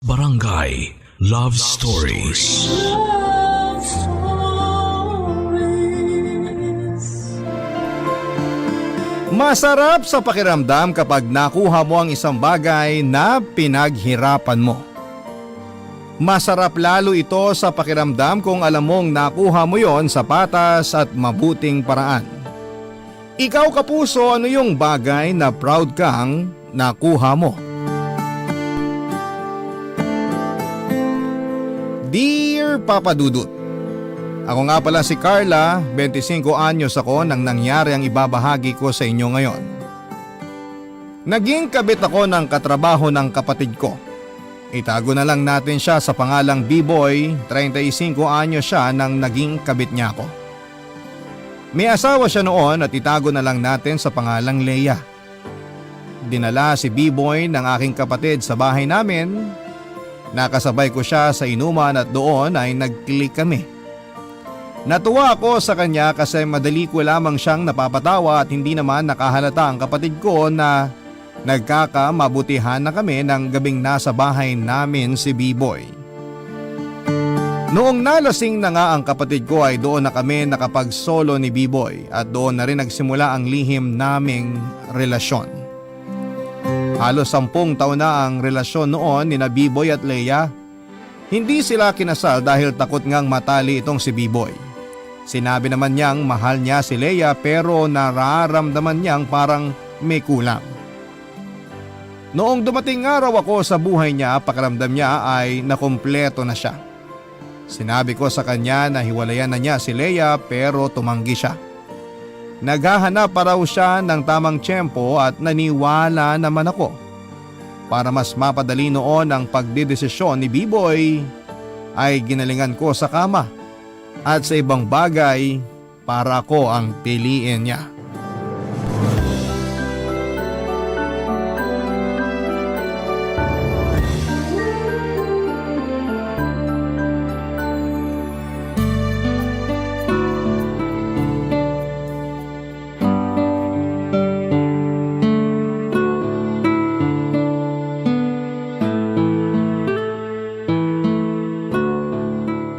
Barangay Love Stories. Love Stories. Masarap sa pakiramdam kapag nakuha mo ang isang bagay na pinaghirapan mo. Masarap lalo ito sa pakiramdam kung alam mong nakuha mo yon sa patas at mabuting paraan. Ikaw kapuso, ano yung bagay na proud kang nakuha mo? Dear Papa Dudut, ako nga pala si Carla, 25 anyos ako nang nangyari ang ibabahagi ko sa inyo ngayon. Naging kabit ako ng katrabaho ng kapatid ko. Itago na lang natin siya sa pangalang B-Boy, 35 anyos siya nang naging kabit niya ako. May asawa siya noon at itago na lang natin sa pangalang Leia. Dinala si B-Boy ng aking kapatid sa bahay namin. Nakasabay ko siya sa inuman at doon ay nag-click kami. Natuwa ako sa kanya kasi madali ko lamang siyang napapatawa at hindi naman nakahalata ang kapatid ko na nagkakamabutihan na kami ng gabing nasa bahay namin si B-Boy. Noong nalasing na nga ang kapatid ko ay doon na kami nakapag-solo ni B-Boy at doon na rin nagsimula ang lihim naming relasyon. Halos 10 taon na ang relasyon noon ni na B-Boy at Leia. Hindi sila kinasal dahil takot ngang matali itong si B-Boy. Sinabi naman niyang mahal niya si Leia pero nararamdaman niyang parang may kulang. Noong dumating araw ako sa buhay niya, pakiramdam niya ay nakumpleto na siya. Sinabi ko sa kanya na hiwalayan na niya si Leia pero tumanggi siya. Naghahanap pa raw siya ng tamang tiyempo at naniwala naman ako. Para mas mapadali noon ang pagdedesisyon ni B-Boy ay ginalingan ko sa kama at sa ibang bagay para ako ang piliin niya.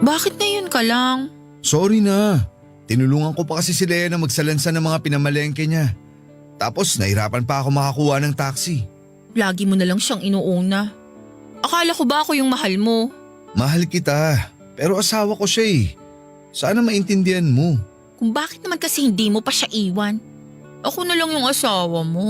Bakit ngayon ka lang? Sorry na. Tinulungan ko pa kasi si Leia na magsalansa ng mga pinamalengke niya. Tapos nahirapan pa ako makakuha ng taxi. Lagi mo na lang siyang inuuna. Akala ko ba ako yung mahal mo? Mahal kita, pero asawa ko siya eh. Sana maintindihan mo. Kung bakit naman kasi hindi mo pa siya iwan? Ako na lang yung asawa mo.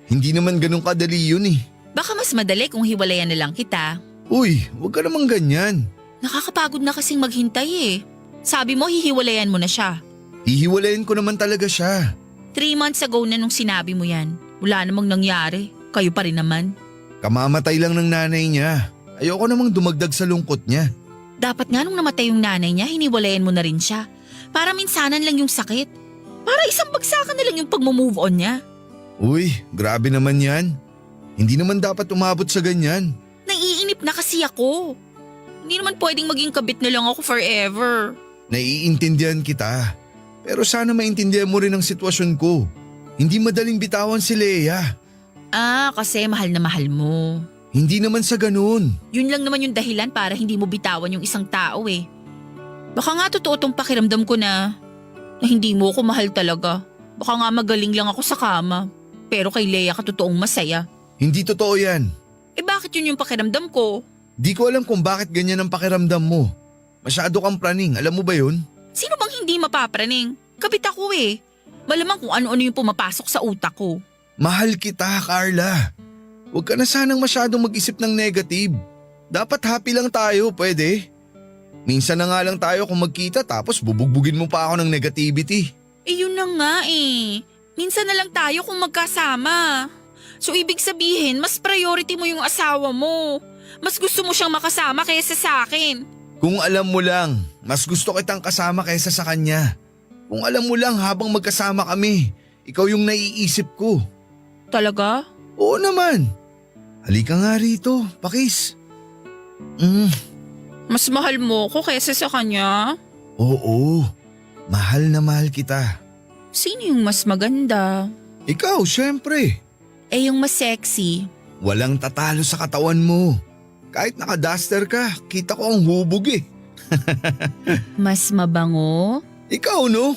Hindi naman ganun kadali yun eh. Baka mas madali kung hiwalayan na lang kita. Uy, huwag ka namang ganyan. Nakakapagod na kasing maghintay eh. Sabi mo hihiwalayan mo na siya. Hihiwalayin ko naman talaga siya. 3 months ago na nung sinabi mo yan. Wala namang nangyari. Kayo pa rin naman. Kamamatay lang ng nanay niya. Ayoko namang dumagdag sa lungkot niya. Dapat nga nung namatay yung nanay niya, hiniwalayan mo na rin siya. Para minsanan lang yung sakit. Para isang bagsakan na lang yung pag-move on niya. Uy, grabe naman yan. Hindi naman dapat umabot sa ganyan. Naiinip na kasi ako. Hindi naman pwedeng maging kabit na lang ako forever. Naiintindihan kita. Pero sana maintindihan mo rin ang sitwasyon ko. Hindi madaling bitawan si Leia. Kasi mahal na mahal mo. Hindi naman sa ganun. Yun lang naman yung dahilan para hindi mo bitawan yung isang tao eh. Baka nga totoo tong pakiramdam ko na hindi mo ako mahal talaga. Baka nga magaling lang ako sa kama. Pero kay Leia ka totoong masaya. Hindi totoo yan. Bakit yun yung pakiramdam ko? Di ko alam kung bakit ganyan ang pakiramdam mo. Masyado kang praning, alam mo ba yun? Sino bang hindi mapapraning? Kabit ako eh. Malamang kung ano-ano yung pumapasok sa utak ko. Mahal kita, Carla. Huwag ka na sanang masyadong mag-isip ng negative. Dapat happy lang tayo, pwede? Minsan na nga lang tayo kung magkita tapos bubugbugin mo pa ako ng negativity. Yun na nga eh. Minsan na lang tayo kung magkasama. So ibig sabihin, mas priority mo yung asawa mo. Mas gusto mo siyang makasama kaysa sa akin. Kung alam mo lang, mas gusto kitang kasama kaysa sa kanya. Kung alam mo lang habang magkasama kami, ikaw yung naiisip ko. Talaga? Oo naman. Halika nga rito, pakis. Mas mahal mo ko kaysa sa kanya? Oo, mahal na mahal kita. Sino yung mas maganda? Ikaw, syempre. Yung mas sexy. Walang tatalo sa katawan mo. Kahit naka-duster ka, kita ko ang hubog eh. Mas mabango? Ikaw no?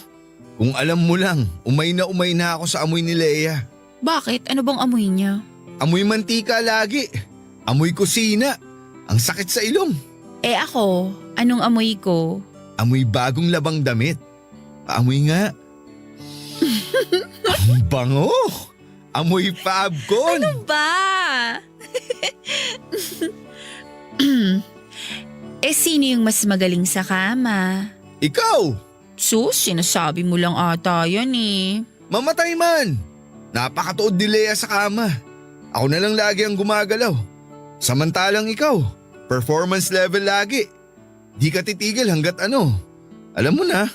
Kung alam mo lang, umay na ako sa amoy ni Leia. Bakit? Ano bang amoy niya? Amoy mantika lagi. Amoy kusina. Ang sakit sa ilong. Eh ako, anong amoy ko? Amoy bagong labang damit. Amoy nga. Ang bango. Amoy Fabcon. Ba? Eh sino yung mas magaling sa kama? Ikaw, Sus, sinasabi mo lang ata yan eh. mamatay man. Napakatuod ni Leia sa kama. Ako na lang lagi ang gumagalaw. Samantalang ikaw, performance level lagi. Di ka titigil hanggat ano. Alam mo na.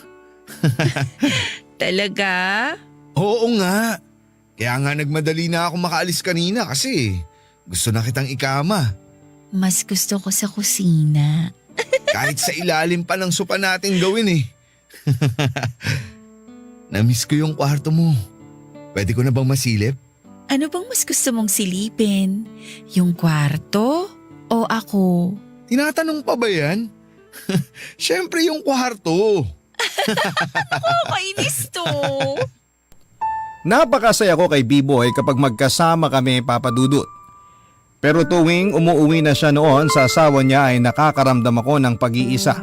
Talaga? Oo nga. Kaya nga nagmadali na ako makaalis kanina kasi gusto na kitang ikama. Mas gusto ko sa kusina. Kahit sa ilalim pa ng sopa natin gawin eh. Namiss ko yung kwarto mo. Pwede ko na bang masilip? Ano bang mas gusto mong silipin? Yung kwarto o ako? Tinatanong pa ba yan? Siyempre yung kwarto. Kainis to. Napakasaya ko kay B-Boy kapag magkasama kami, Papa Dudut. Pero tuwing umuwi na siya noon sa asawa niya ay nakakaramdam ako ng pag-iisa.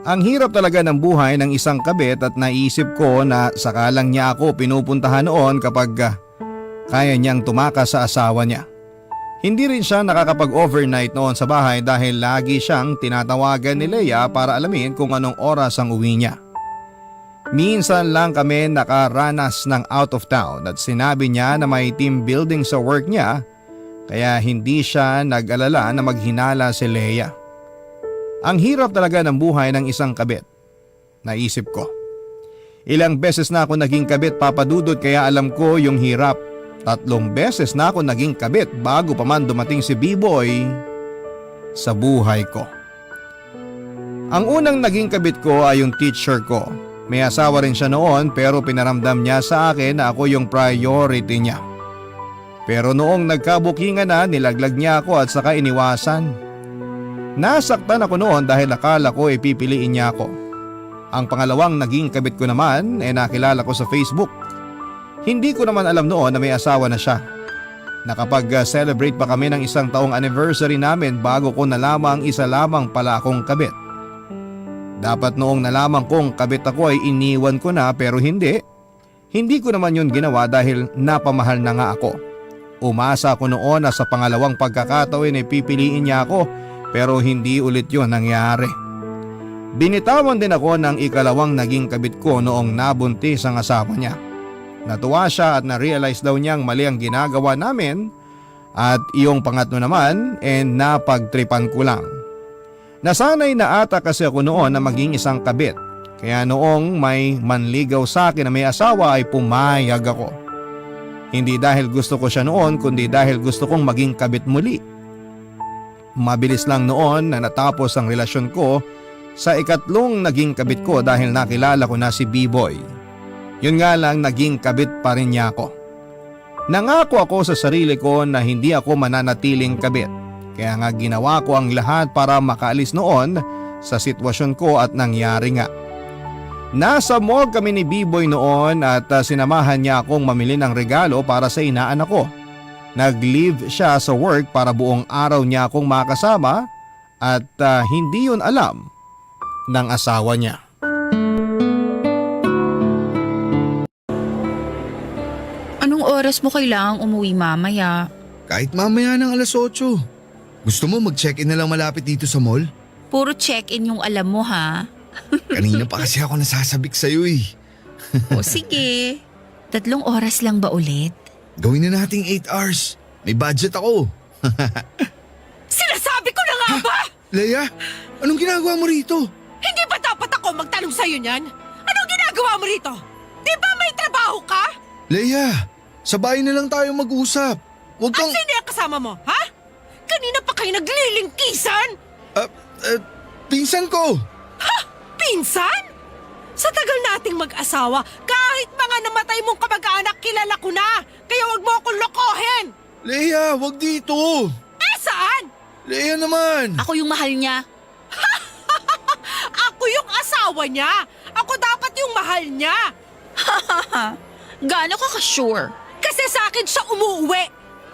Ang hirap talaga ng buhay ng isang kabit at naisip ko na sakalang niya ako pinupuntahan noon kapag kaya niyang tumakas sa asawa niya. Hindi rin siya nakakapag-overnight noon sa bahay dahil lagi siyang tinatawagan ni Leia para alamin kung anong oras ang uwi niya. Minsan lang kami nakaranas ng out of town at sinabi niya na may team building sa work niya kaya hindi siya nag-alala na maghinala si Leia. Ang hirap talaga ng buhay ng isang kabit, naisip ko. Ilang beses na ako naging kabit, Papa Dudut, kaya alam ko yung hirap. 3 beses na ako naging kabit bago pa man dumating si B-Boy sa buhay ko. Ang unang naging kabit ko ay yung teacher ko. May asawa rin siya noon pero pinaramdam niya sa akin na ako yung priority niya. Pero noong nagkabukingan na, nilaglag niya ako at saka iniwasan. Nasaktan ako noon dahil akala ko ipipiliin niya ako. Ang pangalawang naging kabit ko naman ay nakilala ko sa Facebook. Hindi ko naman alam noon na may asawa na siya. Nakapag-celebrate pa kami ng 1 taong anniversary namin bago ko nalamang isa lamang pala akong kabit. Dapat noong nalaman kong kabit ako ay iniwan ko na pero hindi. Hindi ko naman yun ginawa dahil napamahal na nga ako. Umasa ako noon na sa pangalawang pagkakataon ay pipiliin niya ako pero hindi ulit yun nangyari. Binitawan din ako ng ikalawang naging kabit ko noong nabuntis ang asawa niya. Natuwa siya at na-realize daw niyang mali ang ginagawa namin at iyong pangatlo naman napagtripan ko lang. Nasanay na ata kasi ako noon na maging isang kabit kaya noong may manligaw sa akin na may asawa ay pumayag ako. Hindi dahil gusto ko siya noon kundi dahil gusto kong maging kabit muli. Mabilis lang noon na natapos ang relasyon ko sa ikatlong naging kabit ko dahil nakilala ko na si B-Boy. Yun nga lang naging kabit pa rin niya ako. Nangako ako sa sarili ko na hindi ako mananatiling kabit. Kaya nga ginawa ko ang lahat para makaalis noon sa sitwasyon ko at nangyari nga. Nasa mall kami ni B-Boy noon at sinamahan niya akong mamili ng regalo para sa inaanak ko. Nag-leave siya sa work para buong araw niya akong makasama at hindi yun alam ng asawa niya. Anong oras mo kailangang umuwi mamaya? Kahit mamaya ng 8:00. Gusto mo mag-check-in na lang malapit dito sa mall? Puro check-in yung alam mo ha. Kanina pa kasi ako nasasabik sa'yo eh. O sige, 3 oras lang ba ulit? Gawin na nating 8 hours. May budget ako. Sinasabi ko na nga ba? Leia, anong ginagawa mo rito? Hindi ba dapat ako magtanong sa'yo niyan? Anong ginagawa mo rito? Di ba may trabaho ka? Leia, sa bahay na lang tayo mag-usap. Huwag At kang… sino yung kasama mo, ha? Kanina pa kayo naglilingkisan? Pinsan ko! Ha? Pinsan? Sa tagal nating mag-asawa, kahit mga namatay mong kamag-anak kilala ko na. Kaya wag mo akong lokohin. Leia, wag dito! Eh saan? Leia naman! Ako yung mahal niya. Ako yung asawa niya. Ako dapat yung mahal niya. Gaano ka ka-sure? Kasi sa akin siya umuwi.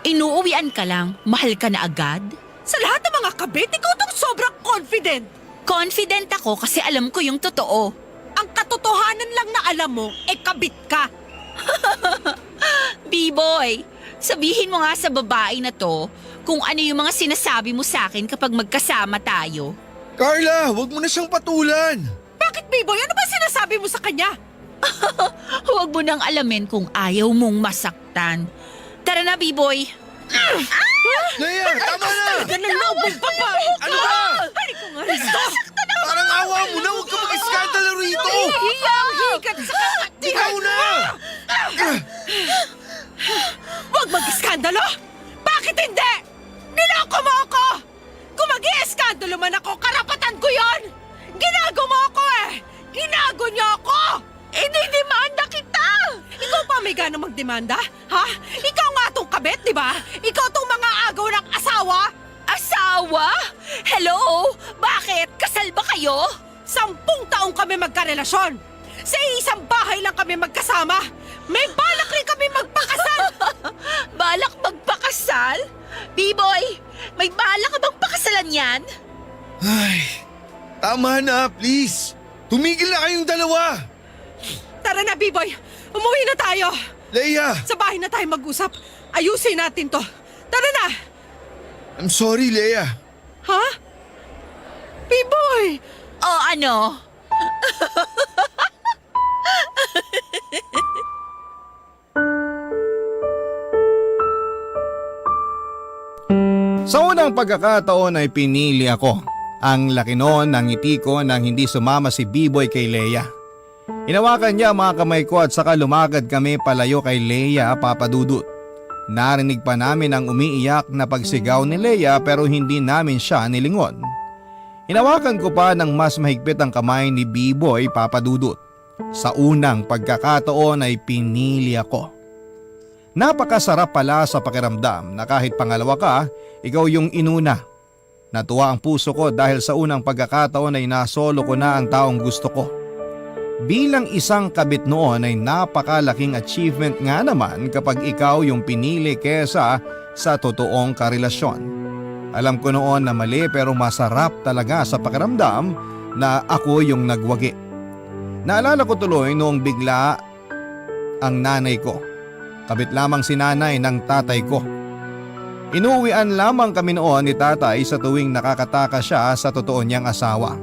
Inuuwian ka lang, mahal ka na agad? Sa lahat ng mga kabit, ikaw tong sobrang confident. Confident ako kasi alam ko yung totoo. Ang katotohanan lang na alam mo, kabit ka. B-boy, sabihin mo nga sa babae na to kung ano yung mga sinasabi mo sa akin kapag magkasama tayo. Carla, wag mo na siyang patulan! Bakit, B-boy? Ano ba sinasabi mo sa kanya? Huwag mo nang alamin kung ayaw mong masaktan. Tara na, B-boy. Leia, tama na! Ganang loob mong babae. Ano ba? Hari ko nga rito. Parang awa mo na, huwag ka mag-iskandalo rito! Hiyang-higat sa kakatihan. Ikaw na! Huwag mag-iskandalo! Bakit hindi? Niloko mo ako! Kung mag-ieskandalo man ako, karapatan ko yon! Ginago mo ako eh! Ginago niyo ako! Dinimanda kita! Ikaw pa may gana magdemanda? Ha? Ikaw nga tong kabit, di ba? Ikaw tong mga agaw ng asawa? Asawa? Hello? Bakit? Kasal ba kayo? 10 taong kami magkarelasyon. Sa isang bahay lang kami magkasama. May balak rin kami magpakasal. Balak magpakasal? B-boy, may balak ka bang pakasalan yan? Ay, tama na, please! Tumigil na kayong dalawa! Tara na, B-boy. Umuwi na tayo. Leia! Sa bahay na tayo mag-usap. Ayusin natin to. Tara na! I'm sorry, Leia. Ha? B-boy! O ano? Sa unang pagkakataon ay pinili ako. Ang laki noon ng ngiti ko nang hindi sumama si B-boy kay Leia. Hinawakan niya mga kamay ko at saka lumakad kami palayo kay Leia, Papa Dudut. Narinig pa namin ang umiiyak na pagsigaw ni Leia pero hindi namin siya nilingon. Hinawakan ko pa ng mas mahigpit ang kamay ni B-boy, Papa Dudut. Sa unang pagkakataon ay pinili ako. Napakasarap pala sa pakiramdam na kahit pangalawa ka, ikaw yung inuna. Natuwa ang puso ko dahil sa unang pagkakataon ay nasolo ko na ang taong gusto ko. Bilang isang kabit noon ay napakalaking achievement nga naman kapag ikaw yung pinili kesa sa totoong karelasyon. Alam ko noon na mali pero masarap talaga sa pakiramdam na ako yung nagwagi. Naalala ko tuloy noong bigla ang nanay ko. Kabit lamang si nanay ng tatay ko. Inuwian lamang kami noon ni tatay sa tuwing nakakataka siya sa totoo niyang asawa.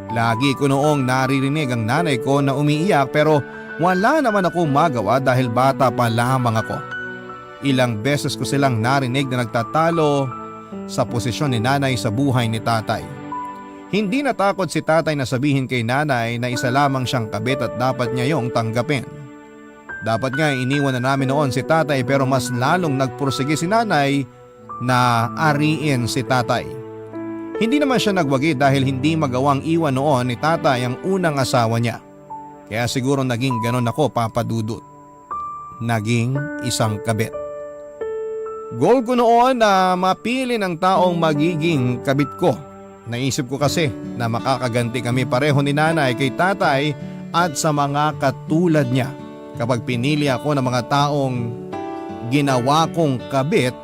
Lagi ko noong naririnig ang nanay ko na umiiyak pero wala naman ako magawa dahil bata pa lamang ako. Ilang beses ko silang narinig na nagtatalo sa posisyon ni nanay sa buhay ni tatay. Hindi natakot si tatay na sabihin kay nanay na isa lamang siyang kabit at dapat niya yung tanggapin. Dapat nga iniwan na namin noon si tatay pero mas lalong nagpursige si nanay na ariin si tatay. Hindi naman siya nagwagi dahil hindi magawang iwan noon ni tatay ang unang asawa niya. Kaya siguro naging ganon ako, Papa Dudut. Naging isang kabit. Goal ko noon na mapili ng taong magiging kabit ko. Naisip ko kasi na makakaganti kami pareho ni nanay kay tatay at sa mga katulad niya kapag pinili ako ng mga taong ginawa kong kabit,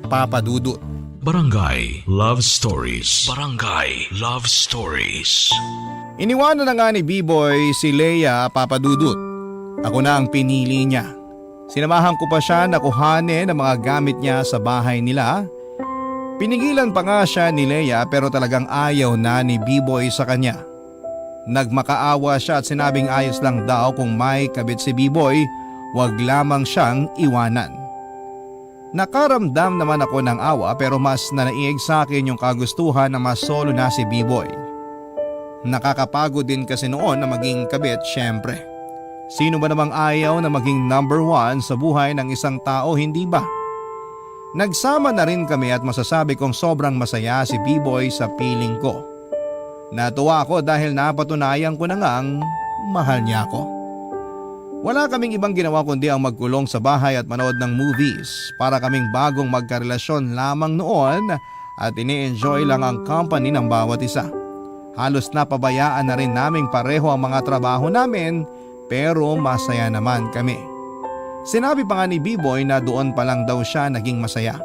Papa Dudut. Barangay Love Stories. Barangay Love Stories. Iniwanan na nga ni B-boy si Leia, Papa Dudut. Ako na ang pinili niya. Sinamahan ko pa siya na kuhanin ang mga gamit niya sa bahay nila. Pinigilan pa nga siya ni Leia pero talagang ayaw na ni B-boy sa kanya. Nagmakaawa siya at sinabing ayos lang daw kung may kabit si B-boy, wag lamang siyang iwanan. Nakaramdam naman ako ng awa pero mas nanaiig sa akin yung kagustuhan na mas solo na si B-boy. Nakakapagod din kasi noon na maging kabit, syempre. Sino ba namang ayaw na maging number 1 sa buhay ng isang tao, hindi ba? Nagsama na rin kami at masasabi kong sobrang masaya si B-boy sa piling ko. Natuwa ako dahil napatunayan ko na ngang mahal niya ako. Wala kaming ibang ginawa kundi ang magkulong sa bahay at manood ng movies. Para kaming bagong magkarelasyon lamang noon at ini-enjoy lang ang company ng bawat isa. Halos napabayaan na rin naming pareho ang mga trabaho namin pero masaya naman kami. Sinabi pa nga ni B-Boy na doon pa lang daw siya naging masaya.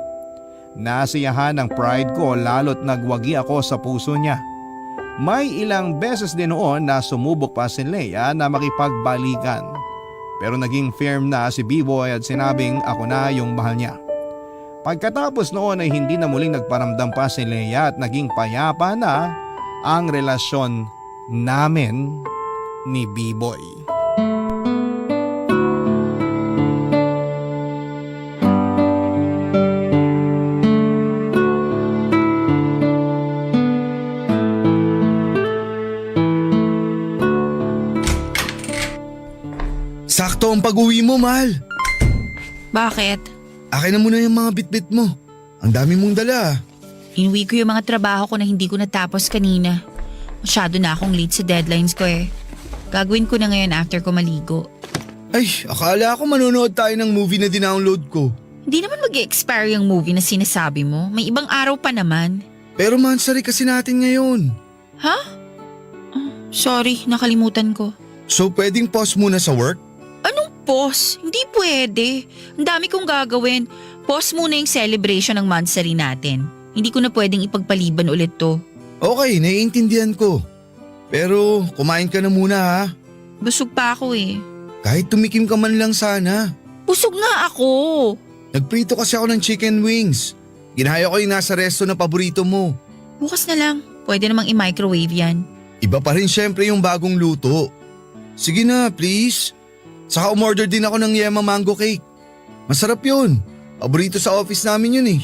Nasiyahan ng pride ko lalo't nagwagi ako sa puso niya. May ilang beses din noon na sumubok pa si Leia na makipagbalikan. Pero naging firm na si B-Boy at sinabing ako na yung mahal niya. Pagkatapos noon ay hindi na muling nagparamdam pa si Leia at naging payapa na ang relasyon namin ni B-Boy. Sakto ang pag-uwi mo, mahal. Bakit? Akin na muna yung mga bitbit mo. Ang dami mong dala. Inuwi ko yung mga trabaho ko na hindi ko natapos kanina. Masyado na akong late sa deadlines ko eh. Gagawin ko na ngayon after ko maligo. Ay, akala ko manonood tayo ng movie na dinownload ko. Hindi naman mag-expire yung movie na sinasabi mo. May ibang araw pa naman. Pero mansari kasi natin ngayon. Ha? Sorry, nakalimutan ko. So pwedeng pause muna sa work? Anong pause? Hindi pwede. Ang dami kong gagawin. Pause muna yung celebration ng monthsary natin. Hindi ko na pwedeng ipagpaliban ulit to. Okay, naiintindihan ko. Pero kumain ka na muna ha. Busog pa ako eh. Kahit tumikim ka man lang sana. Busog nga ako. Nagprito kasi ako ng chicken wings. Ginaya ko yung nasa resto na paborito mo. Bukas na lang. Pwede namang i-microwave yan. Iba pa rin syempre yung bagong luto. Sige na, please. Saka umorder din ako ng yema mango cake. Masarap yun. Paborito sa office namin yun eh.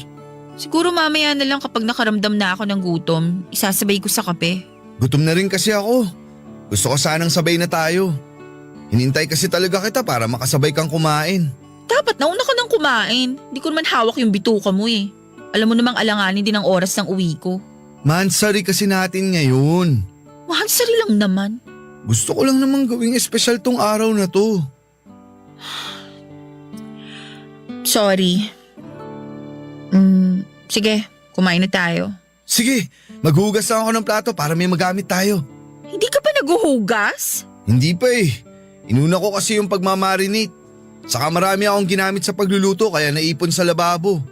Siguro mamaya na lang kapag nakaramdam na ako ng gutom, isasabay ko sa kape. Gutom na rin kasi ako. Gusto ko sanang sabay na tayo. Hinintay kasi talaga kita para makasabay kang kumain. Dapat nauna ka nang kumain. Hindi ko naman hawak yung bituka mo eh. Alam mo namang alanganin din ang oras ng uwi ko. Mansari kasi natin ngayon. Mahansari lang naman. Gusto ko lang namang gawing espesyal tong araw na to. Sorry. Sige, kumain na tayo. Sige, maghugas lang ako ng plato para may magamit tayo. Hindi ka pa naguhugas? Hindi pa eh. Inuna ko kasi yung pagmamarinate. Saka marami akong ginamit sa pagluluto kaya naipon sa lababo.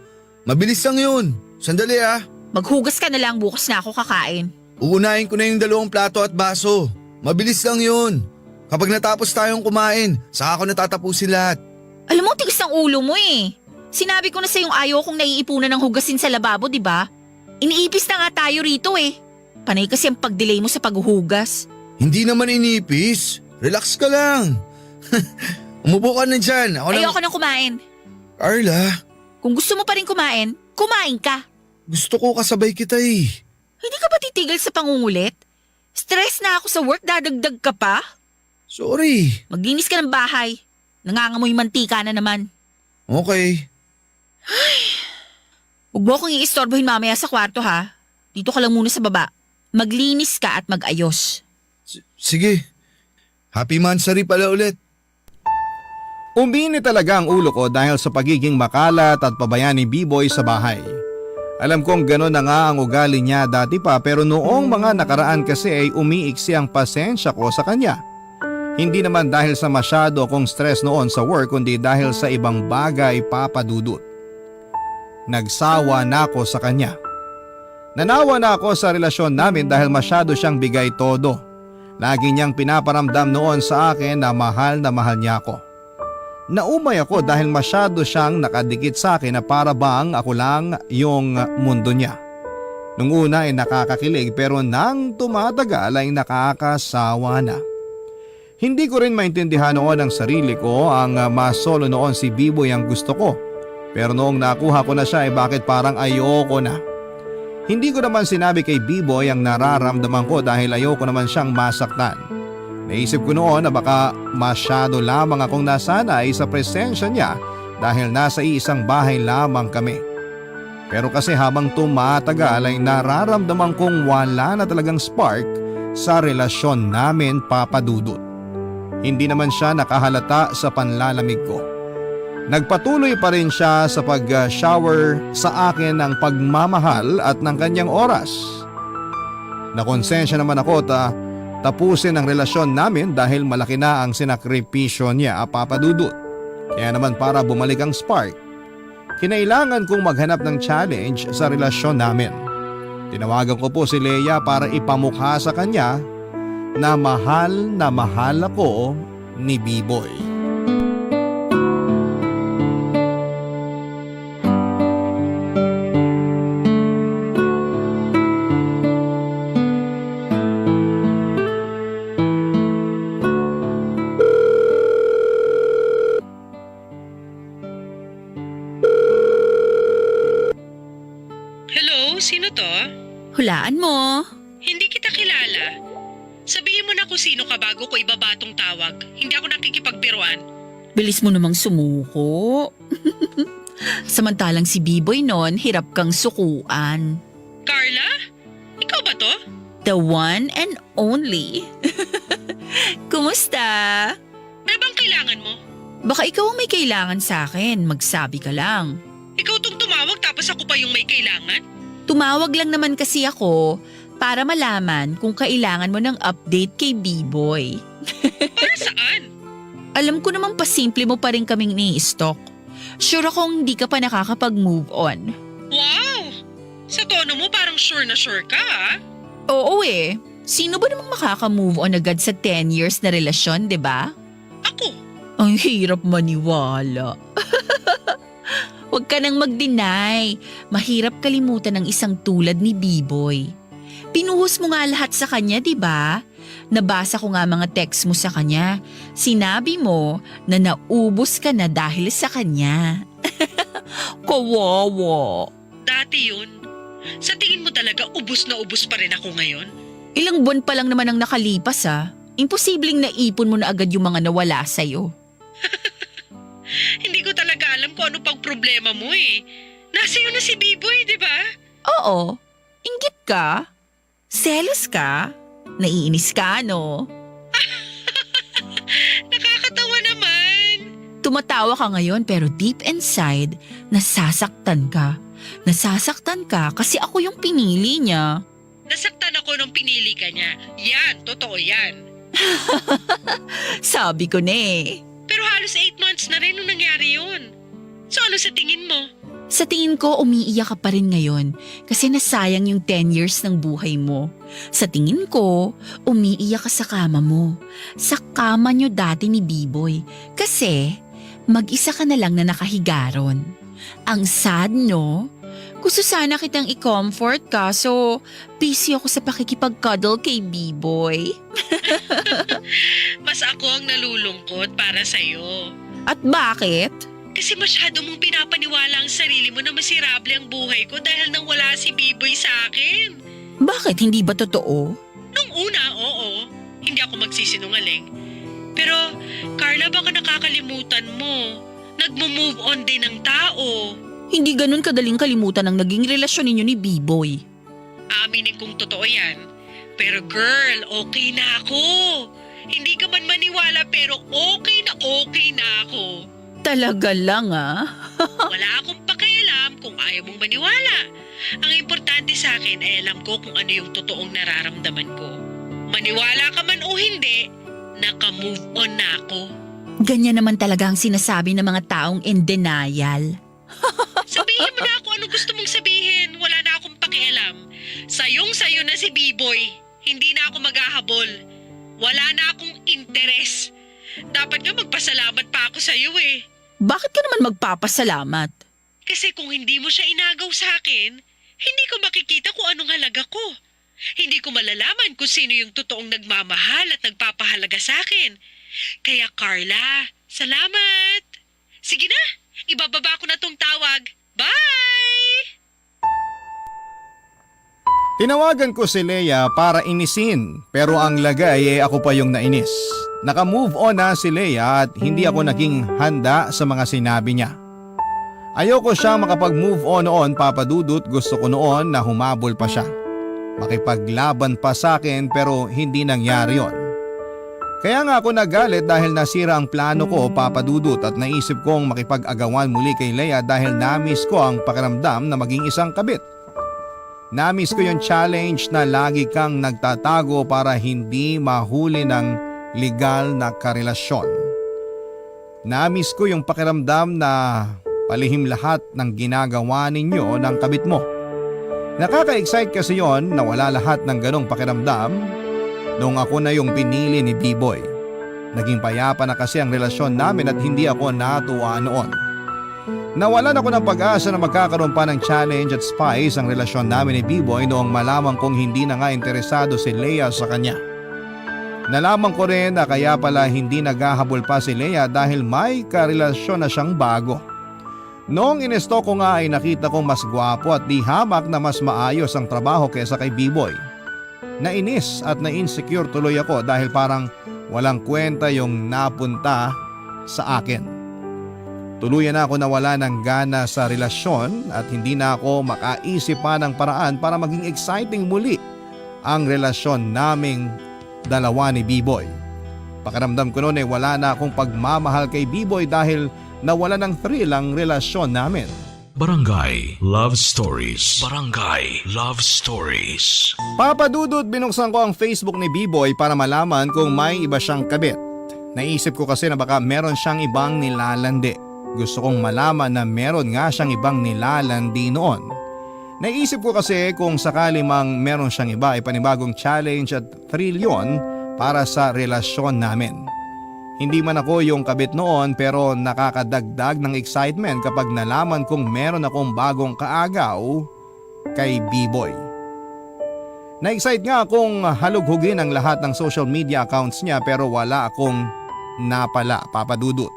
Mabilis lang yun. Sandali ah. Maghugas ka na lang, bukas na ako kakain. Uunahin ko na yung 2 plato at baso. Mabilis lang yun. Kapag natapos tayong kumain, saka ako natatapusin lahat. Alam mo, tigas ng ulo mo eh. Sinabi ko na sa yung ayaw kong naiipunan ng hugasin sa lababo, di ba? Iniipis na nga tayo rito eh. Panay kasi ang pag-delay mo sa paghuhugas. Hindi naman inipis. Relax ka lang. Umupo ka na dyan. Ayoko nang kumain. Carla, Kung gusto mo pa rin kumain, kumain ka. gusto ko kasabay kita eh. Hindi ka ba titigil sa pangungulit? Stress na ako sa work, dadagdag ka pa? Sorry. Maglinis ka ng bahay. Nangangamoy mantika na naman. Okay. Huwag mo akong iistorbohin mamaya sa kwarto ha. Dito ka lang muna sa baba. Maglinis ka at mag-ayos. Sige. Happy Mansari pala ulit. Uminit talaga ang ulo ko dahil sa pagiging makalat at pabayaan ni B-Boy sa bahay. Alam kong gano'n na nga ang ugali niya dati pa pero noong mga nakaraan kasi ay umiiksi ang pasensya ko sa kanya. Hindi naman dahil sa masyado akong stress noon sa work kundi dahil sa ibang bagay papadudot. Nagsawa na ako sa kanya. Nanawa na ako sa relasyon namin dahil masyado siyang bigay todo. Lagi niyang pinaparamdam noon sa akin na mahal niya ako. Naumay ako dahil masyado siyang nakadikit sa akin na para bang ako lang yung mundo niya. Nung una ay nakakakilig pero nang tumatagal ay nakakasawa na. Hindi ko rin maintindihan noon ang sarili ko, ang mas solo noon si B-Boy ang gusto ko. Pero noong nakuha ko na siya ay bakit parang ayoko na. Hindi ko naman sinabi kay B-Boy ang nararamdaman ko dahil ayoko naman siyang masaktan. Naisip ko noon na baka masyado lamang akong nasanay sa presensya niya dahil nasa isang bahay lamang kami. Pero kasi habang tumatagal ay nararamdaman kong wala na talagang spark sa relasyon namin papadudot. Hindi naman siya nakahalata sa panlalamig ko. Nagpatuloy pa rin siya sa pag-shower sa akin ng pagmamahal at ng kanyang oras. Nakonsensya naman ako tapusin ang relasyon namin dahil malaki na ang sinakripisyo niya, Papa Dudut. Kaya naman para bumalik ang spark, kinailangan kong maghanap ng challenge sa relasyon namin. Tinawagan ko po si Leia para ipamukha sa kanya na mahal ako ni B-Boy. Hello, sino to? Hulaan mo. Hindi kita kilala. Sabihin mo na kung sino ka bago ko ibaba tong tawag. Hindi ako nakikipagbiruan. Bilis mo namang sumuko. Samantalang si B-Boy noon, hirap kang sukuan. Carla? Ikaw ba to? The one and only. Kumusta? Ano bang kailangan mo? Baka ikaw ang may kailangan sa akin, magsabi ka lang. Ikaw tong tumawag tapos ako pa yung may kailangan? Tumawag lang naman kasi ako para malaman kung kailangan mo ng update kay B-Boy. Para saan? Alam ko namang pasimple mo pa rin kaming ni-stalk. Sure akong hindi ka pa nakakapag-move on. Wow! Sa tono mo parang sure na sure ka, ha? Oo eh. Sino ba namang makaka-move on agad sa 10 years na relasyon, di ba? Ako? Ang hirap maniwala. Huwag ka nang mag-deny. Mahirap kalimutan ng isang tulad ni B-Boy. Pinuhos mo nga lahat sa kanya, di ba? Nabasa ko nga mga text mo sa kanya. Sinabi mo na naubos ka na dahil sa kanya. Kawawa. Dati yun. Sa tingin mo talaga ubus na ubus pa rin ako ngayon? Ilang buwan pa lang naman ang nakalipas ah. Imposibleng naipon mo na agad yung mga nawala sa'yo. Hindi ko talaga alam kung ano pang problema mo eh. Nasa iyo na si B-Boy, di ba? Oo. Inggit ka? Selos ka? Naiinis ka, no? Nakakatawa naman. Tumatawa ka ngayon pero deep inside, nasasaktan ka. Nasasaktan ka kasi ako yung pinili niya. Nasaktan ako nung pinili ka niya. Yan, totoo yan. Sabi ko na eh. Pero halos 8 months na rin nung nangyari yun. So ano sa tingin mo? Sa tingin ko, umiiyak ka pa rin ngayon kasi nasayang yung 10 years ng buhay mo. Sa tingin ko, umiiyak ka sa kama mo. Sa kama nyo dati ni B-Boy. Kasi mag-isa ka na lang na nakahiga ron. Ang sad, no? Gusto sana kitang i-comfort kaso busy ako sa pakikipag-cuddle kay B-Boy. Mas ako ang nalulungkot para sa'yo. At bakit? Kasi masyado mong pinapaniwala ang sarili mo na masirable ang buhay ko dahil nang wala si B-Boy sa akin. Bakit? Hindi ba totoo? Nung una, oo. Hindi ako magsisinungaling. Pero, Carla, baka nakakalimutan mo. Nagmo-move on din ng tao. Hindi ganun kadaling kalimutan ang naging relasyon ninyo ni B-Boy. Aminin kong totoo yan. Pero girl, okay na ako. Hindi ka man maniwala pero okay na ako. Talaga lang ah. Wala akong pakialam kung ayaw mong maniwala. Ang importante sa akin ay alam ko kung ano yung totoong nararamdaman ko. Maniwala ka man o hindi, naka-move on na ako. Ganyan naman talaga ang sinasabi ng mga taong in denial. Sabihin mo na ako ano gusto mong sabihin. Wala na akong pakialam. Sayong-sayo na si B-Boy. Hindi na ako maghahabol. Wala na akong interes. Dapat nga magpasalamat pa ako sa'yo eh. Bakit ka naman magpapasalamat? Kasi kung hindi mo siya inagaw sa akin, hindi ko makikita kung anong halaga ko. Hindi ko malalaman kung sino yung totoong nagmamahal at nagpapahalaga sa akin. Kaya Carla, salamat. Sige na, ibababa ko na tong tawag. Bye! Tinawagan ko si Leia para inisin pero ang lagay ako pa yung nainis. Naka-move on na si Leia at hindi ako naging handa sa mga sinabi niya. Ayoko siya makapag-move on noon, Papa Dudut. Gusto ko noon na humabol pa siya. Makipaglaban pa sa akin pero hindi nangyari yon. Kaya nga ako nagalit dahil nasira ang plano ko, Papa Dudut, at naisip kong makipag-agawan muli kay Lea dahil namiss ko ang pakiramdam na maging isang kabit. Namiss ko yung challenge na lagi kang nagtatago para hindi mahuli ng legal na karelasyon. Namiss ko yung pakiramdam na palihim lahat ng ginagawa ninyo ng kabit mo. Nakaka-excite kasi yon na wala lahat ng ganong pakiramdam noong ako na yung pinili ni B-Boy. Naging payapa na kasi ang relasyon namin at hindi ako natuwa noon. Nawalan ako ng pag-asa na magkakaroon pa ng challenge at spice ang relasyon namin ni B-Boy noong malaman kong hindi na nga interesado si Lea sa kanya. Nalaman ko rin na kaya pala hindi naghahabol pa si Lea dahil may karelasyon na siyang bago. Noong inesto ko nga ay nakita kong mas gwapo at di hamak na mas maayos ang trabaho kaysa kay B-Boy. Nainis at na-insecure tuloy ako dahil parang walang kwenta yung napunta sa akin. Tuluyan na ako nawala ng gana sa relasyon at hindi na ako makaisip pa ng paraan para maging exciting muli ang relasyon naming dalawa ni B-Boy. Pakiramdam ko noon ay wala na akong pagmamahal kay B-Boy dahil nawala ng thrill ang relasyon namin. Barangay Love Stories. Barangay Love Stories. Papa Dudut, binuksan ko ang Facebook ni B-Boy para malaman kung may iba siyang kabit. Naisip ko kasi na baka meron siyang ibang nilalandi. Gusto kong malaman na meron nga siyang ibang nilalandi noon. Naisip ko kasi kung sakali mang meron siyang iba ay panibagong challenge at thrill yun para sa relasyon namin. Hindi man ako yung kabit noon pero nakakadagdag ng excitement kapag nalaman kong meron akong bagong kaagaw kay B-Boy. Na-excite nga akong halughugin ang lahat ng social media accounts niya pero wala akong napala, Papa Dudut.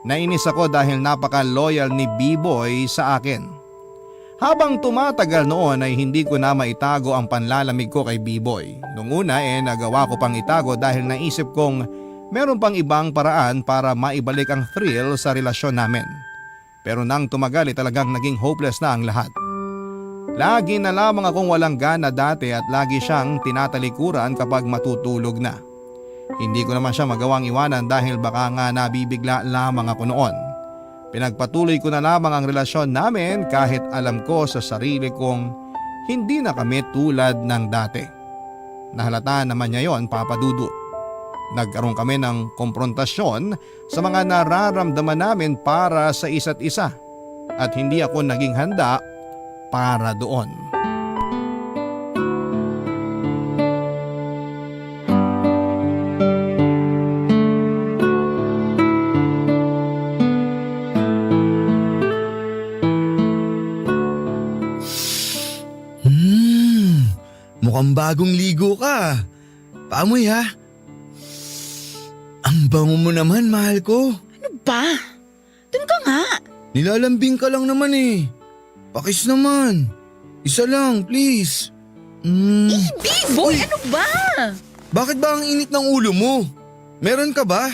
Nainis ako dahil napaka-loyal ni B-Boy sa akin. Habang tumatagal noon ay hindi ko na maitago ang panlalamig ko kay B-Boy. Nung una nagawa ko pang itago dahil naisip kong meron pang ibang paraan para maibalik ang thrill sa relasyon namin. Pero nang tumagal ay talagang naging hopeless na ang lahat. Lagi na lamang akong walang gana dati at lagi siyang tinatalikuran kapag matutulog na. Hindi ko naman siya magawang iwanan dahil baka nga nabibigla lamang ako noon. Pinagpatuloy ko na lamang ang relasyon namin kahit alam ko sa sarili kong hindi na kami tulad ng dati. Nahalata naman niya yon, Papa Dudut. Nagkaroon kami ng komprontasyon sa mga nararamdaman namin para sa isa't isa at hindi ako naging handa para doon. Mukhang bagong ligo ka. Paamoy ha. Ang bango mo naman, mahal ko. Ano ba? Doon ka nga. Nilalambing ka lang naman eh. Pakis naman. Isa lang, please. B-Boy, ano ba? Bakit ba ang init ng ulo mo? Meron ka ba?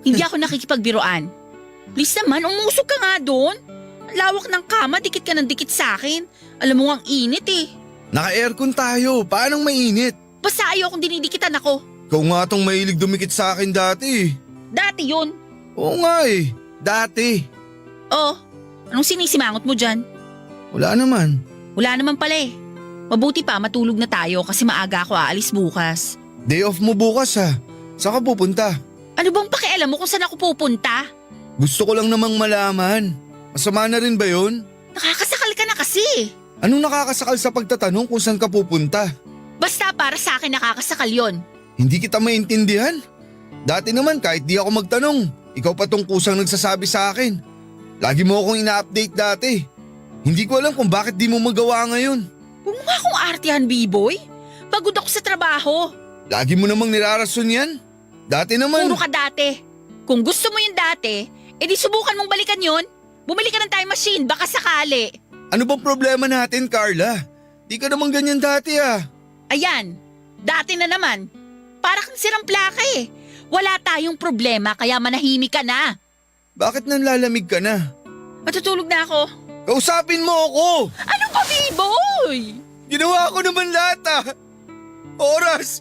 Hindi ako nakikipagbiroan. Please naman, umusog ka nga doon. Ang lawak ng kama, dikit ka ng dikit sa akin. Alam mo ang init eh. Naka-aircon tayo. Paanong mainit? Basta ayaw kong dinidikitan ako. Ikaw nga tong mahilig dumikit sa akin dati. Dati yun. Oo nga eh. Dati. Oh, anong sinisimangot mo dyan? Wala naman. Wala naman pala eh. Mabuti pa matulog na tayo kasi maaga ako aalis bukas. Day off mo bukas ha. Saan ka pupunta? Ano bang pakialam mo kung saan ako pupunta? Gusto ko lang namang malaman. Masama na rin ba yun? Nakakasakal ka na kasi. Anong nakakasakal sa pagtatanong kung saan ka pupunta? Basta para sa akin nakakasakal yon. Hindi kita maintindihan. Dati naman kahit di ako magtanong, ikaw pa tong kusang nagsasabi sa akin. Lagi mo akong ina-update dati. Hindi ko alam kung bakit di mo magawa ngayon. Huwag mo nga akong artihan, B-Boy. Pagod ako sa trabaho. Lagi mo namang nirarason yan. Dati naman. Puro ka dati. Kung gusto mo yung dati, edi subukan mong balikan yon. Bumili ka ng time machine, baka sakali. Ano bang problema natin, Carla? Di ka naman ganyan dati ah. Ayan, dati na naman. Para kang sirang plaka eh. Wala tayong problema kaya manahimik ka na. Bakit nanlalamig ka na? Matutulog na ako. Kausapin mo ako! Ano ba, B-Boy? Ginawa ko naman lahat ah! Oras!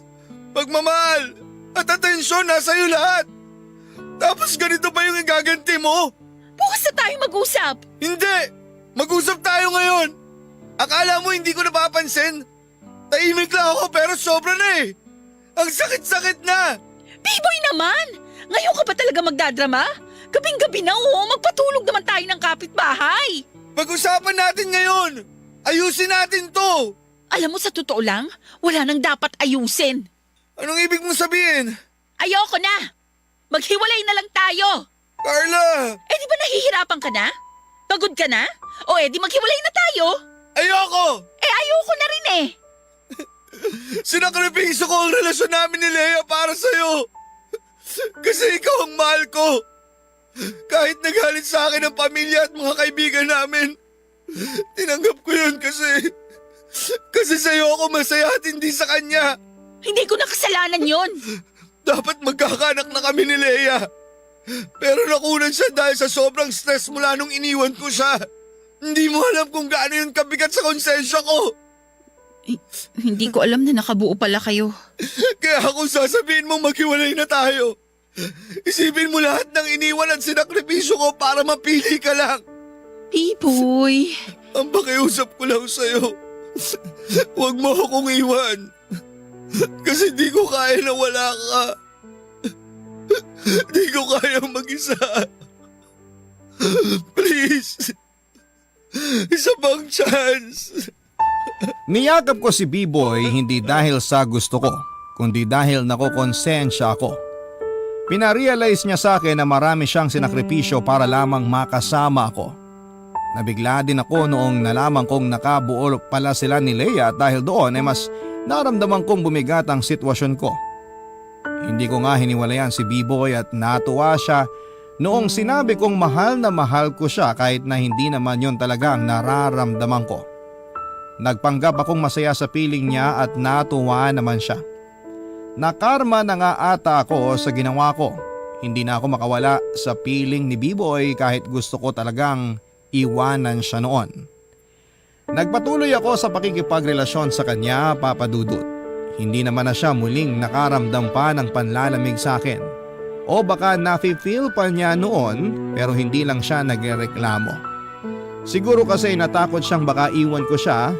Pagmamahal! At atensyon, nasa iyo lahat. Tapos ganito pa yung igaganti mo? Bukas na tayo mag-usap. Hindi! Mag-usap tayo ngayon! Akala mo hindi ko napapansin? Tahimik lang ako pero sobra na eh! Ang sakit-sakit na! Biboy naman! Ngayon ka ba talaga magdadrama? Gabing-gabi na, magpatulog naman tayo ng kapitbahay. Pag-usapan natin ngayon! Ayusin natin to! Alam mo, sa totoo lang, wala nang dapat ayusin. Anong ibig mong sabihin? Ayoko na! Maghiwalay na lang tayo! Carla! Eh di ba nahihirapan ka na? Pagod ka na? O eh di maghiwalay na tayo? Ayoko! Eh ayoko na rin eh. Sinakripiso ko ang relasyon namin ni Lea para sa'yo. Kasi ikaw ang mahal ko. Kahit nagalit sa akin ang pamilya at mga kaibigan namin, tinanggap ko yun kasi sa'yo ako masaya at hindi sa kanya. Hindi ko na kasalanan yon. Dapat magkakanak na kami ni Lea. Pero nakunan siya dahil sa sobrang stress mula nung iniwan ko siya. Hindi mo alam kung gaano yun kabigat sa konsensya ko. Hindi ko alam na nakabuo pala kayo. Kaya kung sasabihin mong maghiwalay na tayo, isipin mo lahat ng iniwan at sinakripisyo ko para mapili ka lang. Pipoy. Ang pakiusap ko lang sa'yo, huwag mo akong iwan. Kasi di ko kaya na wala ka. Di ko kaya mag-isa. Please, isa pang chance. Niyakap ko si B-Boy hindi dahil sa gusto ko, kundi dahil nakokonsensya ako. Pinarealize niya sa akin na marami siyang sinakripisyo para lamang makasama ako. Nabigla din ako noong nalaman kong nakabuo pala sila ni Lea at dahil doon ay mas naramdaman kong bumigat ang sitwasyon ko. Hindi ko nga hiniwalayan si B-Boy at natuwa siya noong sinabi kong mahal na mahal ko siya kahit na hindi naman yon talaga ang nararamdaman ko. Nagpanggap akong masaya sa piling niya at natuwa naman siya. Nakarma na nga ata ako sa ginawa ko. Hindi na ako makawala sa piling ni B-Boy kahit gusto ko talagang iwanan siya noon. Nagpatuloy ako sa pakikipagrelasyon sa kanya, Papa Dudut. Hindi naman na siya muling nakaramdam pa ng panlalamig sa akin. O baka nafe-feel pa niya noon pero hindi lang siya nagreklamo. Siguro kasi natakot siyang baka iwan ko siya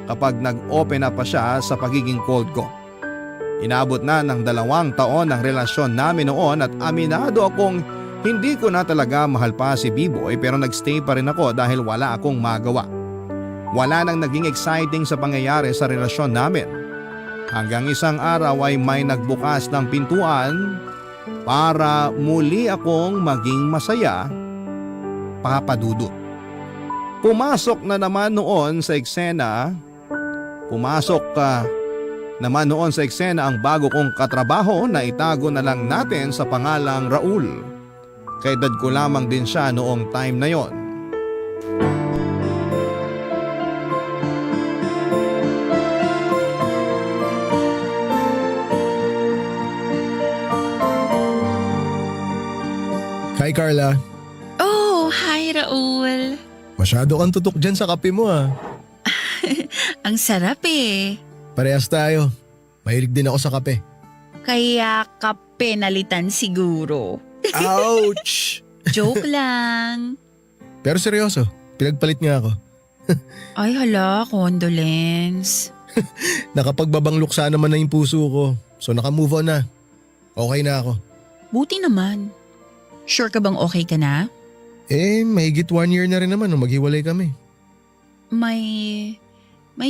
kapag nag-open up pa siya sa pagiging cold ko. Inabot na ng 2 taon ang relasyon namin noon at aminado akong hindi ko na talaga mahal pa si B-Boy pero nagstay pa rin ako dahil wala akong magawa. Wala nang naging exciting sa pangyayari sa relasyon namin. Hanggang isang araw ay may nagbukas ng pintuan para muli akong maging masaya, Papa Dudut. Pumasok naman noon sa eksena ang bago kong katrabaho na itago na lang natin sa pangalang Raul. Kaedad ko lamang din siya noong time na yon. Hi Carla. Oh, hi Raul. Masyado kang tutok dyan sa kape mo ah. Ang sarap eh. Parehas tayo. Mahilig din ako sa kape. Kaya ka penalitan siguro. Ouch! Joke lang. Pero seryoso, pinagpalit nga ako. Ay hala, condolence. Nakapagbabang luksa naman na yung puso ko. So naka-move on na. Okay na ako. Buti naman. Sure ka bang okay ka na? Mahigit 1 year na rin naman nung maghiwalay kami. May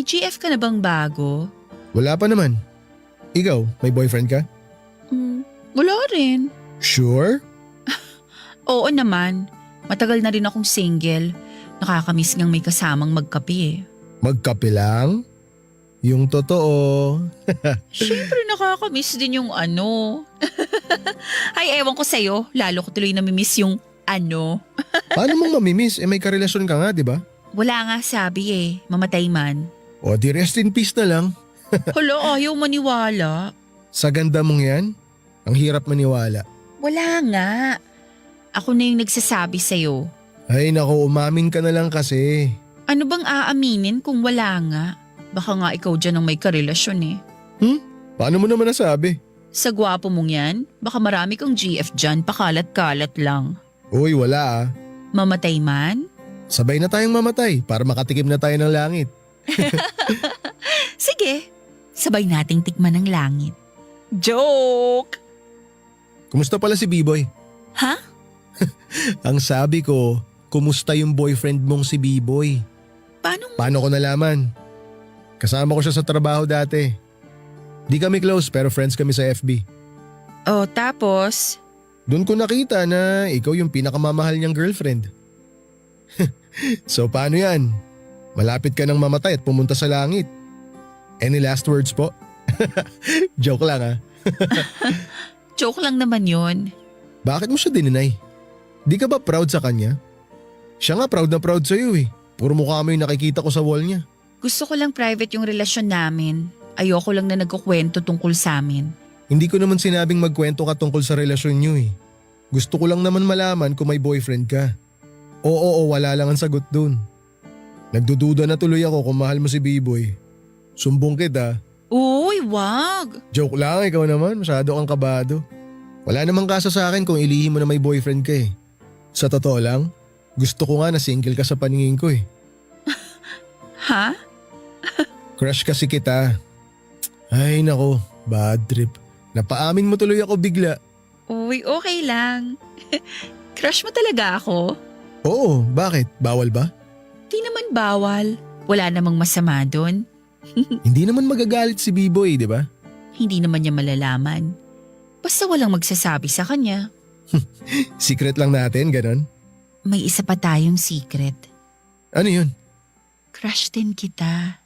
GF ka na bang bago? Wala pa naman. Ikaw, may boyfriend ka? Wala rin. Sure? Oo naman. Matagal na rin akong single. Nakakamiss ngang may kasamang magkape eh. Magkape lang? Yung totoo. Siyempre nakakamiss din yung ano. Ay, ewan ko sa'yo. Lalo ko tuloy namimiss yung ano. Paano mong mamimiss? May karelasyon ka nga, di ba? Wala nga sabi eh. Mamatay man. O di rest in peace na lang. Hala, ayaw maniwala. Sa ganda mong yan, ang hirap maniwala. Wala nga. Ako na yung nagsasabi sa'yo. Ay nako, umamin ka na lang kasi. Ano bang aaminin kung wala nga? Baka nga ikaw dyan ang may karelasyon eh. Paano mo naman nasabi? Sa gwapo mong yan, baka marami kang GF dyan, pakalat-kalat lang. Uy, wala ah. Mamatay man? Sabay na tayong mamatay para makatikim na tayo ng langit. Sige, sabay nating tikman ng langit. Joke! Kumusta pala si B-Boy? Ha? Ang sabi ko, kumusta yung boyfriend mong si B-Boy? Paano ko nalaman? Kasama ko siya sa trabaho dati. Di kami close pero friends kami sa FB. Oh, tapos? Doon ko nakita na ikaw yung pinakamamahal niyang girlfriend. So paano yan? Malapit ka nang mamatay at pumunta sa langit. Any last words po? Joke lang ah. Joke lang naman yun. Bakit mo siya dininay? Di ka ba proud sa kanya? Siya nga proud na proud sa'yo eh. Puro mukha mo yung nakikita ko sa wall niya. Gusto ko lang private yung relasyon namin. Ayoko lang na nagkukwento tungkol sa amin. Hindi ko naman sinabing magkwento ka tungkol sa relasyon niyo eh. Gusto ko lang naman malaman kung may boyfriend ka. Oo, wala lang ang sagot dun. Nagdududa na tuloy ako kung mahal mo si B-Boy. Sumbong kita. Uy, wag! Joke lang, ikaw naman. Masyado kang kabado. Wala namang kaso sa akin kung ilihim mo na may boyfriend ka eh. Sa totoo lang, gusto ko nga na single ka sa paningin ko eh. Ha? Crush kasi kita. Ay nako, bad trip. Napaamin mo tuloy ako bigla. Uy, okay lang. Crush mo talaga ako? Oo, bakit? Bawal ba? Di naman bawal. Wala namang masama doon. Hindi naman magagalit si B-Boy, di ba? Hindi naman niya malalaman. Basta walang magsasabi sa kanya. Secret lang natin, ganon? May isa pa tayong secret. Ano yun? Crush din kita.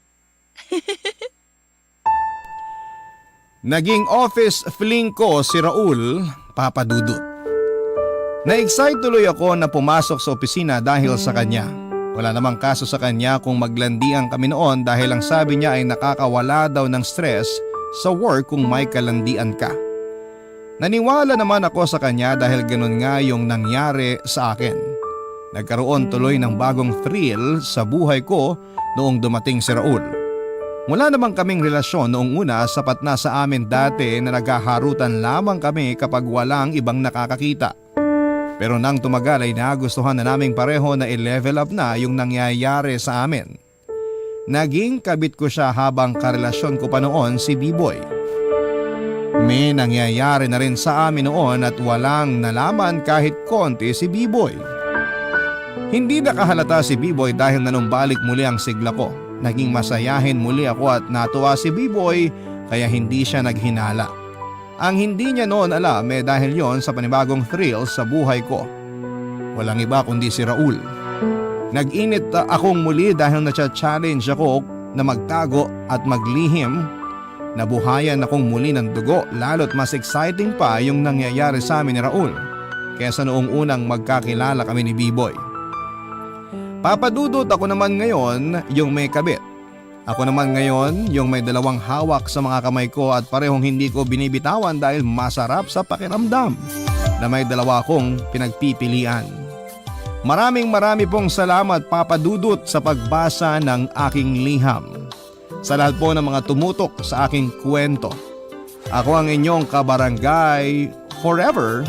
Naging office fling ko si Raul, Papa Dudut. Na-excite tuloy ako na pumasok sa opisina dahil sa kanya. Wala namang kaso sa kanya kung maglandian kami noon dahil ang sabi niya ay nakakawala daw ng stress sa work kung may kalandian ka. Naniwala naman ako sa kanya dahil ganun nga yung nangyari sa akin. Nagkaroon tuloy ng bagong thrill sa buhay ko noong dumating si Raul. Mula naman kaming relasyon noong una, sapat na sa amin dati na naghaharutan lamang kami kapag walang ibang nakakakita. Pero nang tumagal ay nagustuhan na naming pareho na i-level up na yung nangyayari sa amin. Naging kabit ko siya habang karelasyon ko pa noon si B-Boy. May nangyayari na rin sa amin noon at walang nalaman kahit konti si B-Boy. Hindi nakahalata si B-Boy dahil nanumbalik muli ang sigla ko. Naging masayahin muli ako at natuwa si B-Boy kaya hindi siya naghinala. Ang hindi niya noon alam dahil yon sa panibagong thrill sa buhay ko. Walang iba kundi si Raul. Nag-init akong muli dahil na-challenge ako na magtago at maglihim. Nabuhayan akong muli ng dugo lalo't mas exciting pa yung nangyayari sa amin ni Raul kaysa noong unang magkakilala kami ni B-Boy. Papadudot ako naman ngayon yung may kabit. Ako naman ngayon yung may dalawang hawak sa mga kamay ko at parehong hindi ko binibitawan dahil masarap sa pakiramdam na may dalawa akong pinagpipilian. Marami pong salamat Papa Dudut sa pagbasa ng aking liham. Sa lahat po ng mga tumutok sa aking kwento. Ako ang inyong kabarangay forever,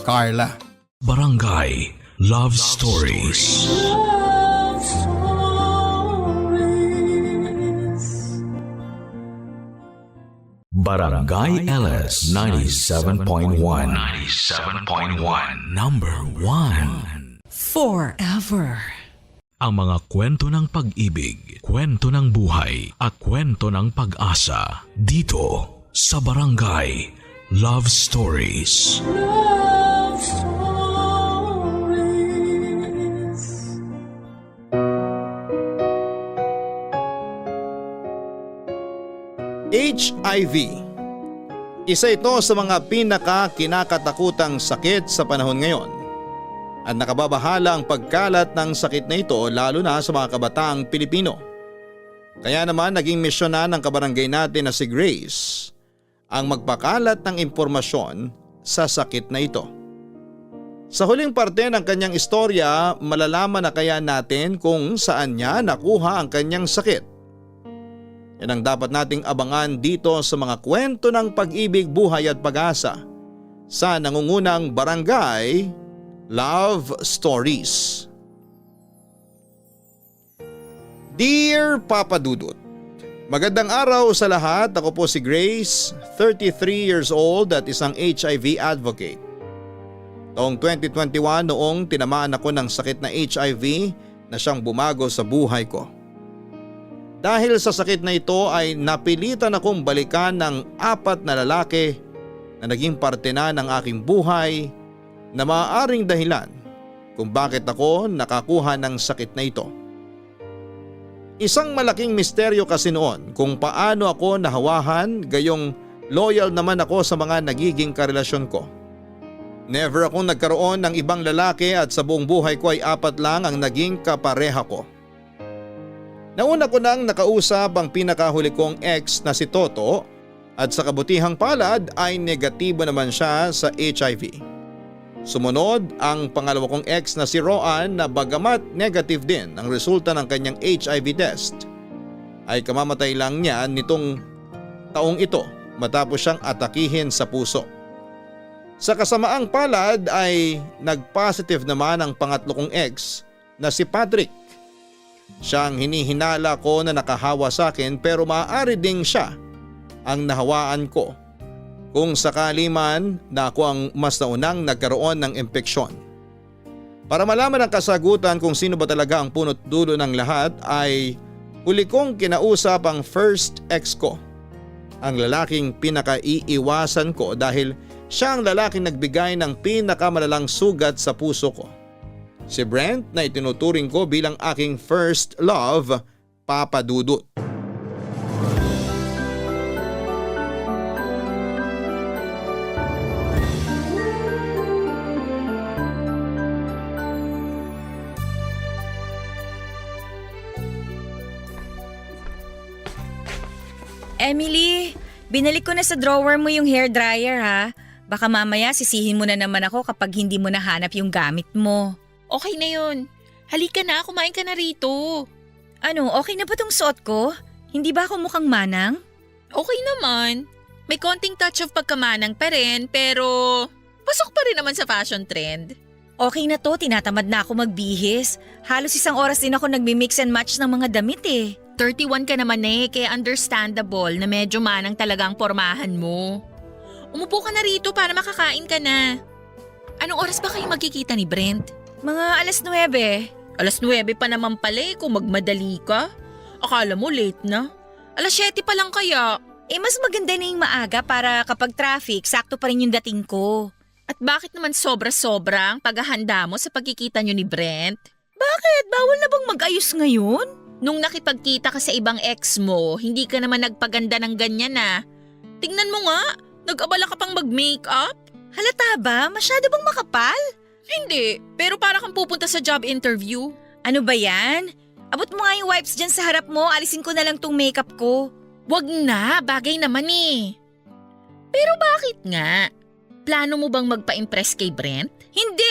Carla. Barangay Love Stories. Barangay LS 97.1 Number 1 Forever. Ang mga kwento ng pag-ibig, kwento ng buhay at kwento ng pag-asa dito sa Barangay Love Stories. Love Stories. HIV. Isa ito sa mga pinaka-kinakatakutang sakit sa panahon ngayon. At nakababahala ang pagkalat ng sakit na ito lalo na sa mga kabataang Pilipino. Kaya naman naging misyon na ng kabarangay natin na si Grace ang magpakalat ng impormasyon sa sakit na ito. Sa huling parte ng kanyang istorya, malalaman na kaya natin kung saan niya nakuha ang kanyang sakit. Yan ang dapat nating abangan dito sa mga kwento ng pag-ibig, buhay at pag-asa sa nangungunang Barangay Love Stories. Dear Papa Dudut, magandang araw sa lahat. Ako po si Grace, 33 years old at isang HIV advocate. Taong 2021 noong tinamaan ako ng sakit na HIV na siyang bumago sa buhay ko. Dahil sa sakit na ito ay napilitan akong balikan ng 4 na lalaki na naging parte na ng aking buhay na maaaring dahilan kung bakit ako nakakuha ng sakit na ito. Isang malaking misteryo kasi noon kung paano ako nahawahan, gayong loyal naman ako sa mga nagiging karelasyon ko. Never akong nagkaroon ng ibang lalaki at sa buong buhay ko ay 4 lang ang naging kapareha ko. Nauna ko nang nakausap ang pinakahuli kong ex na si Toto at sa kabutihang palad ay negatibo naman siya sa HIV. Sumunod ang pangalawa kong ex na si Roan na bagamat negative din ang resulta ng kanyang HIV test, ay kamamatay lang niya nitong taong ito matapos siyang atakihin sa puso. Sa kasamaang palad ay nag-positive naman ang pangatlo kong ex na si Patrick. Siyang hinihinala ko na nakahawa sa akin pero maaari ding siya ang nahawaan ko kung sakali man na ako ang mas naunang nagkaroon ng impeksyon. Para malaman ang kasagutan kung sino ba talaga ang punot dulo ng lahat ay huli kong kinausap ang first ex ko. Ang lalaking pinakaiiwasan ko dahil siya ang lalaking nagbigay ng pinakamalalang sugat sa puso ko. Si Brent na itinuturing ko bilang aking first love, Papa Dudut. Emily, binalik ko na sa drawer mo yung hair dryer ha. Baka mamaya sisihin mo na naman ako kapag hindi mo nahanap yung gamit mo. Okay na yun. Halika na, kumain ka na rito. Ano, okay na ba tong suot ko? Hindi ba ako mukhang manang? Okay naman. May konting touch of pagkamanang pa rin pero pasok pa rin naman sa fashion trend. Okay na to, tinatamad na ako magbihis. Halos 1 oras din ako nagmi-mix and match ng mga damit eh. 31 ka naman kaya understandable na medyo manang talaga ang pormahan mo. Umupo ka na rito para makakain ka na. Anong oras ba kayo magkikita ni Brent? Mga 9:00. 9:00 pa naman pala kung magmadali ka. Akala mo late na. 7:00 pa lang kaya. Mas maganda na yung maaga para kapag traffic, sakto pa rin yung dating ko. At bakit naman sobra-sobra ang paghahanda mo sa pagkikita nyo ni Brent? Bakit? Bawal na bang mag-ayos ngayon? Nung nakipagkita ka sa ibang ex mo, hindi ka naman nagpaganda ng ganyan na. Tingnan mo nga, nag-abala ka pang mag-makeup. Halata ba? Masyado bang makapal? Hindi, pero para kang pupunta sa job interview. Ano ba yan? Abot mo nga yung wipes dyan sa harap mo, alisin ko na lang tong makeup ko. Wag na, bagay naman Pero bakit nga? Plano mo bang magpa-impress kay Brent? Hindi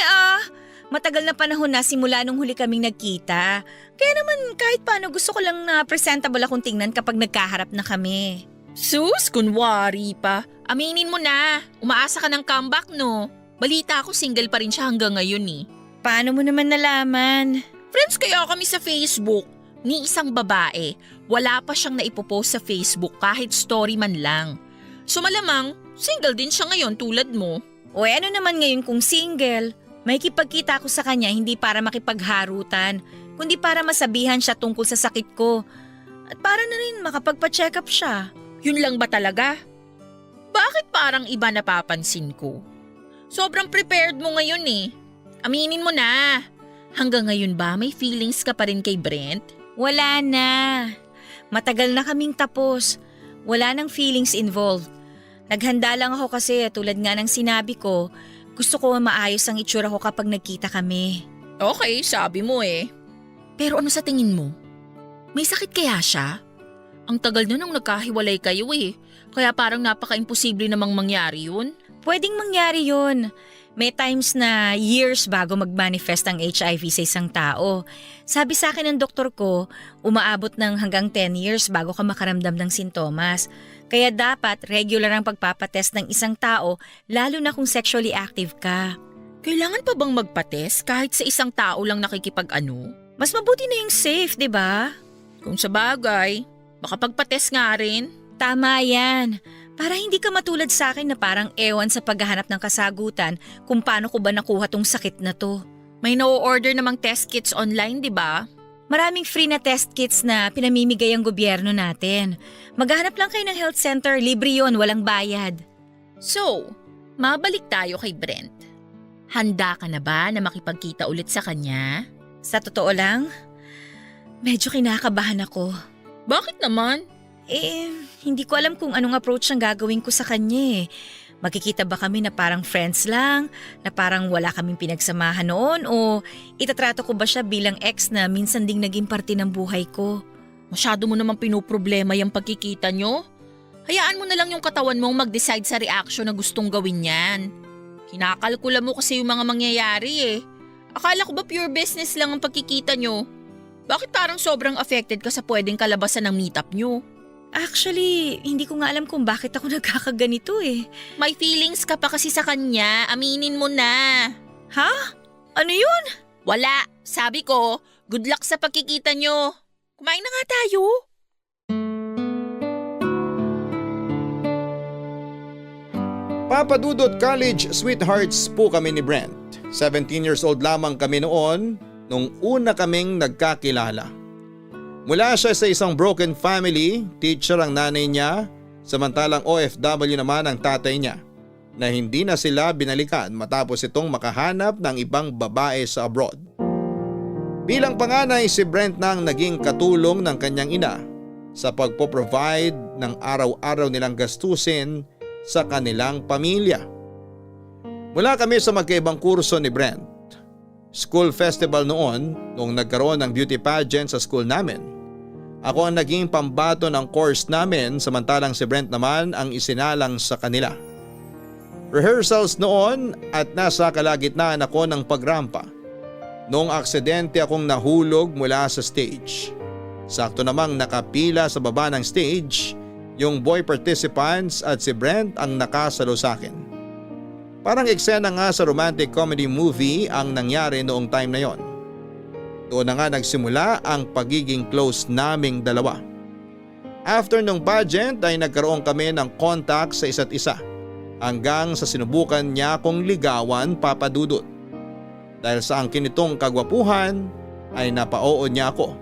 Matagal na panahon na simula nung huli kaming nagkita. Kaya naman kahit paano gusto ko lang na presentable akong tingnan kapag nagkaharap na kami. Sus, kunwari pa. Aminin mo na, umaasa ka ng comeback no? Balita ko single pa rin siya hanggang ngayon Paano mo naman nalaman? Friends kaya kami sa Facebook. Ni isang babae, wala pa siyang naipopost sa Facebook kahit story man lang. So malamang, single din siya ngayon tulad mo. O ano naman ngayon kung single? May kipagkita ko sa kanya hindi para makipagharutan, kundi para masabihan siya tungkol sa sakit ko. At para na rin makapagpa-check up siya. Yun lang ba talaga? Bakit parang iba napapansin ko? Sobrang prepared mo ngayon Aminin mo na. Hanggang ngayon ba may feelings ka pa rin kay Brent? Wala na. Matagal na kaming tapos. Wala nang feelings involved. Naghanda lang ako kasi tulad nga ng sinabi ko, gusto ko maayos ang itsura ko kapag nagkita kami. Okay, sabi mo Pero ano sa tingin mo? May sakit kaya siya? Ang tagal na nung nagkahiwalay kayo Kaya parang napaka-imposible namang mangyari yun. Pwedeng mangyari yun. May times na years bago mag-manifest ang HIV sa isang tao. Sabi sa akin ng doktor ko, umaabot ng hanggang 10 years bago ka makaramdam ng sintomas. Kaya dapat regular ang pagpapatest ng isang tao, lalo na kung sexually active ka. Kailangan pa bang magpates kahit sa isang tao lang nakikipag-ano? Mas mabuti na yung safe, di ba? Kung sa bagay, baka pagpates nga rin. Tama yan. Para hindi ka matulad sa akin na parang ewan sa paghahanap ng kasagutan kung paano ko ba nakuha tong sakit na to. May no-order namang test kits online, di ba? Maraming free na test kits na pinamimigay ang gobyerno natin. Maghanap lang kayo ng health center, libre yon, walang bayad. So, mabalik tayo kay Brent. Handa ka na ba na makipagkita ulit sa kanya? Sa totoo lang, medyo kinakabahan ako. Bakit naman? Hindi ko alam kung anong approach ang gagawin ko sa kanya eh. Magkikita ba kami na parang friends lang, na parang wala kaming pinagsamahan noon o itatrato ko ba siya bilang ex na minsan ding naging parte ng buhay ko? Masyado mo namang pinoproblema yung pagkikita nyo. Hayaan mo na lang yung katawan mong mag-decide sa reaction na gustong gawin yan. Kinakalkula mo kasi yung mga mangyayari eh. Akala ko ba pure business lang ang pagkikita nyo? Bakit parang sobrang affected ka sa pwedeng kalabasan ng meetup nyo? Actually, hindi ko nga alam kung bakit ako nagkakaganito eh. May feelings ka pa kasi sa kanya, aminin mo na. Ha? Ano yun? Wala, sabi ko, good luck sa pagkikita nyo. Kumain na nga tayo. Papadudot College sweethearts po kami ni Brent. 17 years old lamang kami noon nung una kaming nagkakilala. Mula siya sa isang broken family, teacher ang nanay niya, samantalang OFW naman ang tatay niya, na hindi na sila binalikan matapos itong makahanap ng ibang babae sa abroad. Bilang panganay, si Brent na ang naging katulong ng kanyang ina sa pagpo-provide ng araw-araw nilang gastusin sa kanilang pamilya. Mula kami sa magkaibang kurso ni Brent. School festival noon nung nagkaroon ng beauty pageant sa school namin. Ako ang naging pambato ng course namin samantalang si Brent naman ang isinalang sa kanila. Rehearsals noon at nasa kalagitnaan ako ng pagrampa. Noong aksidente akong nahulog mula sa stage. Sakto namang nakapila sa baba ng stage yung boy participants at si Brent ang nakasalo sa akin. Parang eksena nga sa romantic comedy movie ang nangyari noong time na yon. Doon na nga nagsimula ang pagiging close naming dalawa. After nung pageant ay nagkaroon kami ng contact sa isa't isa hanggang sa sinubukan niya akong ligawan, Papadudot. Dahil sa angkin nitong kagwapuhan ay napaoo niya ako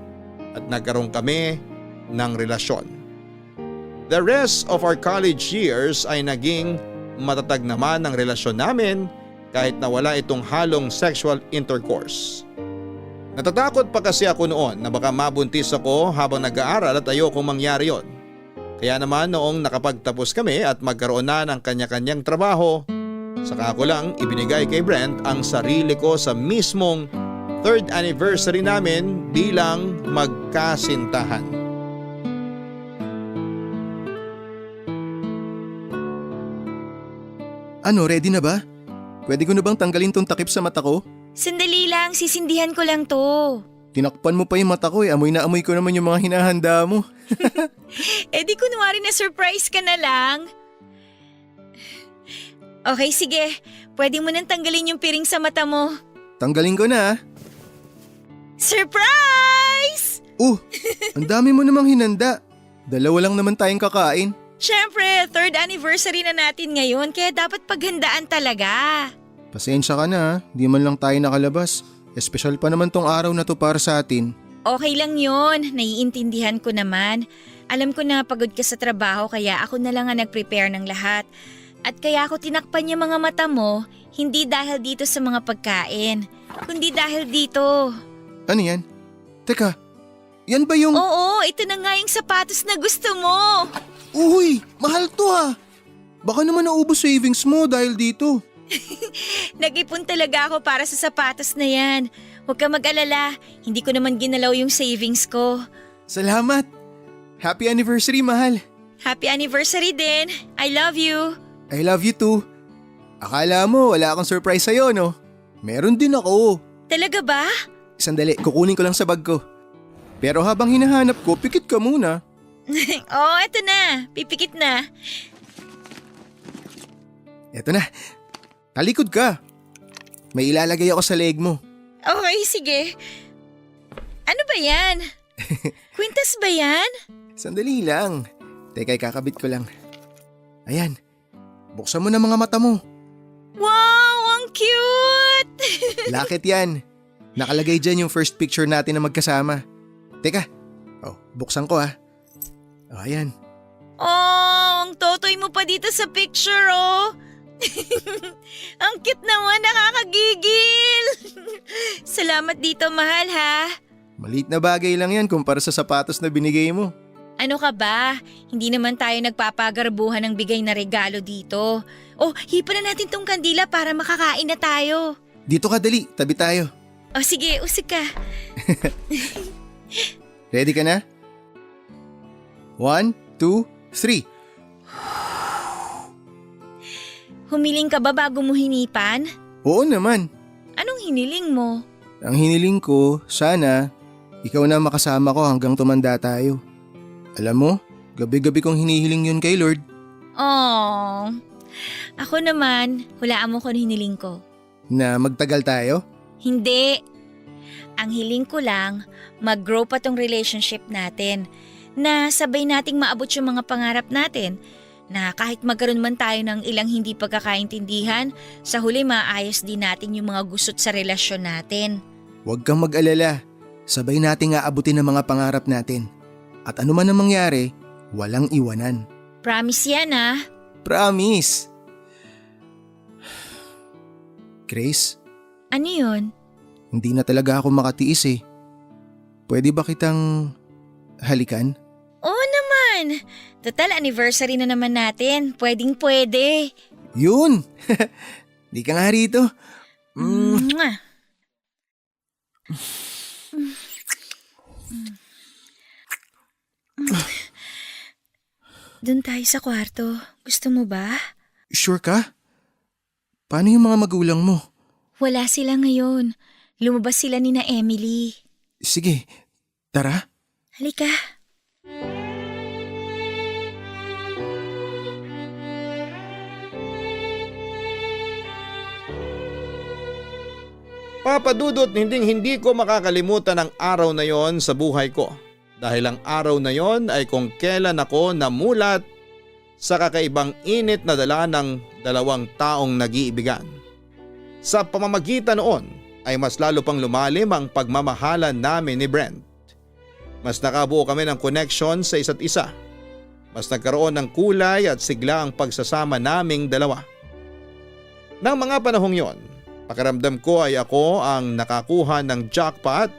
at nagkaroon kami ng relasyon. The rest of our college years ay naging matatag naman ang relasyon namin kahit na wala itong halong sexual intercourse. Natatakot pa kasi ako noon na baka mabuntis ako habang nag-aaral at ayokong mangyari yon. Kaya naman noong nakapagtapos kami at magkaroon na ng kanya-kanyang trabaho, saka ko lang ibinigay kay Brent ang sarili ko sa mismong 3rd anniversary namin bilang magkasintahan. Ano, ready na ba? Pwede ko na bang tanggalin tong takip sa mata ko? Sandali lang, sisindihan ko lang to. Tinakpan mo pa yung mata ko eh. Amoy na amoy ko naman yung mga hinahanda mo. Di kunwari na surprise ka na lang. Okay, sige. Pwede mo nang tanggalin yung piring sa mata mo. Tanggalin ko na. Surprise! Ang dami mo namang hinanda. Dalawa lang naman tayong kakain. Siyempre, 3rd anniversary na natin ngayon kaya dapat paghandaan talaga. Pasensya ka na, di man lang tayo nakalabas. Espesyal pa naman tong araw na to para sa atin. Okay lang yon, naiintindihan ko naman. Alam ko na pagod ka sa trabaho kaya ako na lang ang nag-prepare ng lahat. At kaya ako tinakpan yung mga mata mo, hindi dahil dito sa mga pagkain, kundi dahil dito. Ano yan? Teka, yan ba yung… Oo, ito na nga yung sapatos na gusto mo. Uy, mahal to ha. Baka naman naubos savings mo dahil dito. Nag-ipon talaga ako para sa sapatos na yan. Huwag ka mag-alala, hindi ko naman ginalaw yung savings ko. Salamat. Happy anniversary, mahal. Happy anniversary din. I love you. I love you too. Akala mo wala akong surprise sa'yo, no? Meron din ako. Talaga ba? Sandali, kukunin ko lang sa bag ko. Pero habang hinahanap ko, pikit ka muna. Oo, eto na. Pipikit na. Eto na. Talikod ka. May ilalagay ako sa leg mo. Okay, sige. Ano ba yan? Kwintas ba yan? Sandali lang. Teka, kakabit ko lang. Ayan. Buksan mo na mga mata mo. Wow, ang cute! Lakit yan. Nakalagay dyan yung first picture natin na magkasama. Teka. Oh, buksan ko ah. Oh, ayan. Oh, ang totoy mo pa dito sa picture, oh. Ang cute naman, nakakagigil. Salamat dito, mahal, ha? Maliit na bagay lang yan kumpara sa sapatos na binigay mo. Ano ka ba? Hindi naman tayo nagpapagarbuhan ng bigay na regalo dito. Oh, hipa na natin tong kandila para makakain na tayo. Dito ka, dali. Tabi tayo. Oh, sige, usig ka. Ready ka na? 1, 2, 3. Humiling ka ba bago mo hinipan? Oo naman. Anong hiniling mo? Ang hiniling ko, sana, ikaw na makasama ko hanggang tumanda tayo. Alam mo, gabi-gabi kong hinihiling yun kay Lord. Oh, ako naman, hulaan mo kung hiniling ko. Na magtagal tayo? Hindi. Ang hiling ko lang, mag-grow pa tong relationship natin. Na sabay nating maabot yung mga pangarap natin. Na kahit magkaroon man tayo ng ilang hindi pagkakaintindihan, sa huli maayos din natin yung mga gusot sa relasyon natin. Huwag kang mag-alala. Sabay nating aabutin ang mga pangarap natin. At ano man ang mangyari, walang iwanan. Promise yan, ah. Promise! Grace, Ano yun? hindi na talaga ako makatiis eh. Pwede ba kitang halikan? Oo naman. Total anniversary na naman natin. Pwedeng pwede. Yun! Di ka nga rito. Mwah. Doon tayo sa kwarto. Gusto mo ba? Sure ka? Paano yung mga magulang mo? Wala sila ngayon. Lumabas sila ni na Emily. Sige, tara. Halika. Papadudot, hindi ko makakalimutan ang araw na yon sa buhay ko. Dahil ang araw na yon ay kung kailan ako namulat sa kakaibang init na dala ng dalawang taong nag-iibigan. Sa pamamagitan noon ay mas lalo pang lumalim ang pagmamahalan namin ni Brent. Mas nakabuo kami ng connection sa isa't isa. Mas nagkaroon ng kulay at sigla ang pagsasama naming dalawa. Nang mga panahong yon, pakiramdam ko ay ako ang nakakuha ng jackpot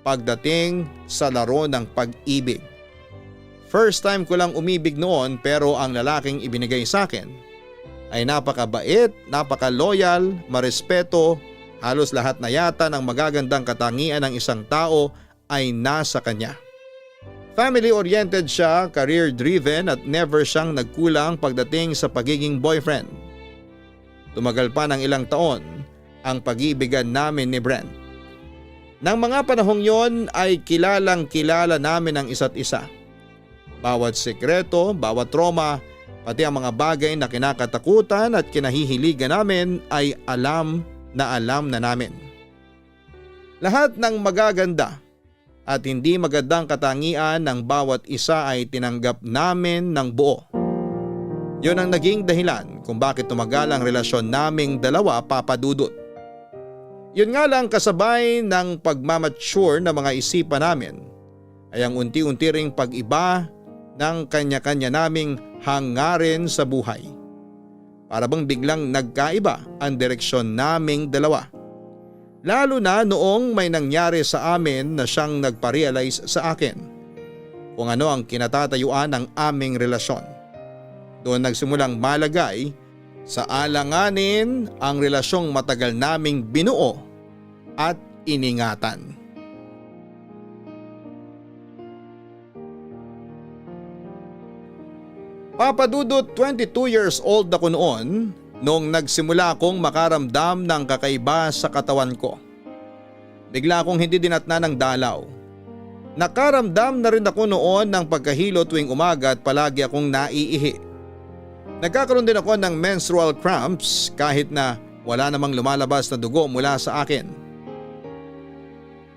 pagdating sa laro ng pag-ibig. First time ko lang umibig noon, pero ang lalaking ibinigay sa akin ay napakabait, napaka-loyal, marespeto, halos lahat na yata ng magagandang katangian ng isang tao ay nasa kanya. Family-oriented siya, career-driven at never siyang nagkulang pagdating sa pagiging boyfriend. Tumagal pa ng ilang taon ang pag-iibigan namin ni Brent. Nang mga panahong yon ay kilalang kilala namin ang isa't isa. Bawat sekreto, bawat trauma, pati ang mga bagay na kinakatakutan at kinahihiligan namin ay alam na namin. Lahat ng magaganda at hindi magandang katangian ng bawat isa ay tinanggap namin ng buo. Yon ang naging dahilan kung bakit tumagal ang relasyon naming dalawa, papadudot. Yun nga lang, kasabay ng pagmamature na mga isipan namin ay ang unti-unti ring pag-iba ng kanya-kanya naming hangarin sa buhay. Para bang biglang nagkaiba ang direksyon naming dalawa. Lalo na noong may nangyari sa amin na siyang nagpa-realize sa akin kung ano ang kinatatayuan ng aming relasyon. Doon nagsimulang malagay sa alanganin ang relasyong matagal naming binuo at iningatan. Papadudot, 22 years old ako noon noong nagsimula akong makaramdam ng kakaiba sa katawan ko. Bigla akong hindi dinatna ng dalaw. Nakaramdam na rin ako noon ng pagkahilo tuwing umaga at palagi akong naiihi. Nagkakaroon din ako ng menstrual cramps kahit na wala namang lumalabas na dugo mula sa akin.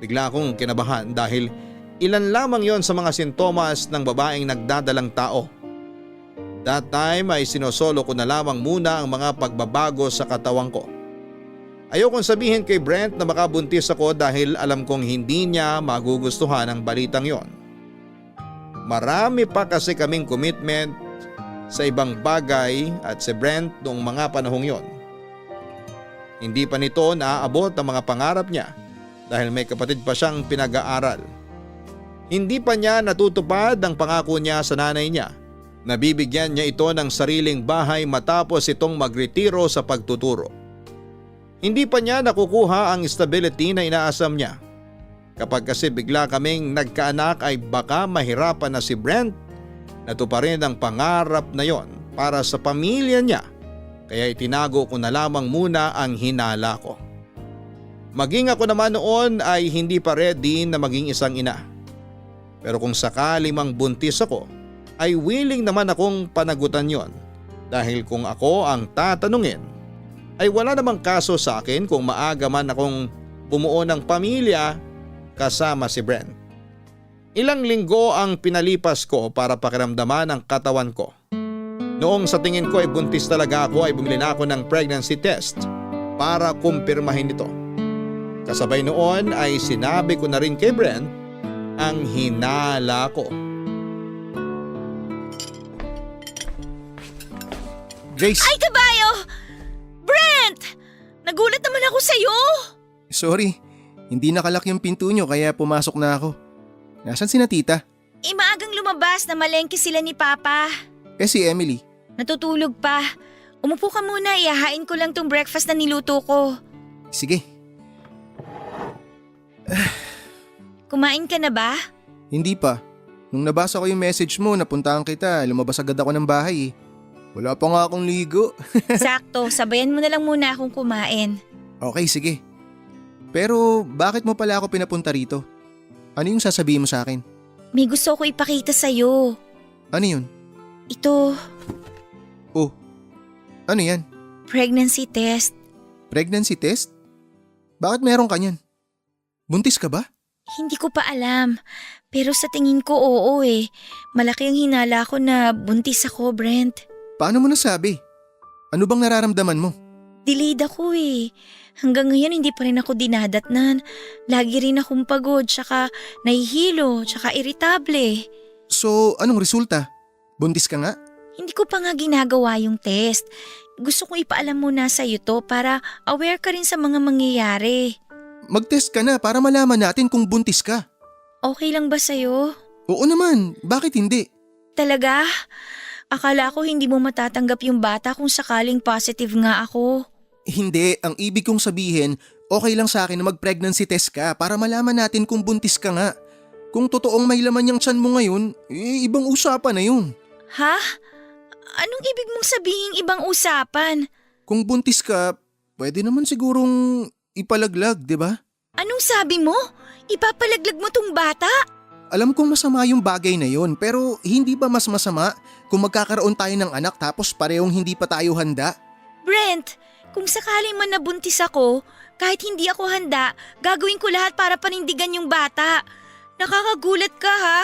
Bigla akong kinabahan dahil ilan lamang yon sa mga sintomas ng babaeng nagdadalang tao. That time ay sinosolo ko na lamang muna ang mga pagbabago sa katawan ko. Ayokong sabihin kay Brent na makabuntis ako dahil alam kong hindi niya magugustuhan ang balitang yon. Marami pa kasi kaming commitment sa ibang bagay at si Brent noong mga panahong yon. Hindi pa nito naaabot ang mga pangarap niya dahil may kapatid pa siyang pinag-aaral. Hindi pa niya natutupad ang pangako niya sa nanay niya. Nabibigyan niya ito ng sariling bahay matapos itong magretiro sa pagtuturo. Hindi pa niya nakukuha ang stability na inaasam niya. Kapag kasi bigla kaming nagkaanak ay baka mahirapan na si Brent na tuparin ang pangarap na yon para sa pamilya niya. Kaya itinago ko na lamang muna ang hinala ko. Maging ako naman noon ay hindi pa ready na maging isang ina. Pero kung sakali mang buntis ako, ay willing naman akong panagutan yon. Dahil kung ako ang tatanungin, ay wala namang kaso sa akin kung maaga man akong bumuo ng pamilya kasama si Brent. Ilang linggo ang pinalipas ko para pakiramdaman ang katawan ko. Noong sa tingin ko ay buntis talaga ako ay bumili na ako ng pregnancy test para kumpirmahin ito. Kasabay noon ay sinabi ko na rin kay Brent ang hinala ko. Grace! Ay, kabayo! Brent! Nagulat naman ako sa'yo! Sorry, hindi nakalak yung pinto nyo kaya pumasok na ako. Nasaan si na tita? Maagang lumabas na malengke sila ni Papa. Eh si Emily. Natutulog pa. Umupo ka muna, ihahain ko lang tong breakfast na niluto ko. Sige. Kumain ka na ba? Hindi pa. Nung nabasa ko yung message mo, napuntahan kita, lumabas agad ako ng bahay eh. Wala pa nga akong ligo. Sakto, sabayan mo na lang muna akong kumain. Okay, sige. Pero bakit mo pala ako pinapunta rito? Ano yung sasabihin mo sa akin? May gusto ko ipakita sa'yo. Ano yun? Ito, Oh, ano yan? pregnancy test. Pregnancy test? Bakit meron ka niyan? Buntis ka ba? Hindi ko pa alam. Pero sa tingin ko oo eh. Malaki ang hinala ko na buntis ako, Brent. Paano mo nasabi? Ano bang nararamdaman mo? Delayed ako eh. Hanggang ngayon hindi pa rin ako dinadatnan. Lagi rin akong pagod, tsaka nahihilo, tsaka iritable. So, anong resulta? Buntis ka nga? Hindi ko pa nga ginagawa yung test. Gusto kong ipaalam muna sa'yo to para aware ka rin sa mga mangyayari. Mag-test ka na para malaman natin kung buntis ka. Okay lang ba sa'yo? Oo naman, bakit hindi? Talaga? Akala ko hindi mo matatanggap yung bata kung sakaling positive nga ako. Hindi, ang ibig kong sabihin, okay lang sa akin na mag-pregnancy test ka para malaman natin kung buntis ka nga. Kung totoong may laman yung tiyan mo ngayon, ibang usapan na yun. Ha? Anong ibig mong sabihin ibang usapan? Kung buntis ka, pwede naman sigurong ipalaglag, di ba? Anong sabi mo? Ipapalaglag mo tong bata? Alam kong masama yung bagay na yun, pero hindi ba mas masama kung magkakaroon tayo ng anak tapos parehong hindi pa tayo handa? Brent, kung sakaling man nabuntis ako, kahit hindi ako handa, gagawin ko lahat para panindigan yung bata. Nakakagulat ka ha?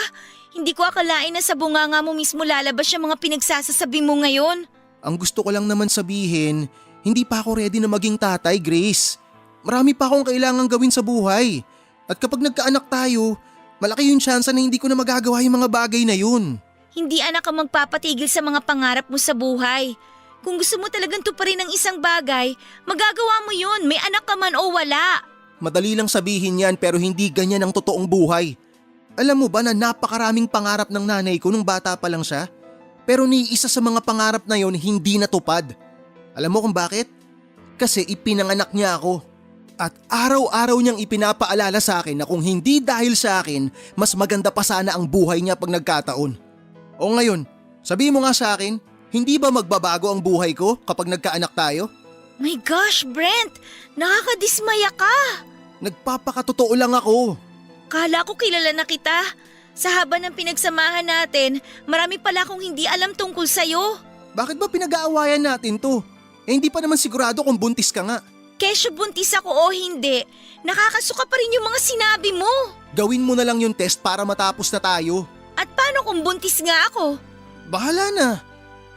Hindi ko akalain na sa bunganga mo mismo lalabas yung mga pinagsasasabi mo ngayon. Ang gusto ko lang naman sabihin, hindi pa ako ready na maging tatay, Grace. Marami pa akong kailangang gawin sa buhay. At kapag nagkaanak tayo, malaki yung tsansa na hindi ko na magagawa yung mga bagay na yun. Hindi anak ang magpapatigil sa mga pangarap mo sa buhay. Kung gusto mo talagang tuparin ng isang bagay, magagawa mo yun, may anak ka man o wala. Madali lang sabihin yan pero hindi ganyan ang totoong buhay. Alam mo ba na napakaraming pangarap ng nanay ko nung bata pa lang siya? Pero ni isa sa mga pangarap na yon hindi natupad. Alam mo kung bakit? Kasi ipinanganak niya ako. At araw-araw niyang ipinapaalala sa akin na kung hindi dahil sa akin, mas maganda pa sana ang buhay niya pag nagkataon. O ngayon, sabihin mo nga sa akin, Hindi ba magbabago ang buhay ko kapag nagkaanak tayo? My gosh, Brent! Nakakadismaya ka! Nagpapakatotoo lang ako. Kala ko kilala na kita. Sa haba ng pinagsamahan natin, marami pala akong hindi alam tungkol sa'yo. Bakit ba pinag-aawayan natin to? Hindi pa naman sigurado kung buntis ka nga. Kesyo buntis ako o hindi, nakakasuka pa rin yung mga sinabi mo. Gawin mo na lang yung test para matapos na tayo. At paano kung buntis nga ako? Bahala na.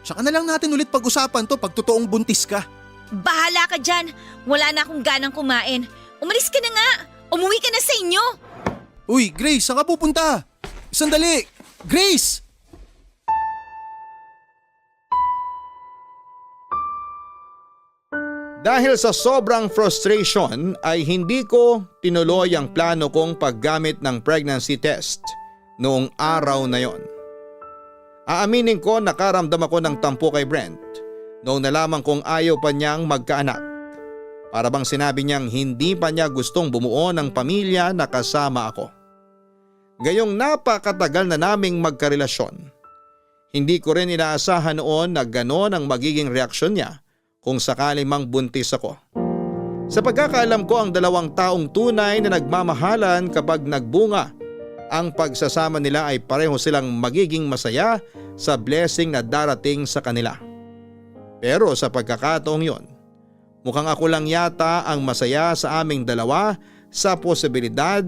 Tsaka na lang natin ulit pag-usapan to pag totoong buntis ka. Bahala ka dyan. Wala na akong ganang kumain. Umalis ka na nga. Umuwi ka na sa inyo. Uy, Grace, saan ka pupunta? Sandali! Grace! Dahil sa sobrang frustration ay hindi ko tinuloy ang plano kong paggamit ng pregnancy test noong araw na yon. Aaminin ko nakaramdam ako ng tampo kay Brent noong nalaman kong ayaw pa niyang magkaanak. Para bang sinabi niyang hindi pa niya gustong bumuo ng pamilya na kasama ako. Gayong napakatagal na naming magkarelasyon. Hindi ko rin inaasahan noon na gano'n ang magiging reaksyon niya kung sakali mang buntis ako. Sa pagkakaalam ko ang 2 taong tunay na nagmamahalan kapag nagbunga, ang pagsasama nila ay pareho silang magiging masaya sa blessing na darating sa kanila. Pero sa pagkakataong yon, mukhang ako lang yata ang masaya sa aming dalawa sa posibilidad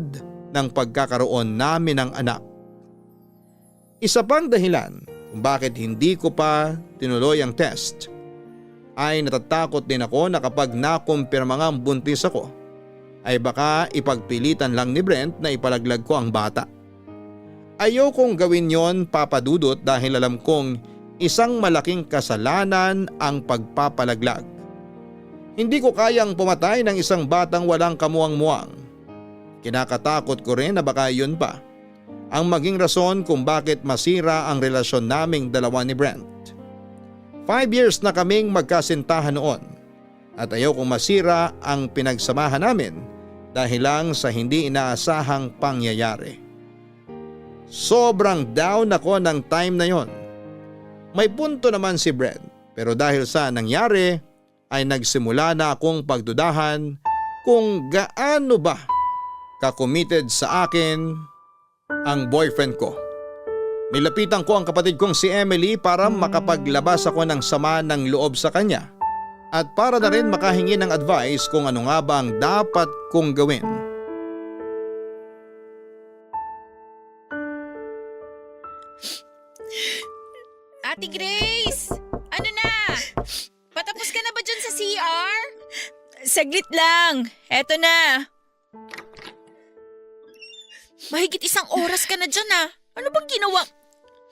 ng pagkakaroon namin ng anak. Isa pang dahilan kung bakit hindi ko pa tinuloy ang test ay natatakot din ako na kapag nakumpirma nga ang buntis ako ay baka ipagpilitan lang ni Brent na ipalaglag ko ang bata. Ayaw kong gawin yon, Papa Dudut, dahil alam kong isang malaking kasalanan ang pagpapalaglag. Hindi ko kayang pumatay ng isang batang walang kamuwang-muwang. Kinakatakot ko rin na baka yun pa ang maging rason kung bakit masira ang relasyon naming dalawa ni Brent. 5 years na kaming magkasintahan noon at ayaw kong masira ang pinagsamahan namin dahil lang sa hindi inaasahang pangyayari. Sobrang down ako ng time na yon. May punto naman si Brent pero dahil sa nangyari ay nagsimula na akong pagdudahan kung gaano ba ka-committed sa akin ang boyfriend ko. Nilapitan ko ang kapatid kong si Emily para makapaglabas ako ng sama ng loob sa kanya at para na rin makahingi ng advice kung ano nga ba ang dapat kong gawin. Ate Grace! Ano na? Patapos ka na ba dyan sa CR? Saglit lang. Eto na. Mahigit 1 oras ka na dyan ah. Ano bang ginawa?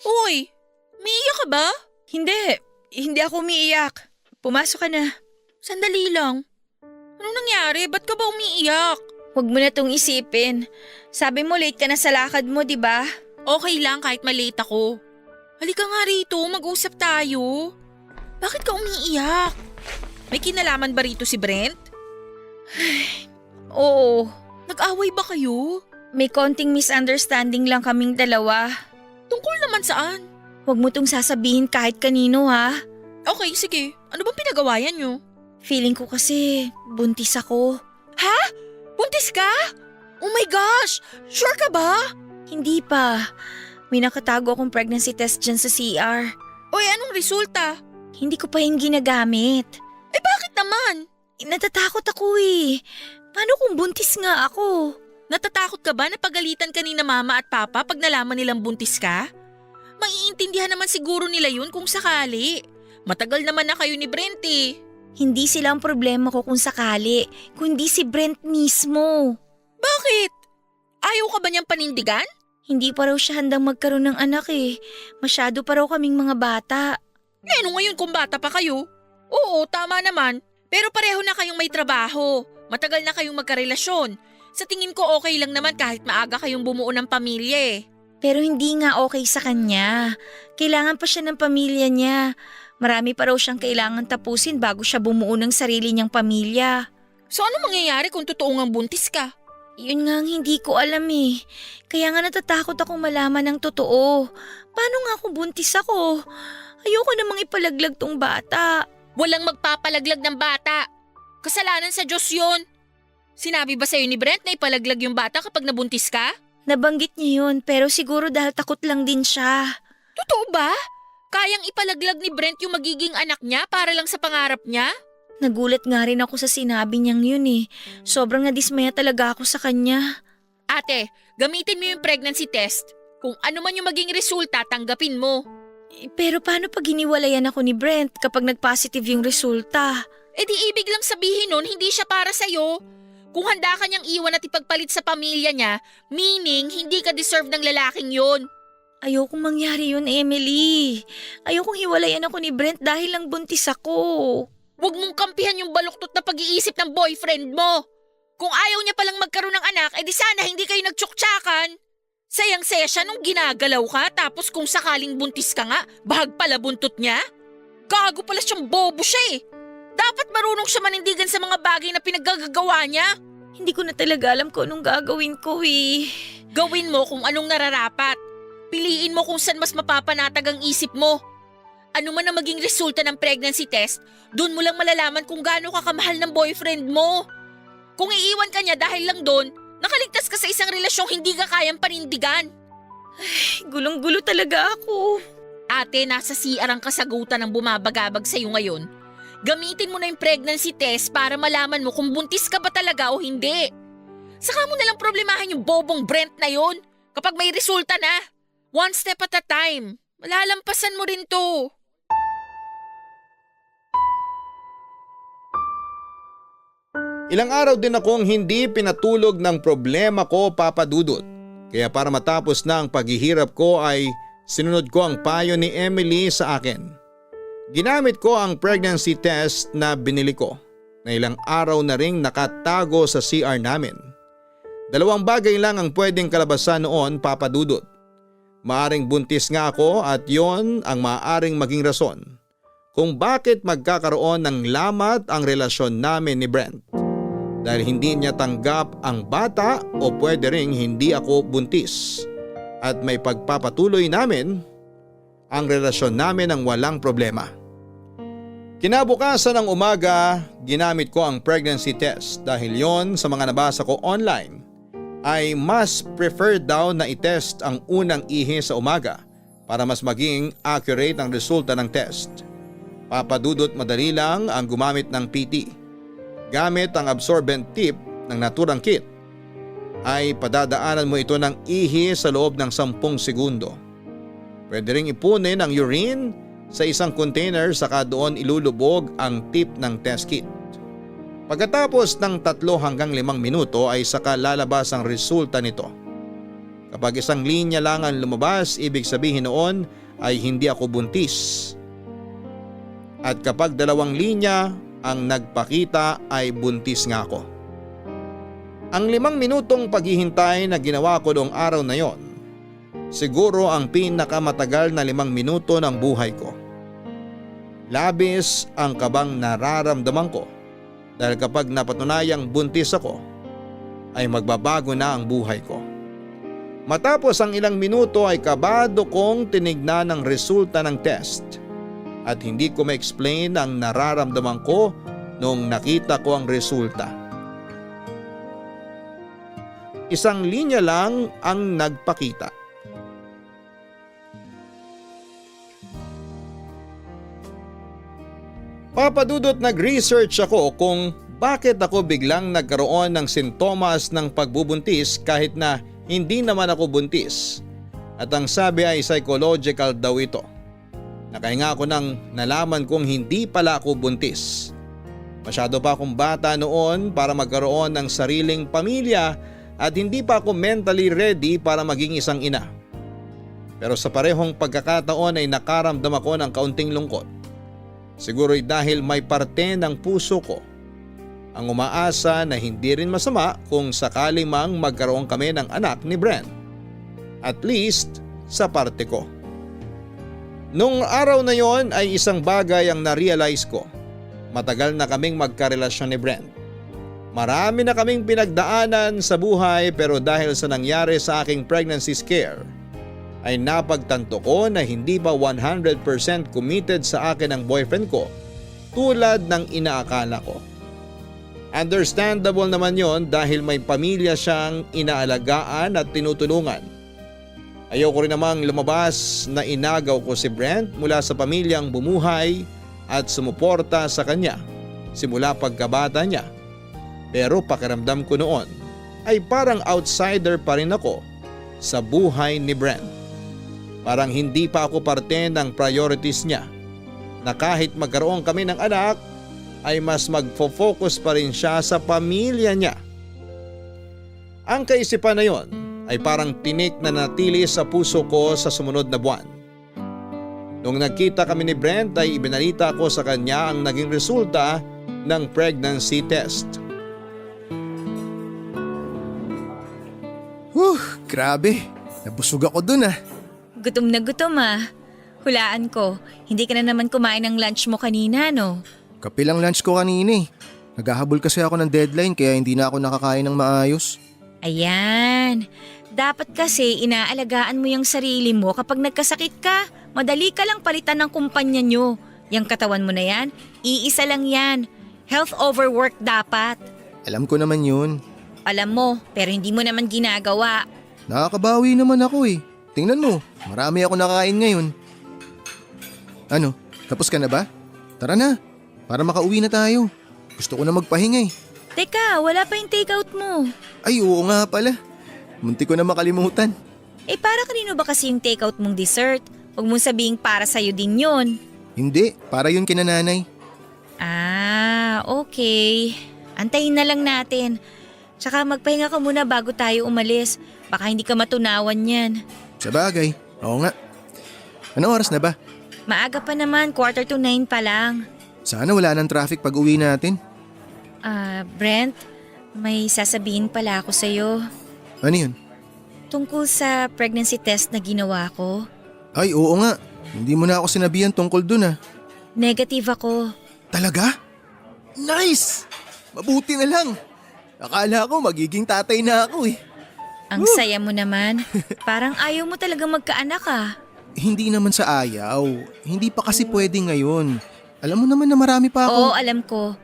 Uy, umiiyak ka ba? Hindi ako umiiyak. Pumasok ka na. Sandali lang. Anong nangyari? Ba't ka ba umiiyak? Huwag mo na tong isipin. Sabi mo late ka na sa lakad mo, di ba? Okay lang kahit malate ako. Halika nga rito, mag-usap tayo. Bakit ka umiiyak? May kinalaman ba rito si Brent? Oo. Nag-away ba kayo? May konting misunderstanding lang kaming dalawa. Tungkol naman saan? Huwag mo tong sasabihin kahit kanino ha. Okay, sige. Ano bang pinagawayan nyo? Feeling ko kasi buntis ako. Ha? Buntis ka? Oh my gosh! Sure ka ba? Hindi pa. May nakatago akong pregnancy test dyan sa CR. Oy, anong resulta? Hindi ko pa yun ginagamit. Eh bakit naman? Natatakot ako eh. Paano kung buntis nga ako? Natatakot ka ba na pagalitan ka ni na mama at papa pag nalaman nilang buntis ka? Maiintindihan naman siguro nila yun kung sakali. Matagal naman na kayo ni Brent eh. Hindi sila ang problema ko kung sakali, kundi si Brent mismo. Bakit? Ayaw ka ba niyang panindigan? Hindi pa raw siya handang magkaroon ng anak eh. Masyado pa raw kaming mga bata. Eh, ano ngayon kung bata pa kayo? Oo, tama naman. Pero pareho na kayong may trabaho. Matagal na kayong magkarelasyon. Sa tingin ko okay lang naman kahit maaga kayong bumuo ng pamilya eh. Pero hindi nga okay sa kanya. Kailangan pa siya ng pamilya niya. Marami pa raw siyang kailangan tapusin bago siya bumuo ng sarili niyang pamilya. So ano mangyayari kung totoo ngang buntis ka? Yun nga ang hindi ko alam eh. Kaya nga natatakot akong malaman ng totoo. Paano nga kung buntis ako? Ayoko namang ipalaglag tong bata. Walang magpapalaglag ng bata. Kasalanan sa Diyos yun. Sinabi ba sa'yo ni Brent na ipalaglag yung bata kapag nabuntis ka? Nabanggit niya yun pero siguro dahil takot lang din siya. Totoo ba? Kayang ipalaglag ni Brent yung magiging anak niya para lang sa pangarap niya? Nagulat nga rin ako sa sinabi niyang yun eh. Sobrang nadismaya talaga ako sa kanya. Ate, gamitin mo yung pregnancy test. Kung ano man yung maging resulta, tanggapin mo. Pero paano pag hiniwalayan ako ni Brent kapag nag-positive yung resulta? E di ibig lang sabihin nun, hindi siya para sa'yo. Kung handa ka niyang iwan at ipagpalit sa pamilya niya, meaning hindi ka deserve ng lalaking yun. Ayokong mangyari yun, Emily. Ayokong hiwalayan ako ni Brent dahil lang buntis ako. Huwag mong kampihan yung baluktot na pag-iisip ng boyfriend mo. Kung ayaw niya palang magkaroon ng anak, edi sana hindi kayo nagtsuktsakan. Sayang-saya siya nung ginagalaw ka tapos kung sakaling buntis ka nga, bahag pala buntot niya. Gago pala siyang bobo siya eh. Dapat marunong siya manindigan sa mga bagay na pinaggagawa niya. Hindi ko na talaga alam kung anong gagawin ko eh. Gawin mo kung anong nararapat. Piliin mo kung saan mas mapapanatag ang isip mo. Ano man ang maging resulta ng pregnancy test, doon mo lang malalaman kung gaano ka kamahal ng boyfriend mo. Kung iiwan ka niya dahil lang doon, nakaligtas ka sa isang relasyong hindi ka kayang panindigan. Ay, gulong-gulo talaga ako. Ate, nasa CR ang kasagutan ng bumabagabag sa'yo ngayon. Gamitin mo na yung pregnancy test para malaman mo kung buntis ka ba talaga o hindi. Saka mo nalang problemahin yung bobong Brent na yon kapag may resulta na. One step at a time. Malalampasan mo rin to. Ilang araw din akong hindi pinatulog ng problema ko, Papa Dudut. Kaya para matapos na ang paghihirap ko ay sinunod ko ang payo ni Emily sa akin. Ginamit ko ang pregnancy test na binili ko na ilang araw na ring nakatago sa CR namin. 2 bagay lang ang pwedeng kalabasan noon, Papa Dudut. Maaring buntis nga ako at yon ang maaring maging rason kung bakit magkakaroon ng lamat ang relasyon namin ni Brent. Dahil hindi niya tanggap ang bata o pwede ring hindi ako buntis at may pagpapatuloy namin ang relasyon namin ng walang problema. Kinabukasan ng umaga, ginamit ko ang pregnancy test dahil yon sa mga nabasa ko online ay mas preferred daw na itest ang unang ihi sa umaga para mas maging accurate ang resulta ng test. Papadudot madali lang ang gumamit ng PT. Gamit ang absorbent tip ng naturang kit ay padadaanan mo ito ng ihi sa loob ng 10 segundo. Pwede ring ipunin ang urine sa isang container saka doon ilulubog ang tip ng test kit. Pagkatapos ng 3 hanggang 5 minuto ay saka lalabas ang resulta nito. Kapag isang linya lang ang lumabas, ibig sabihin noon ay hindi ako buntis. At kapag 2 linya ang nagpakita ay buntis nga ako. Ang 5 minutong paghihintay na ginawa ko noong araw na yon, siguro ang pinakamatagal na 5 minuto ng buhay ko. Labis ang kabang nararamdaman ko dahil kapag napatunayang buntis ako ay magbabago na ang buhay ko. Matapos ang ilang minuto ay kabado kong tinignan ang resulta ng test. At hindi ko ma-explain ang nararamdaman ko nung nakita ko ang resulta. Isang linya lang ang nagpakita. Papadudot nag-research ako kung bakit ako biglang nagkaroon ng sintomas ng pagbubuntis kahit na hindi naman ako buntis. At ang sabi ay psychological daw ito. Nakahinga ako nang nalaman kong hindi pala ako buntis. Masyado pa akong bata noon para magkaroon ng sariling pamilya at hindi pa ako mentally ready para maging isang ina. Pero sa parehong pagkakataon ay nakaramdam ako ng kaunting lungkot. Siguro'y dahil may parte ng puso ko ang umaasa na hindi rin masama kung sakali mang magkaroon kami ng anak ni Brent. At least sa parte ko. Nung araw na yon ay isang bagay ang na-realize ko. Matagal na kaming magkarelasyon ni Brent. Marami na kaming pinagdaanan sa buhay pero dahil sa nangyari sa aking pregnancy scare, ay napagtanto ko na hindi pa 100% committed sa akin ang boyfriend ko tulad ng inaakala ko. Understandable naman yon dahil may pamilya siyang inaalagaan at tinutulungan. Ayoko rin namang lumabas na inagaw ko si Brent mula sa pamilyang bumuhay at sumuporta sa kanya simula pagkabata niya. Pero pakiramdam ko noon ay parang outsider pa rin ako sa buhay ni Brent. Parang hindi pa ako parte ng priorities niya na kahit magkaroon kami ng anak ay mas magfo-focus pa rin siya sa pamilya niya. Ang kaisipan na yon ay parang tinik na natili sa puso ko sa sumunod na buwan. Nung nagkita kami ni Brent ay ibinalita ko sa kanya ang naging resulta ng pregnancy test. Grabe. Nabusog ako dun ah. Gutom na gutom ah. Hulaan ko, hindi ka na naman kumain ng lunch mo kanina, no? Kapilang lunch ko kanina eh. Naghahabol kasi ako ng deadline kaya hindi na ako nakakain ng maayos. Ayan. Dapat kasi inaalagaan mo yung sarili mo kapag nagkasakit ka. Madali ka lang palitan ng kumpanya nyo. Yang katawan mo na yan, iisa lang yan. Health over work dapat. Alam ko naman yun. Alam mo, pero hindi mo naman ginagawa. Nakakabawi naman ako eh. Tingnan mo, marami ako nakain ngayon. Ano, tapos ka na ba? Tara na, para makauwi na tayo. Gusto ko na magpahinga eh. Teka, wala pa yung takeout mo. Ay oo nga pala. Munti ko na makalimutan. Eh para kanino ba kasi yung takeout mong dessert? Huwag mong sabihing para sa'yo din yun. Hindi, para yun kina nanay. Ah, okay. Antayin na lang natin. Tsaka magpahinga ka muna bago tayo umalis. Baka hindi ka matunawan yan. Sa bagay, oo nga. Anong oras na ba? Maaga pa naman, 8:45 pa lang. Sana wala nang traffic pag uwi natin. Brent, may sasabihin pala ako sa'yo. Ano yun? Tungkol sa pregnancy test na ginawa ko. Ay oo nga, hindi mo na ako sinabihan tungkol dun ah. Negative ako. Talaga? Nice! Mabuti na lang. Akala ko magiging tatay na ako eh. Ang saya mo naman. Parang ayaw mo talaga magkaanak ah. Hindi naman sa ayaw. Hindi pa kasi pwede ngayon. Alam mo naman na marami pa ako. Oo, alam ko.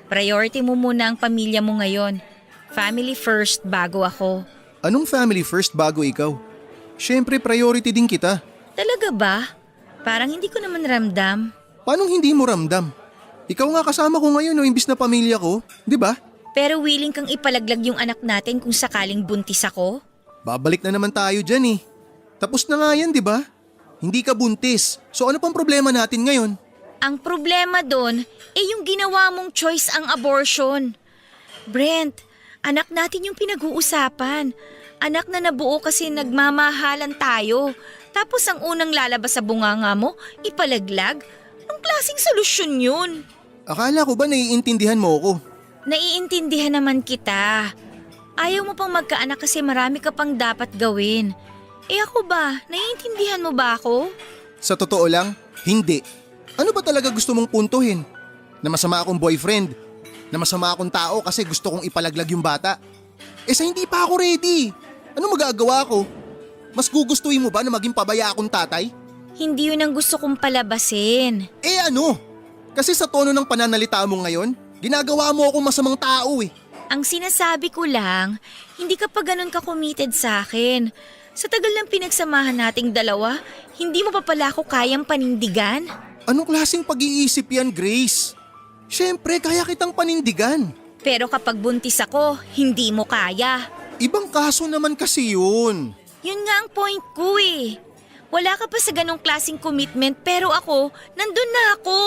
Priority mo muna ang pamilya mo ngayon. Family first bago ako. Anong family first bago ikaw? Siyempre priority din kita. Talaga ba? Parang hindi ko naman ramdam. Paano hindi mo ramdam? Ikaw nga kasama ko ngayon o imbis na pamilya ko, di ba? Pero willing kang ipalaglag yung anak natin kung sakaling buntis ako? Babalik na naman tayo dyan eh. Tapos na nga yan, di ba? Hindi ka buntis. So ano pang problema natin ngayon? Ang problema doon, yung ginawa mong choice ang abortion. Brent, anak natin yung pinag-uusapan. Anak na nabuo kasi nagmamahalan tayo. Tapos ang unang lalabas sa bunganga mo, ipalaglag? Anong klaseng solusyon yun? Akala ko ba naiintindihan mo ako? Naiintindihan naman kita. Ayaw mo pang magkaanak kasi marami ka pang dapat gawin. Ako ba? Naiintindihan mo ba ako? Sa totoo lang, hindi. Ano ba talaga gusto mong puntuhin? Na masama akong boyfriend? Na masama akong tao kasi gusto kong ipalaglag yung bata? Sa hindi pa ako ready. Ano magagawa ko? Mas gugustuhin mo ba na maging pabaya akong tatay? Hindi yun ang gusto kong palabasin. Ano? Kasi sa tono ng pananalita mo ngayon, ginagawa mo akong masamang tao eh. Ang sinasabi ko lang, hindi ka pa ganun ka-committed sa akin. Sa tagal ng pinagsamahan nating dalawa, hindi mo pa pala ako kayang panindigan? Anong klaseng pag-iisip yan, Grace? Siyempre, kaya kitang panindigan. Pero kapag buntis ako, hindi mo kaya. Ibang kaso naman kasi yun. Yun nga ang point ko eh. Wala ka pa sa ganong klaseng commitment pero ako, nandun na ako.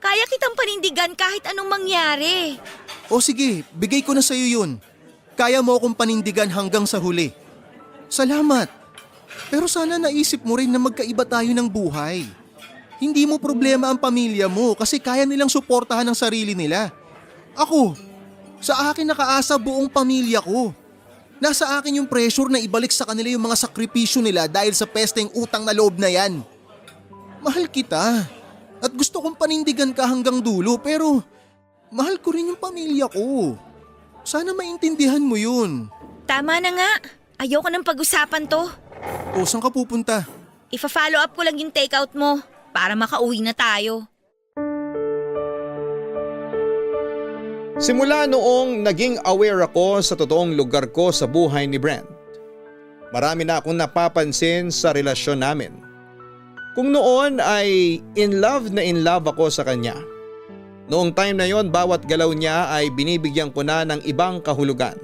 Kaya kitang panindigan kahit anong mangyari. O sige, bigay ko na sa'yo yun. Kaya mo akong panindigan hanggang sa huli. Salamat. Pero sana naisip mo rin na magkaiba tayo ng buhay. Hindi mo problema ang pamilya mo kasi kaya nilang suportahan ang sarili nila. Ako, sa akin nakaasa buong pamilya ko. Nasa akin yung pressure na ibalik sa kanila yung mga sakripisyo nila dahil sa pesteng utang na loob na yan. Mahal kita at gusto kong panindigan ka hanggang dulo pero mahal ko rin yung pamilya ko. Sana maintindihan mo yun. Tama na nga. Ayoko nang pag-usapan to. O, saan ka pupunta? Ifa-follow up ko lang yung takeout mo para makauwi na tayo. Simula noong naging aware ako sa totoong lugar ko sa buhay ni Brent, marami na akong napapansin sa relasyon namin. Kung noon ay in love ako sa kanya, noong time na yon bawat galaw niya ay binibigyan ko na ng ibang kahulugan.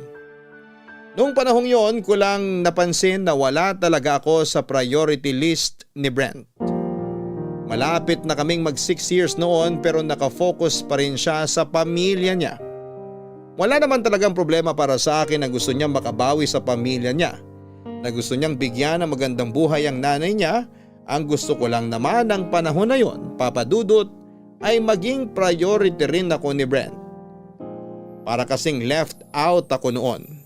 Noong panahong yon ko lang napansin na wala talaga ako sa priority list ni Brent. Malapit na kaming mag 6 years noon pero nakafocus pa rin siya sa pamilya niya. Wala naman talagang problema para sa akin na gusto niyang makabawi sa pamilya niya, na gusto niyang bigyan ng magandang buhay ang nanay niya. Ang gusto ko lang naman ng panahon na yon, Papa Dudut, ay maging priority rin ako ni Brent. Para kasing left out ako noon.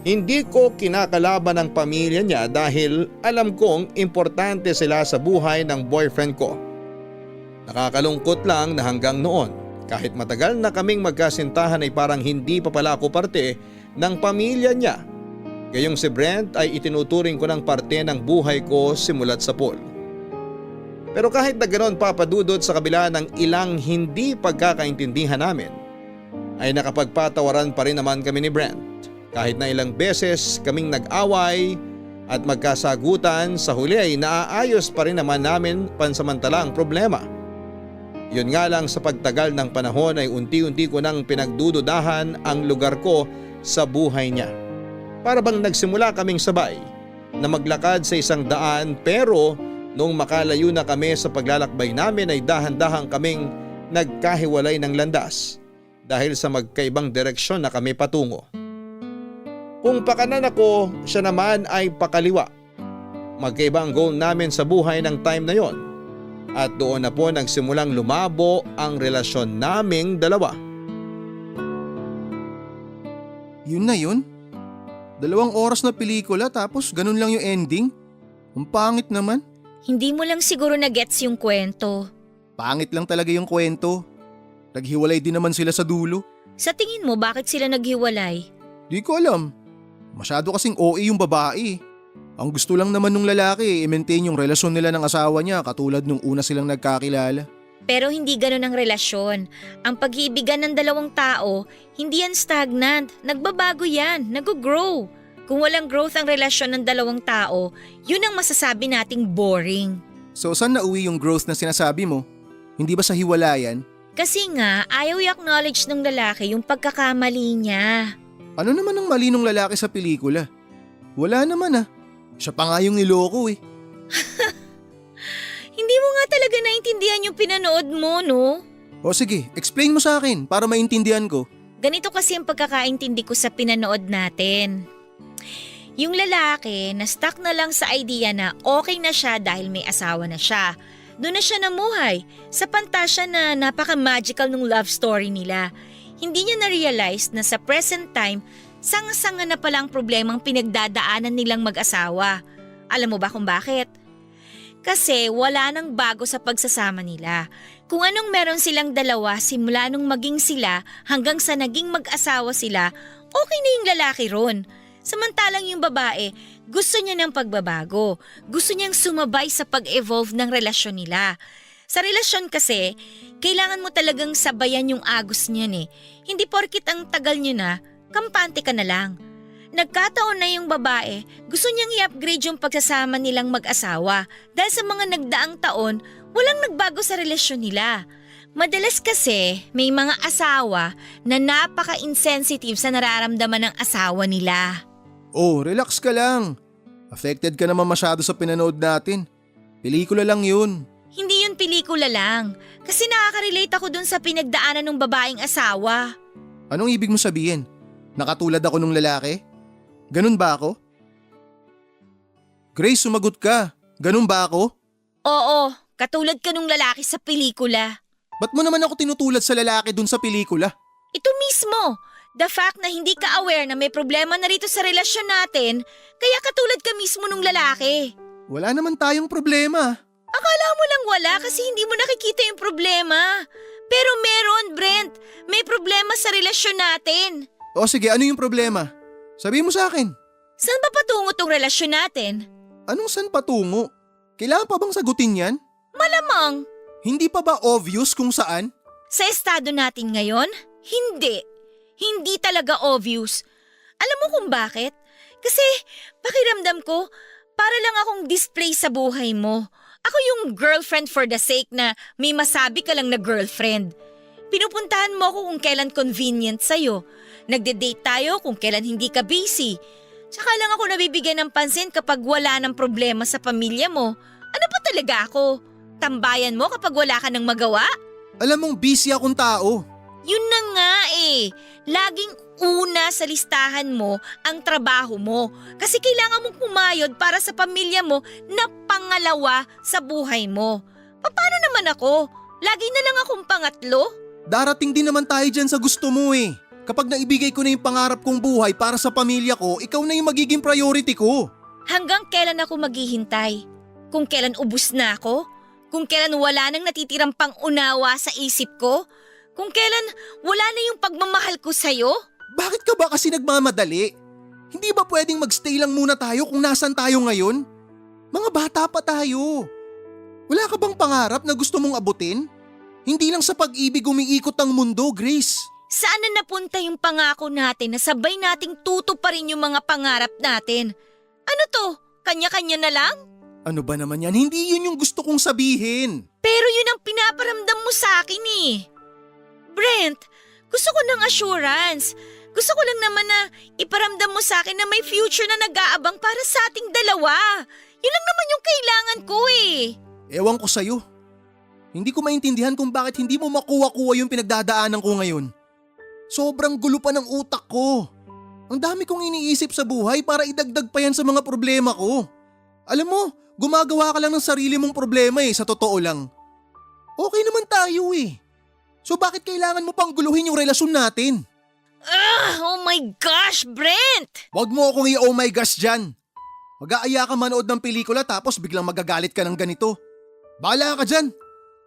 Hindi ko kinakalaban ang pamilya niya dahil alam kong importante sila sa buhay ng boyfriend ko. Nakakalungkot lang na hanggang noon, kahit matagal na kaming magkasintahan ay parang hindi pa pala ako parte ng pamilya niya. Gayong si Brent ay itinuturing ko ng parte ng buhay ko simulat sa pool. Pero kahit na ganoon, Papa Dudut, sa kabila ng ilang hindi pagkakaintindihan namin, ay nakapagpatawaran pa rin naman kami ni Brent. Kahit na ilang beses kaming nag-away at magkasagutan, sa huli ay naaayos pa rin naman namin pansamantala ang problema. Yun nga lang, sa pagtagal ng panahon ay unti-unti ko nang pinagdududahan ang lugar ko sa buhay niya. Para bang nagsimula kaming sabay na maglakad sa isang daan, pero noong makalayo na kami sa paglalakbay namin ay dahan-dahan kaming nagkahiwalay ng landas dahil sa magkaibang direksyon na kami patungo. Kung pakanan ako, siya naman ay pakaliwa. Magkaiba ang goal namin sa buhay ng time na yon. At doon na po nagsimulang lumabo ang relasyon naming dalawa. Yun na yun? 2 oras na pelikula tapos ganun lang yung ending? Ang pangit naman. Hindi mo lang siguro na-gets yung kwento. Pangit lang talaga yung kwento. Naghiwalay din naman sila sa dulo. Sa tingin mo, bakit sila naghiwalay? Di ko alam. Masyado kasing OA yung babae. Ang gusto lang naman nung lalaki i-maintain yung relasyon nila ng asawa niya katulad nung una silang nagkakilala. Pero hindi ganun ang relasyon. Ang pag-iibigan ng 2 tao, hindi yan stagnant. Nagbabago yan, nag-grow. Kung walang growth ang relasyon ng 2 tao, yun ang masasabi nating boring. So saan nauwi yung growth na sinasabi mo? Hindi ba sa hiwalayan? Kasi nga, ayaw i-acknowledge ng lalaki yung pagkakamali niya. Ano naman ang mali nung lalaki sa pelikula? Wala naman ah. Siya pa nga yung niloko eh. Hindi mo nga talaga naintindihan yung pinanood mo, no? O sige, explain mo sa akin para maintindihan ko. Ganito kasi ang pagkakaintindi ko sa pinanood natin. Yung lalaki, na-stuck na lang sa idea na okay na siya dahil may asawa na siya. Doon na siya namuhay sa pantasya na napaka-magical ng love story nila. Hindi niya na-realize na sa present time, sanga-sanga na palang problemang pinagdadaanan nilang mag-asawa. Alam mo ba kung bakit? Kasi wala nang bago sa pagsasama nila. Kung anong meron silang dalawa simula nung maging sila hanggang sa naging mag-asawa sila, okay na yung lalaki ron. Samantalang yung babae, gusto niya ng pagbabago. Gusto niyang sumabay sa pag-evolve ng relasyon nila. Sa relasyon kasi, kailangan mo talagang sabayan yung agos niyan eh. Hindi porkit ang tagal niyo na, kampante ka na lang. Nagkataon na yung babae, gusto niyang i-upgrade yung pagsasama nilang mag-asawa dahil sa mga nagdaang taon, walang nagbago sa relasyon nila. Madalas kasi may mga asawa na napaka-insensitive sa nararamdaman ng asawa nila. Oh, relax ka lang. Affected ka naman masyado sa pinanood natin. Pelikula lang yun. Hindi yun pelikula lang, kasi nakaka-relate ako dun sa pinagdaanan ng babaeng asawa. Anong ibig mo sabihin? Nakatulad ako nung lalaki? Ganun ba ako? Grace, sumagot ka. Ganun ba ako? Oo, katulad ka nung lalaki sa pelikula. Ba't mo naman ako tinutulad sa lalaki dun sa pelikula? Ito mismo, the fact na hindi ka aware na may problema na rito sa relasyon natin, kaya katulad ka mismo nung lalaki. Wala naman tayong problema. Akala mo lang wala kasi hindi mo nakikita yung problema. Pero meron, Brent. May problema sa relasyon natin. O sige, ano yung problema? Sabi mo sa akin. Saan ba patungo tong relasyon natin? Anong san patungo? Kailangan pa bang sagutin yan? Malamang. Hindi pa ba obvious kung saan? Sa estado natin ngayon? Hindi. Hindi talaga obvious. Alam mo kung bakit? Kasi pakiramdam ko, para lang akong display sa buhay mo. Ako yung girlfriend for the sake na may masabi ka lang na girlfriend. Pinupuntahan mo ako kung kailan convenient sa'yo. Nagde-date tayo kung kailan hindi ka busy. Tsaka lang ako nabibigyan ng pansin kapag wala ng problema sa pamilya mo. Ano ba talaga ako? Tambayan mo kapag wala ka ng magawa? Alam mong busy akong tao. Yun na nga eh. Laging una sa listahan mo ang trabaho mo. Kasi kailangan mong pumayod para sa pamilya mo na pangalawa sa buhay mo. Paano naman ako? Lagi na lang akong pangatlo? Darating din naman tayo dyan sa gusto mo eh. Kapag naibigay ko na yung pangarap kong buhay para sa pamilya ko, ikaw na yung magiging priority ko. Hanggang kailan ako maghihintay? Kung kailan ubus na ako? Kung kailan wala nang natitirang pang-unawa sa isip ko? Kung kailan wala na yung pagmamahal ko sa'yo? Bakit ka ba kasi nagmamadali? Hindi ba pwedeng magstay lang muna tayo kung nasan tayo ngayon? Mga bata pa tayo. Wala ka bang pangarap na gusto mong abutin? Hindi lang sa pag-ibig umiikot ang mundo, Grace. Saan na napunta yung pangako natin na sabay nating tutuparin yung mga pangarap natin? Ano to? Kanya-kanya na lang? Ano ba naman yan? Hindi yun yung gusto kong sabihin. Pero yun ang pinaparamdam mo sa akin eh. Brent, gusto ko ng assurance. Gusto ko lang naman na iparamdam mo sa akin na may future na nag-aabang para sa ating dalawa. Yun lang naman yung kailangan ko eh. Ewan ko sa'yo. Hindi ko maintindihan kung bakit hindi mo makuha-kuha yung pinagdadaanan ko ngayon. Sobrang gulo pa ng utak ko. Ang dami kong iniisip sa buhay para idagdag pa yan sa mga problema ko. Alam mo, gumagawa ka lang ng sarili mong problema sa totoo lang. Okay naman tayo eh. So bakit kailangan mo pang guluhin yung relasyon natin? Oh my gosh, Brent! Wag mo akong i-oh my gosh dyan. Mag-aaya ka manood ng pelikula tapos biglang magagalit ka ng ganito. Bahala ka dyan.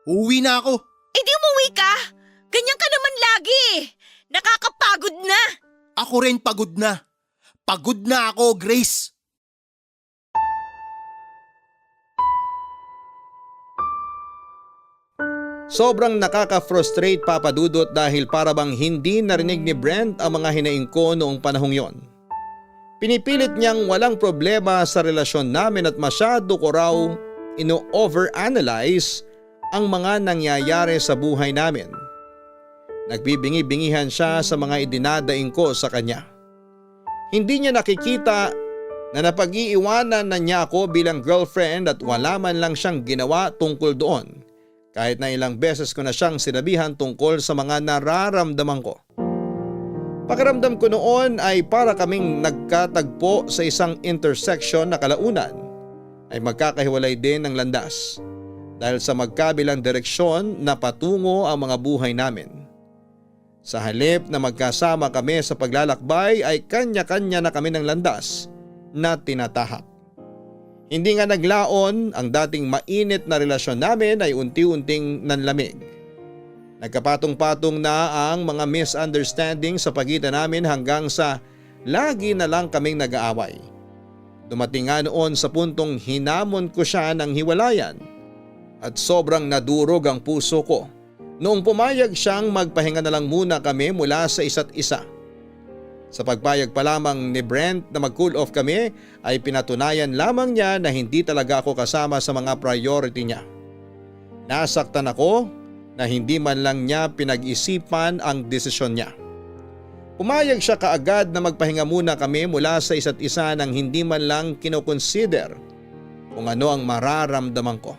Uuwi na ako. Eh di umuwi ka! Ganyan ka naman lagi! Nakakapagod na! Ako rin pagod na. Pagod na ako, Grace. Sobrang nakaka-frustrate, Papa Dudut, dahil para bang hindi narinig ni Brent ang mga hinaing ko noong panahong yon. Pinipilit niyang walang problema sa relasyon namin at masyado ko raw ino-overanalyze ang mga nangyayari sa buhay namin. Nagbibingi-bingihan siya sa mga idinadaing ko sa kanya. Hindi niya nakikita na napag-iiwanan na niya ako bilang girlfriend at wala man lang siyang ginawa tungkol doon. Kahit na ilang beses ko na siyang sinabihan tungkol sa mga nararamdaman ko. Pakiramdam ko noon ay para kaming nagkatagpo sa isang intersection na kalaunan ay magkakahiwalay din ng landas dahil sa magkabilang direksyon na patungo ang mga buhay namin. Sa halip na magkasama kami sa paglalakbay ay kanya-kanya na kami ng landas na tinatahak. Hindi nga naglaon, ang dating mainit na relasyon namin ay unti-unting nanlamig. Nagkapatong-patong na ang mga misunderstanding sa pagitan namin hanggang sa lagi na lang kaming nag-aaway. Dumating nga noon sa puntong hinamon ko siya ng hiwalayan at sobrang nadurog ang puso ko noong pumayag siyang magpahinga na lang muna kami mula sa isa't isa. Sa pagpayag pa lamang ni Brent na mag-cool off kami ay pinatunayan lamang niya na hindi talaga ako kasama sa mga priority niya. Nasaktan ako na hindi man lang niya pinag-isipan ang desisyon niya. Pumayag siya kaagad na magpahinga muna kami mula sa isa't isa nang hindi man lang kinoconsider kung ano ang mararamdaman ko.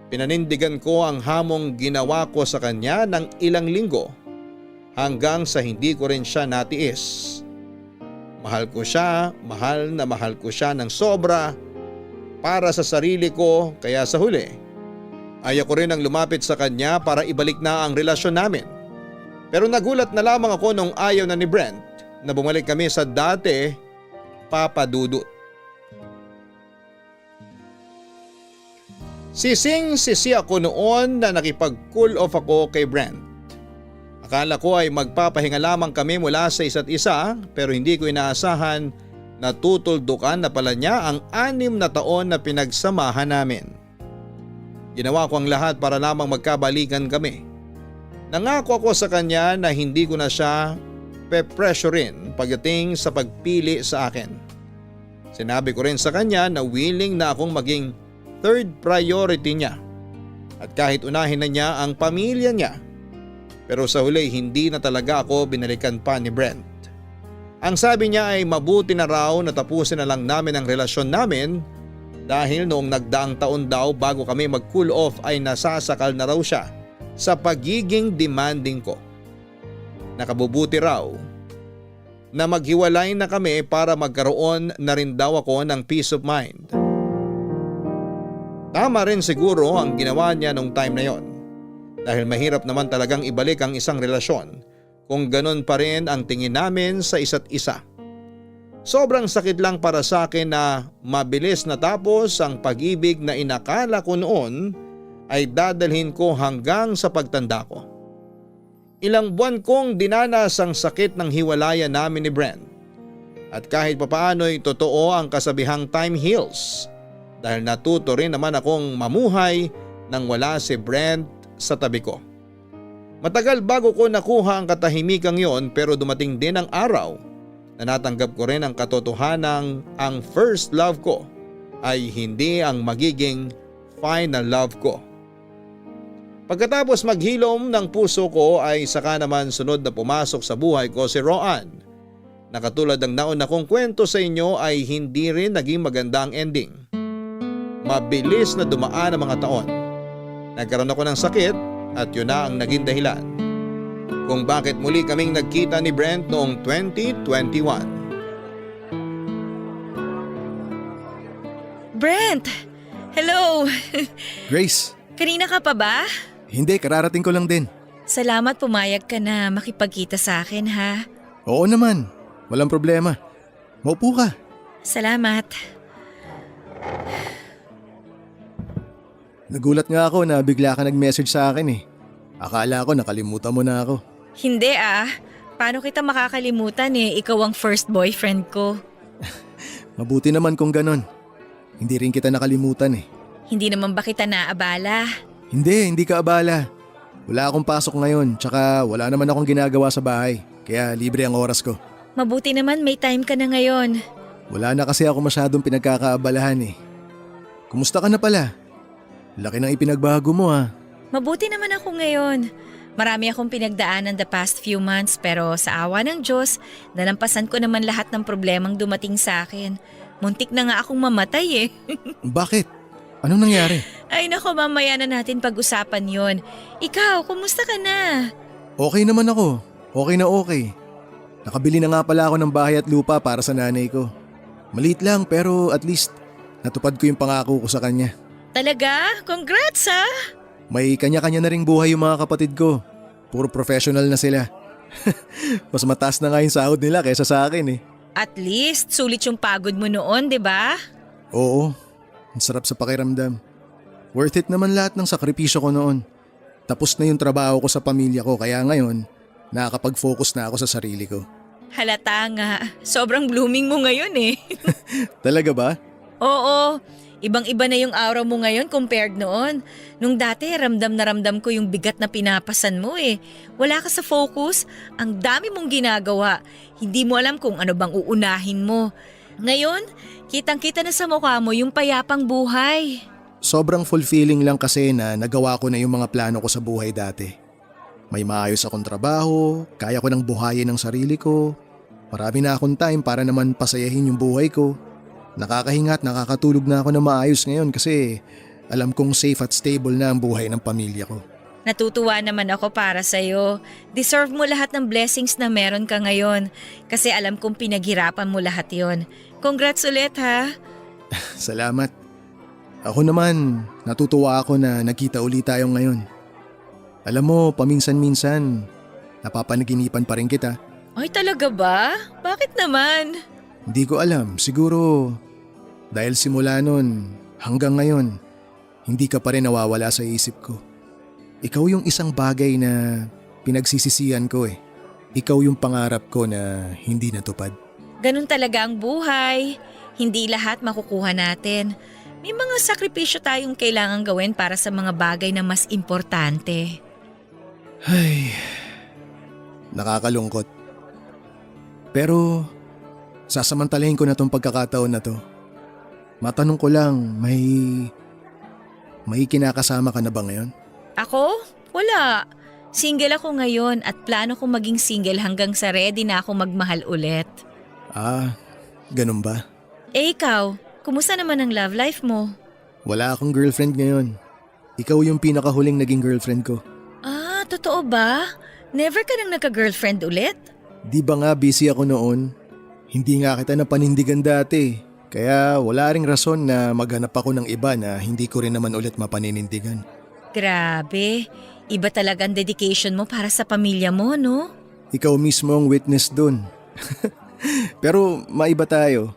Pinanindigan ko ang hamong ginawa ko sa kanya ng ilang linggo hanggang sa hindi ko rin siya natiis. Mahal ko siya, mahal na mahal ko siya ng sobra para sa sarili ko, kaya sa huli ay ako rin ang lumapit sa kanya para ibalik na ang relasyon namin. Pero nagulat na lamang ako nung ayaw na ni Brent na bumalik kami sa dati, Papa Dudut. Sising-sisi ako noon na nakipag-cool off ako kay Brent. Akala ko ay magpapahinga lamang kami mula sa isa't isa pero hindi ko inaasahan na tutuldukan na pala niya ang 6 na taon na pinagsamahan namin. Ginawa ko ang lahat para lamang magkabalikan kami. Nangako ako sa kanya na hindi ko na siya pe-pressurein pagdating sa pagpili sa akin. Sinabi ko rin sa kanya na willing na akong maging third priority niya at kahit unahin na niya ang pamilya niya. Pero sa huli hindi na talaga ako binalikan pa ni Brent. Ang sabi niya ay mabuti na raw na tapusin na lang namin ang relasyon namin dahil noong nagdaang taon daw bago kami mag-cool off ay nasasakal na raw siya sa pagiging demanding ko. Nakabubuti raw na maghiwalay na kami para magkaroon na rin daw ako ng peace of mind. Tama rin siguro ang ginawa niya nung time na yon. Dahil mahirap naman talagang ibalik ang isang relasyon kung ganun pa rin ang tingin namin sa isa't isa. Sobrang sakit lang para sa akin na mabilis natapos ang pag-ibig na inakala ko noon ay dadalhin ko hanggang sa pagtanda ko. Ilang buwan kong dinanas ang sakit ng hiwalayan namin ni Brent. At kahit papaano'y totoo ang kasabihang time heals dahil natuto rin naman akong mamuhay nang wala si Brent sa tabi ko. Matagal bago ko nakuha ang katahimikang yon pero dumating din ang araw na natanggap ko rin ang katotohanang ang first love ko ay hindi ang magiging final love ko. Pagkatapos maghilom ng puso ko ay saka naman sunod na pumasok sa buhay ko si Roan. Na katulad ng nauna kong kwento sa inyo ay hindi rin naging maganda ang ending. Mabilis na dumaan ang mga taon. Nagkaroon ako ng sakit at yun na ang naging dahilan kung bakit muli kaming nagkita ni Brent noong 2021. Brent! Hello! Grace, Kanina ka pa ba? hindi, kararating ko lang din. Salamat pumayag ka na makipagkita sa akin ha. Oo naman, walang problema. Maupo ka. Salamat. Nagulat nga ako na bigla ka nag-message sa akin eh. Akala ko nakalimutan mo na ako. Hindi ah. Paano kita makakalimutan eh? Ikaw ang first boyfriend ko. Mabuti naman kung ganon. Hindi rin kita nakalimutan eh. Hindi naman ba kita naabala? Hindi ka abala. Wala akong pasok ngayon, tsaka wala naman akong ginagawa sa bahay. Kaya libre ang oras ko. Mabuti naman may time ka na ngayon. Wala na kasi ako masyadong pinagkakaabalahan eh. Kumusta ka na pala? Laki ng ipinagbago mo ha. Mabuti naman ako ngayon. Marami akong pinagdaanan the past few months pero sa awa ng Diyos, nalampasan ko naman lahat ng problemang dumating sa akin. Muntik na nga akong mamatay eh. Bakit? Anong nangyari? Ay nako, mamaya na natin pag-usapan yon. Ikaw, kumusta ka na? Okay naman ako. Okay na okay. Nakabili na nga pala ako ng bahay at lupa para sa nanay ko. Maliit lang pero at least natupad ko yung pangako ko sa kanya. Talaga? Congrats ha! May kanya-kanya na ring buhay yung mga kapatid ko. Puro professional na sila. Mas mataas na nga yung sahod nila kaysa sa akin eh. At least, sulit yung pagod mo noon, di ba? Oo, ang sarap sa pakiramdam. Worth it naman lahat ng sakripisyo ko noon. Tapos na yung trabaho ko sa pamilya ko kaya ngayon, nakakapag-focus na ako sa sarili ko. Halata nga. Sobrang blooming mo ngayon eh. Talaga ba? Oo. Ibang-iba na yung aura mo ngayon compared noon. Nung dati, ramdam na ramdam ko yung bigat na pinapasan mo eh. Wala ka sa focus, ang dami mong ginagawa. Hindi mo alam kung ano bang uunahin mo. Ngayon, kitang-kita na sa mukha mo yung payapang buhay. Sobrang fulfilling lang kasi na nagawa ko na yung mga plano ko sa buhay dati. May maayos akong trabaho, kaya ko nang buhayin ang sarili ko. Marami na akong time para naman pasayahin yung buhay ko. Nakakahinga at nakakatulog na ako na maayos ngayon kasi alam kong safe at stable na ang buhay ng pamilya ko. Natutuwa naman ako para sa'yo. Deserve mo lahat ng blessings na meron ka ngayon kasi alam kong pinaghirapan mo lahat yon. Congrats ulit ha. Salamat. Ako naman, natutuwa ako na nagkita ulit tayo ngayon. Alam mo, paminsan-minsan, napapanaginipan pa rin kita. Ay talaga ba? Bakit naman? Hindi ko alam, siguro dahil simula nun hanggang ngayon, hindi ka pa rin nawawala sa isip ko. Ikaw yung isang bagay na Pinagsisisihan ko eh. Ikaw yung pangarap ko na hindi natupad. Ganun talaga ang buhay. Hindi lahat makukuha natin. May mga sakripisyo tayong kailangan gawin para sa mga bagay na mas importante. Ay, nakakalungkot. Pero sasamantalahin ko na tong pagkakataon na to. Matanong ko lang, may kinakasama ka na ba ngayon? Ako? Wala. Single ako ngayon at plano kong maging single hanggang sa ready na ako magmahal ulit. Ah, ganun ba? Eh ikaw, kumusta naman ang love life mo? Wala akong girlfriend ngayon. Ikaw yung pinakahuling naging girlfriend ko. Ah, totoo ba? Never ka nang nagka-girlfriend ulit? Di ba nga busy ako noon? Hindi nga kita napanindigan dati. Kaya wala ring rason na maghanap ako ng iba na hindi ko rin naman ulit mapaninindigan. Grabe, iba talagang dedication mo para sa pamilya mo, no? Ikaw mismo ang witness dun. Pero maiba tayo.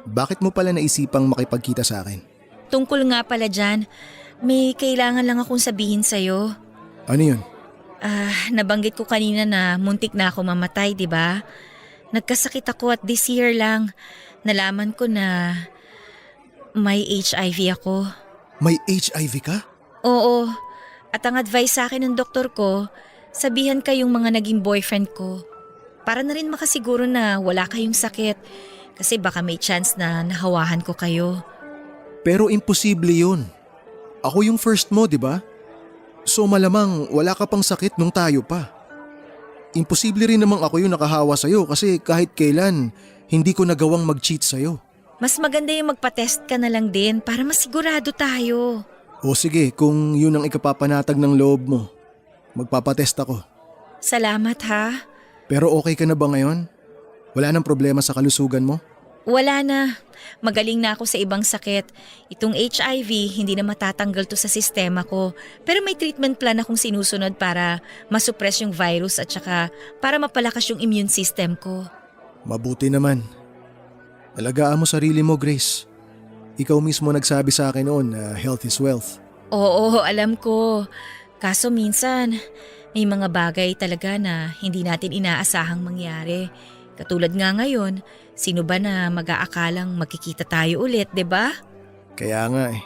Bakit mo pala naisipang makipagkita sa akin? Tungkol nga pala dyan, may kailangan lang akong sabihin sa'yo. Ano yun? Nabanggit ko kanina na muntik na ako mamatay, di ba? Nagkasakit ako at this year lang, nalaman ko na may HIV ako. May HIV ka? Oo, at ang advice sa akin ng doktor ko, sabihan kayong mga naging boyfriend ko. Para na rin makasiguro na wala kayong sakit kasi baka may chance na nahawahan ko kayo. Pero imposible yun. Ako yung first mo, di ba? So malamang wala ka pang sakit nung tayo pa. Imposible rin namang ako yung nakahawa sa'yo kasi kahit kailan, hindi ko nagawang mag-cheat sa'yo. Mas maganda yung magpa-test ka na lang din para masigurado tayo. O sige, kung yun ang ikapapanatag ng loob mo, magpapatest ako. Salamat ha. Pero okay ka na ba ngayon? Wala nang problema sa kalusugan mo? Wala na. Magaling na ako sa ibang sakit. Itong HIV, hindi na matatanggal to sa sistema ko. Pero may treatment plan akong sinusunod para masuppress yung virus at saka para mapalakas yung immune system ko. Mabuti naman. Alagaan mo sarili mo, Grace. Ikaw mismo nagsabi sa akin noon na health is wealth. Oo, alam ko. Kaso minsan, may mga bagay talaga na hindi natin inaasahang mangyari. Katulad nga ngayon, sino ba na mag-aakalang magkikita tayo ulit, 'di ba? Kaya nga eh.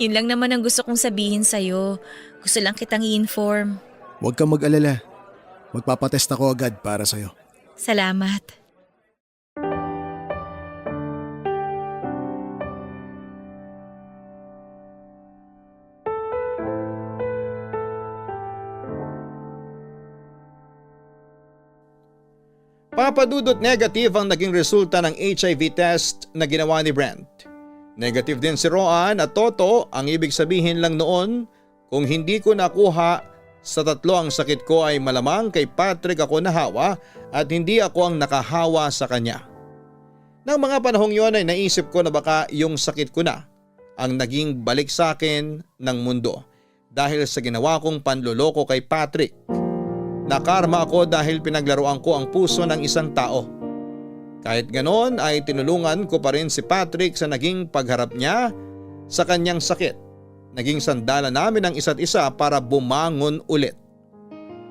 Yun lang naman ang gusto kong sabihin sa'yo. Gusto lang kitang i-inform. Huwag kang mag-alala. Magpapatest ako agad para sa'yo. Salamat. Papadudot negative ang naging resulta ng HIV test na ginawa ni Brent. Negative din si Roan at Toto, ang ibig sabihin lang noon kung hindi ko nakuha sa tatlo ang sakit ko ay malamang kay Patrick ako nahawa at hindi ako ang nakahawa sa kanya. Nang mga panahong yon ay naisip ko na baka yung sakit ko na ang naging balik sa akin ng mundo dahil sa ginawa kong panloloko kay Patrick. Nakarma ako dahil pinaglaruan ko ang puso ng isang tao. Kahit ganon ay tinulungan ko pa rin si Patrick sa naging pagharap niya sa kanyang sakit. Naging sandalan namin ang isa't isa para bumangon ulit.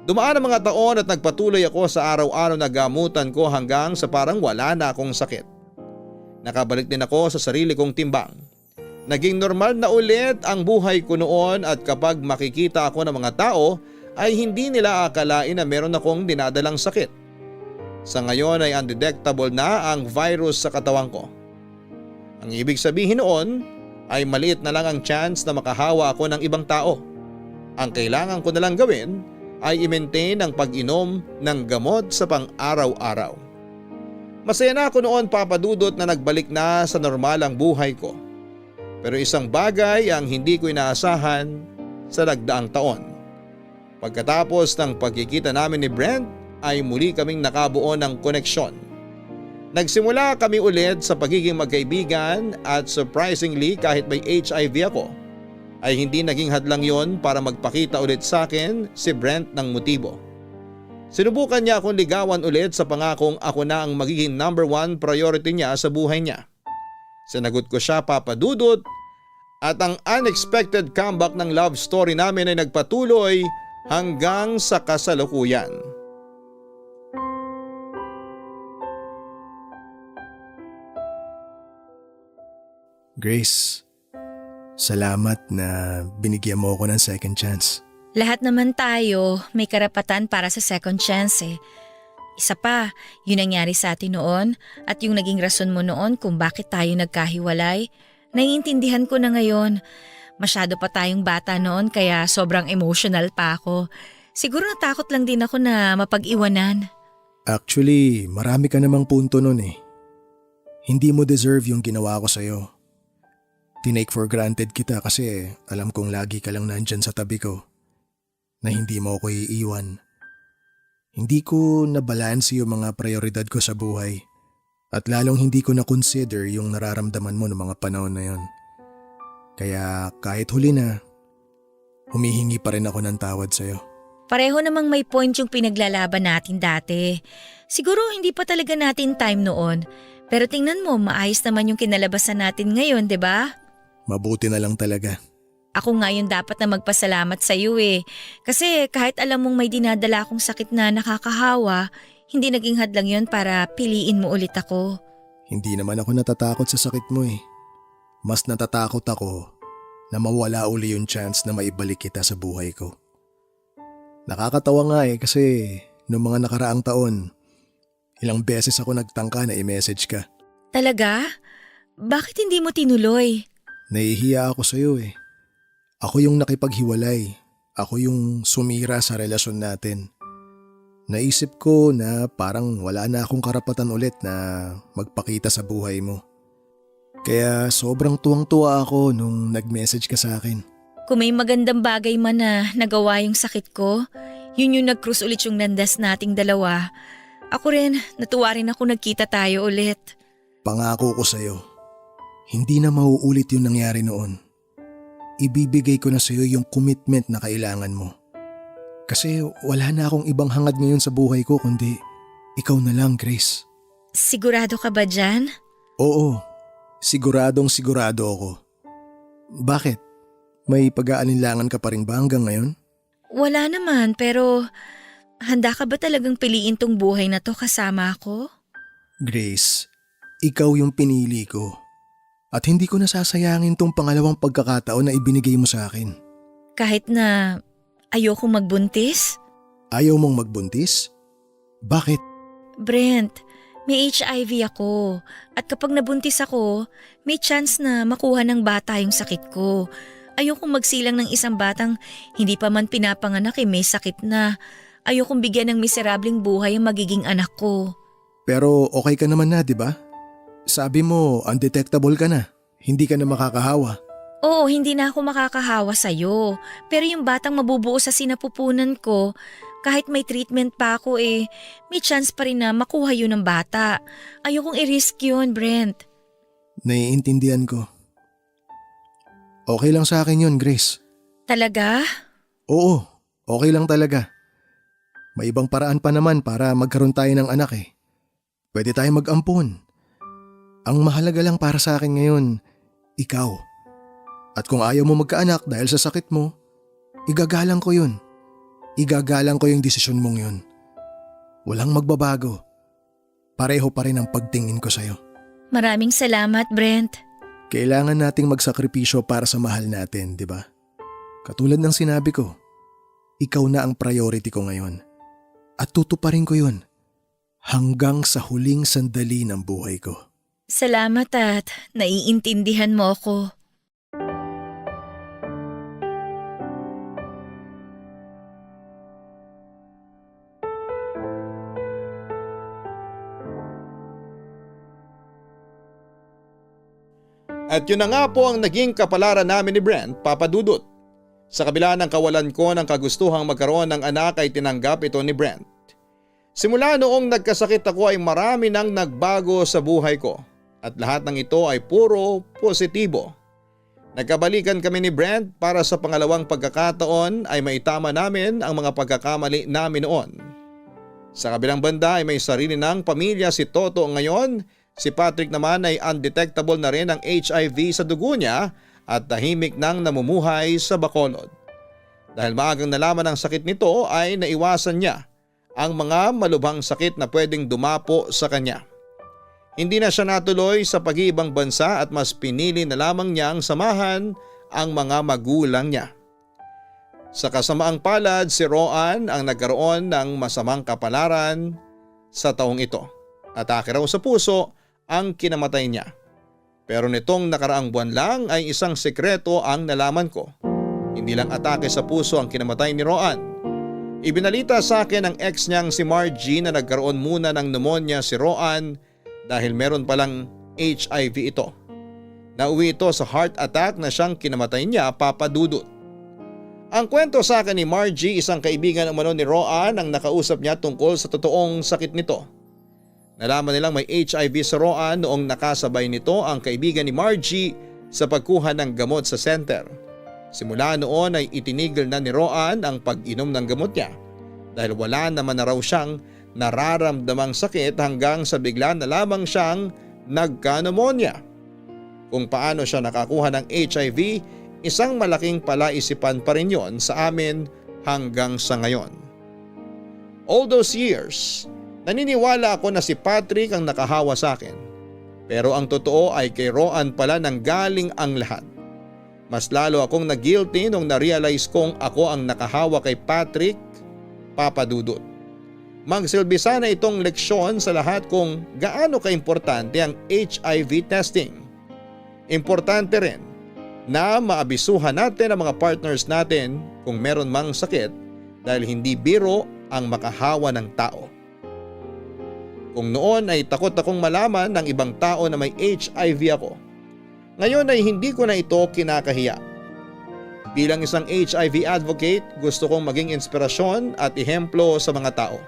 Dumaan ang mga taon at nagpatuloy ako sa araw-araw na gamutan ko hanggang sa parang wala na akong sakit. Nakabalik din ako sa sarili kong timbang. Naging normal na ulit ang buhay ko noon at kapag makikita ako ng mga tao ay hindi nila akalain na meron akong dinadalang sakit. Sa ngayon ay undetectable na ang virus sa katawan ko. Ang ibig sabihin noon ay maliit na lang ang chance na makahawa ako ng ibang tao. Ang kailangan ko na lang gawin ay i-maintain ang pag-inom ng gamot sa pang-araw-araw. Masaya na ako noon, papadudot, na nagbalik na sa normal ang buhay ko. Pero isang bagay ang hindi ko inaasahan sa nagdaang taon. Pagkatapos ng pagkikita namin ni Brent ay muli kaming nakabuo ng koneksyon. Nagsimula kami ulit sa pagiging magkaibigan at surprisingly kahit may HIV ako ay hindi naging hadlang yon para magpakita ulit sa akin si Brent ng motibo. Sinubukan niya akong ligawan ulit sa pangakong ako na ang magiging number 1 priority niya sa buhay niya. Sinagot ko siya, papadudot, at ang unexpected comeback ng love story namin ay nagpatuloy hanggang sa kasalukuyan. Grace, salamat na binigyan mo ako ng second chance. Lahat naman tayo may karapatan para sa second chance eh. Isa pa, yun nangyari sa atin noon at yung naging rason mo noon kung bakit tayo nagkahiwalay. Naiintindihan ko na ngayon. Masyado pa tayong bata noon kaya sobrang emotional pa ako. Siguro natakot lang din ako na mapag-iwanan. Actually, marami ka namang punto nun eh. Hindi mo deserve yung ginawa ko sa'yo. Tinake for granted kita kasi alam kong lagi ka lang nandyan sa tabi ko. Na hindi mo ako iiwan. Hindi ko nabalanse yung mga prioridad ko sa buhay. At lalong hindi ko na-consider yung nararamdaman mo ng mga panahon na yon. Kaya kahit huli na, humihingi pa rin ako ng tawad sa'yo. Pareho namang may point yung pinaglalaban natin dati. Siguro hindi pa talaga natin time noon. Pero tingnan mo, maayos naman yung kinalabasan natin ngayon, 'di ba? Mabuti na lang talaga. Ako nga yung dapat na magpasalamat sa iyo eh. Kasi kahit alam mong may dinadala akong sakit na nakakahawa, hindi naging hadlang yon para piliin mo ulit ako. Hindi naman ako natatakot sa sakit mo eh. Mas natatakot ako na mawala uli yung chance na maibalik kita sa buhay ko. Nakakatawa nga eh kasi noong mga nakaraang taon, ilang beses ako nagtangka na i-message ka. Talaga? Bakit hindi mo tinuloy? Nahihiya ako sa'yo eh. Ako yung nakipaghiwalay. Ako yung sumira sa relasyon natin. Naisip ko na parang wala na akong karapatan ulit na magpakita sa buhay mo. Kaya sobrang tuwang-tuwa ako nung nag-message ka sa akin. Kung may magandang bagay man na nagawa yung sakit ko, yun yung nag-cruise ulit yung landas nating dalawa. Ako rin, natuwa rin ako nagkita tayo ulit. Pangako ko sa'yo, hindi na mauulit yung nangyari noon. Ibibigay ko na sa'yo yung commitment na kailangan mo. Kasi wala na akong ibang hangad ngayon sa buhay ko kundi ikaw na lang, Grace. Sigurado ka ba dyan? Oo, siguradong sigurado ako. Bakit? May pag-aalinlangan ka pa rin ba hanggang ngayon? Wala naman, pero handa ka ba talagang piliin tong buhay na to kasama ako? Grace, ikaw yung pinili ko. At hindi ko nasasayangin tong pangalawang pagkakataon na ibinigay mo sa akin. Kahit na ayoko magbuntis? Ayaw mong magbuntis? Bakit? Brent, may HIV ako. At kapag nabuntis ako, may chance na makuha ng bata yung sakit ko. Ayokong magsilang ng isang batang hindi pa man pinapanganak may sakit na. Ayokong bigyan ng miserableng buhay ang magiging anak ko. Pero okay ka naman na, di ba? Sabi mo, undetectable ka na. Hindi ka na makakahawa. Oo, hindi na ako makakahawa sa'yo. Pero yung batang mabubuo sa sinapupunan ko, kahit may treatment pa ako may chance pa rin na makuha yun ng bata. Ayokong i-risk yun, Brent. Naiintindihan ko. Okay lang sa akin yun, Grace. Talaga? Oo, okay lang talaga. May ibang paraan pa naman para magkaroon tayo ng anak eh. Pwede tayo mag-ampon. Ang mahalaga lang para sa akin ngayon, ikaw. At kung ayaw mo magkaanak dahil sa sakit mo, igagalang ko yun. Igagalang ko yung desisyon mong yun. Walang magbabago. Pareho pa rin ang pagtingin ko sa'yo. Maraming salamat, Brent. Kailangan nating magsakripisyo para sa mahal natin, di ba? Katulad ng sinabi ko, ikaw na ang priority ko ngayon. At tutuparin ko yun hanggang sa huling sandali ng buhay ko. Salamat at naiintindihan mo ako. At yun na nga po ang naging kapalaran namin ni Brent, Papa Dudut. Sa kabila ng kawalan ko ng kagustuhang magkaroon ng anak ay tinanggap ito ni Brent. Simula noong nagkasakit ako ay marami nang nagbago sa buhay ko at lahat ng ito ay puro positibo. Nagkabalikan kami ni Brent para sa pangalawang pagkakataon ay maitama namin ang mga pagkakamali namin noon. Sa kabilang banda ay may sarili ng pamilya si Toto ngayon. Si Patrick naman ay undetectable na rin ang HIV sa dugo niya at tahimik nang namumuhay sa Bacolod. Dahil maagang nalaman ang sakit nito ay naiwasan niya ang mga malubhang sakit na pwedeng dumapo sa kanya. Hindi na siya natuloy sa pag-iibang bansa at mas pinili na lamang niyang samahan ang mga magulang niya. Sa kasamaang palad, si Roan ang nagkaroon ng masamang kapalaran sa taong ito. Atake raw sa puso ang kinamatay niya. Pero nitong nakaraang buwan lang ay isang sekreto ang nalaman ko. Hindi lang atake sa puso ang kinamatay ni Roan. Ibinalita sa akin ng ex niyang si Margie na nagkaroon muna ng pneumonia si Roan dahil meron palang HIV ito. Nauwi ito sa heart attack na siyang kinamatay niya, Papa Dudut. Ang kwento sa akin ni Margie, isang kaibigan umano ni Roan ang nakausap niya tungkol sa totoong sakit nito. Nalaman nilang may HIV si Roan noong nakasabay nito ang kaibigan ni Margie sa pagkuha ng gamot sa center. Simula noon ay itinigil na ni Roan ang pag-inom ng gamot niya dahil wala naman na raw siyang nararamdamang sakit hanggang sa bigla na lamang siyang nagka-pneumonia. Kung paano siya nakakuha ng HIV, isang malaking palaisipan pa rin yon sa amin hanggang sa ngayon. All those years, naniniwala ako na si Patrick ang nakahawa sa akin. Pero ang totoo ay kay Roan pala nang galing ang lahat. Mas lalo akong na-guilty nung na-realize kong ako ang nakahawa kay Patrick, Papa Dudut. Magsilbi sana itong leksyon sa lahat kung gaano kaimportante ang HIV testing. Importante rin na maabisuhan natin ang mga partners natin kung meron mang sakit dahil hindi biro ang makahawa ng tao. Kung noon ay takot akong malaman ng ibang tao na may HIV ako, ngayon ay hindi ko na ito kinakahiya. Bilang isang HIV advocate, gusto kong maging inspirasyon at ehemplo sa mga tao.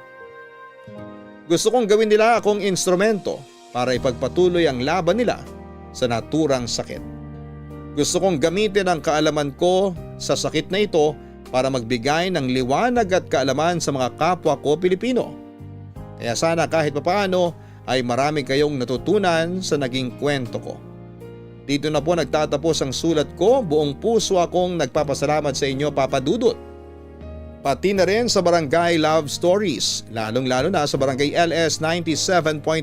Gusto kong gawin nila akong instrumento para ipagpatuloy ang laban nila sa naturang sakit. Gusto kong gamitin ang kaalaman ko sa sakit na ito para magbigay ng liwanag at kaalaman sa mga kapwa ko Pilipino. Kaya sana kahit papaano ay marami kayong natutunan sa naging kwento ko. Dito na po nagtatapos ang sulat ko. Buong puso akong nagpapasalamat sa inyo, Papa Dudut. Pati na rin sa Barangay Love Stories, lalong-lalo na sa Barangay LS 97.1.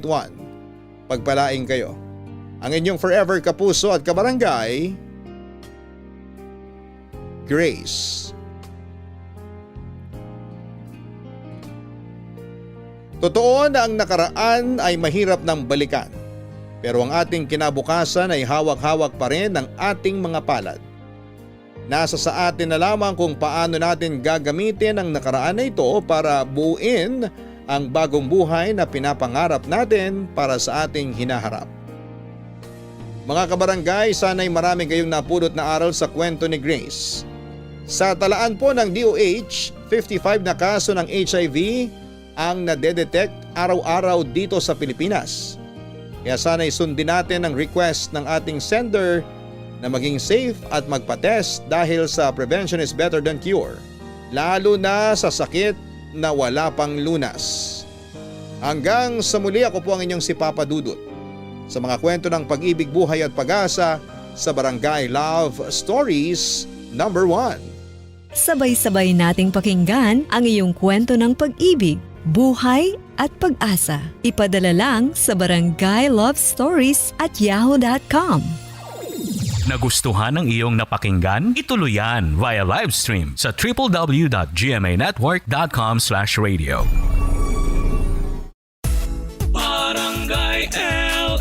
Pagpalaing kayo. Ang inyong forever kapuso at kabarangay, Grace. Totoo na ang nakaraan ay mahirap ng balikan. Pero ang ating kinabukasan ay hawak-hawak pa rin ng ating mga palad. Nasa sa atin na lamang kung paano natin gagamitin ang nakaraan na ito para buuin ang bagong buhay na pinapangarap natin para sa ating hinaharap. Mga kabarangay, sana'y marami kayong napulot na aral sa kwento ni Grace. Sa talaan po ng DOH, 55 na kaso ng HIV ang nadedetect araw-araw dito sa Pilipinas. Kaya sana'y sundin natin ang request ng ating sender na maging safe at magpa-test dahil sa prevention is better than cure. Lalo na sa sakit na wala pang lunas. Hanggang sa muli, ako po ang inyong si Papa Dudut sa mga kwento ng pag-ibig, buhay at pag-asa sa Barangay Love Stories number 1. Sabay-sabay nating pakinggan ang iyong kwento ng pag-ibig, buhay at pag-asa. Ipadala lang sa barangaylovestories@yahoo.com. Nagustuhan ng iyong napakinggan? Ituloy yan via live stream sa www.gmanetwork.com/radio. Barangay LS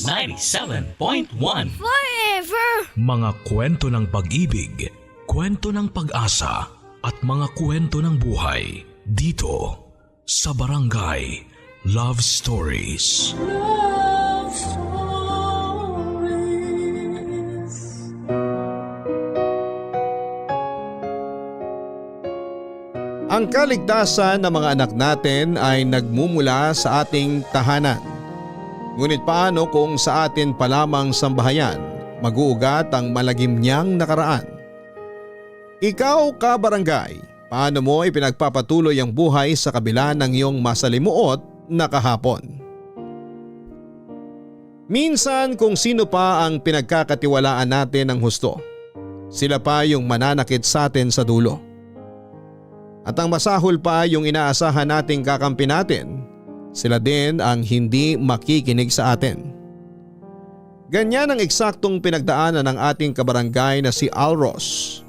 97.1. Forever! Mga kwento ng pag-ibig, kwento ng pag-asa at mga kwento ng buhay dito sa Barangay Love Stories. Love Stories. Ang kaligtasan ng mga anak natin ay nagmumula sa ating tahanan. Ngunit paano kung sa atin pa lamang sambahayan mag-uugat ang malagim niyang nakaraan? Ikaw, kabarangay, paano mo ipinagpapatuloy ang buhay sa kabila ng iyong masalimuot na kahapon? Minsan kung sino pa ang pinagkakatiwalaan natin ng husto, Sila pa yung mananakit sa atin sa dulo. At ang masahol pa yung inaasahan nating kakampi natin, sila din ang hindi makikinig sa atin. Ganyan ang eksaktong pinagdaanan ng ating kabarangay na si Alros.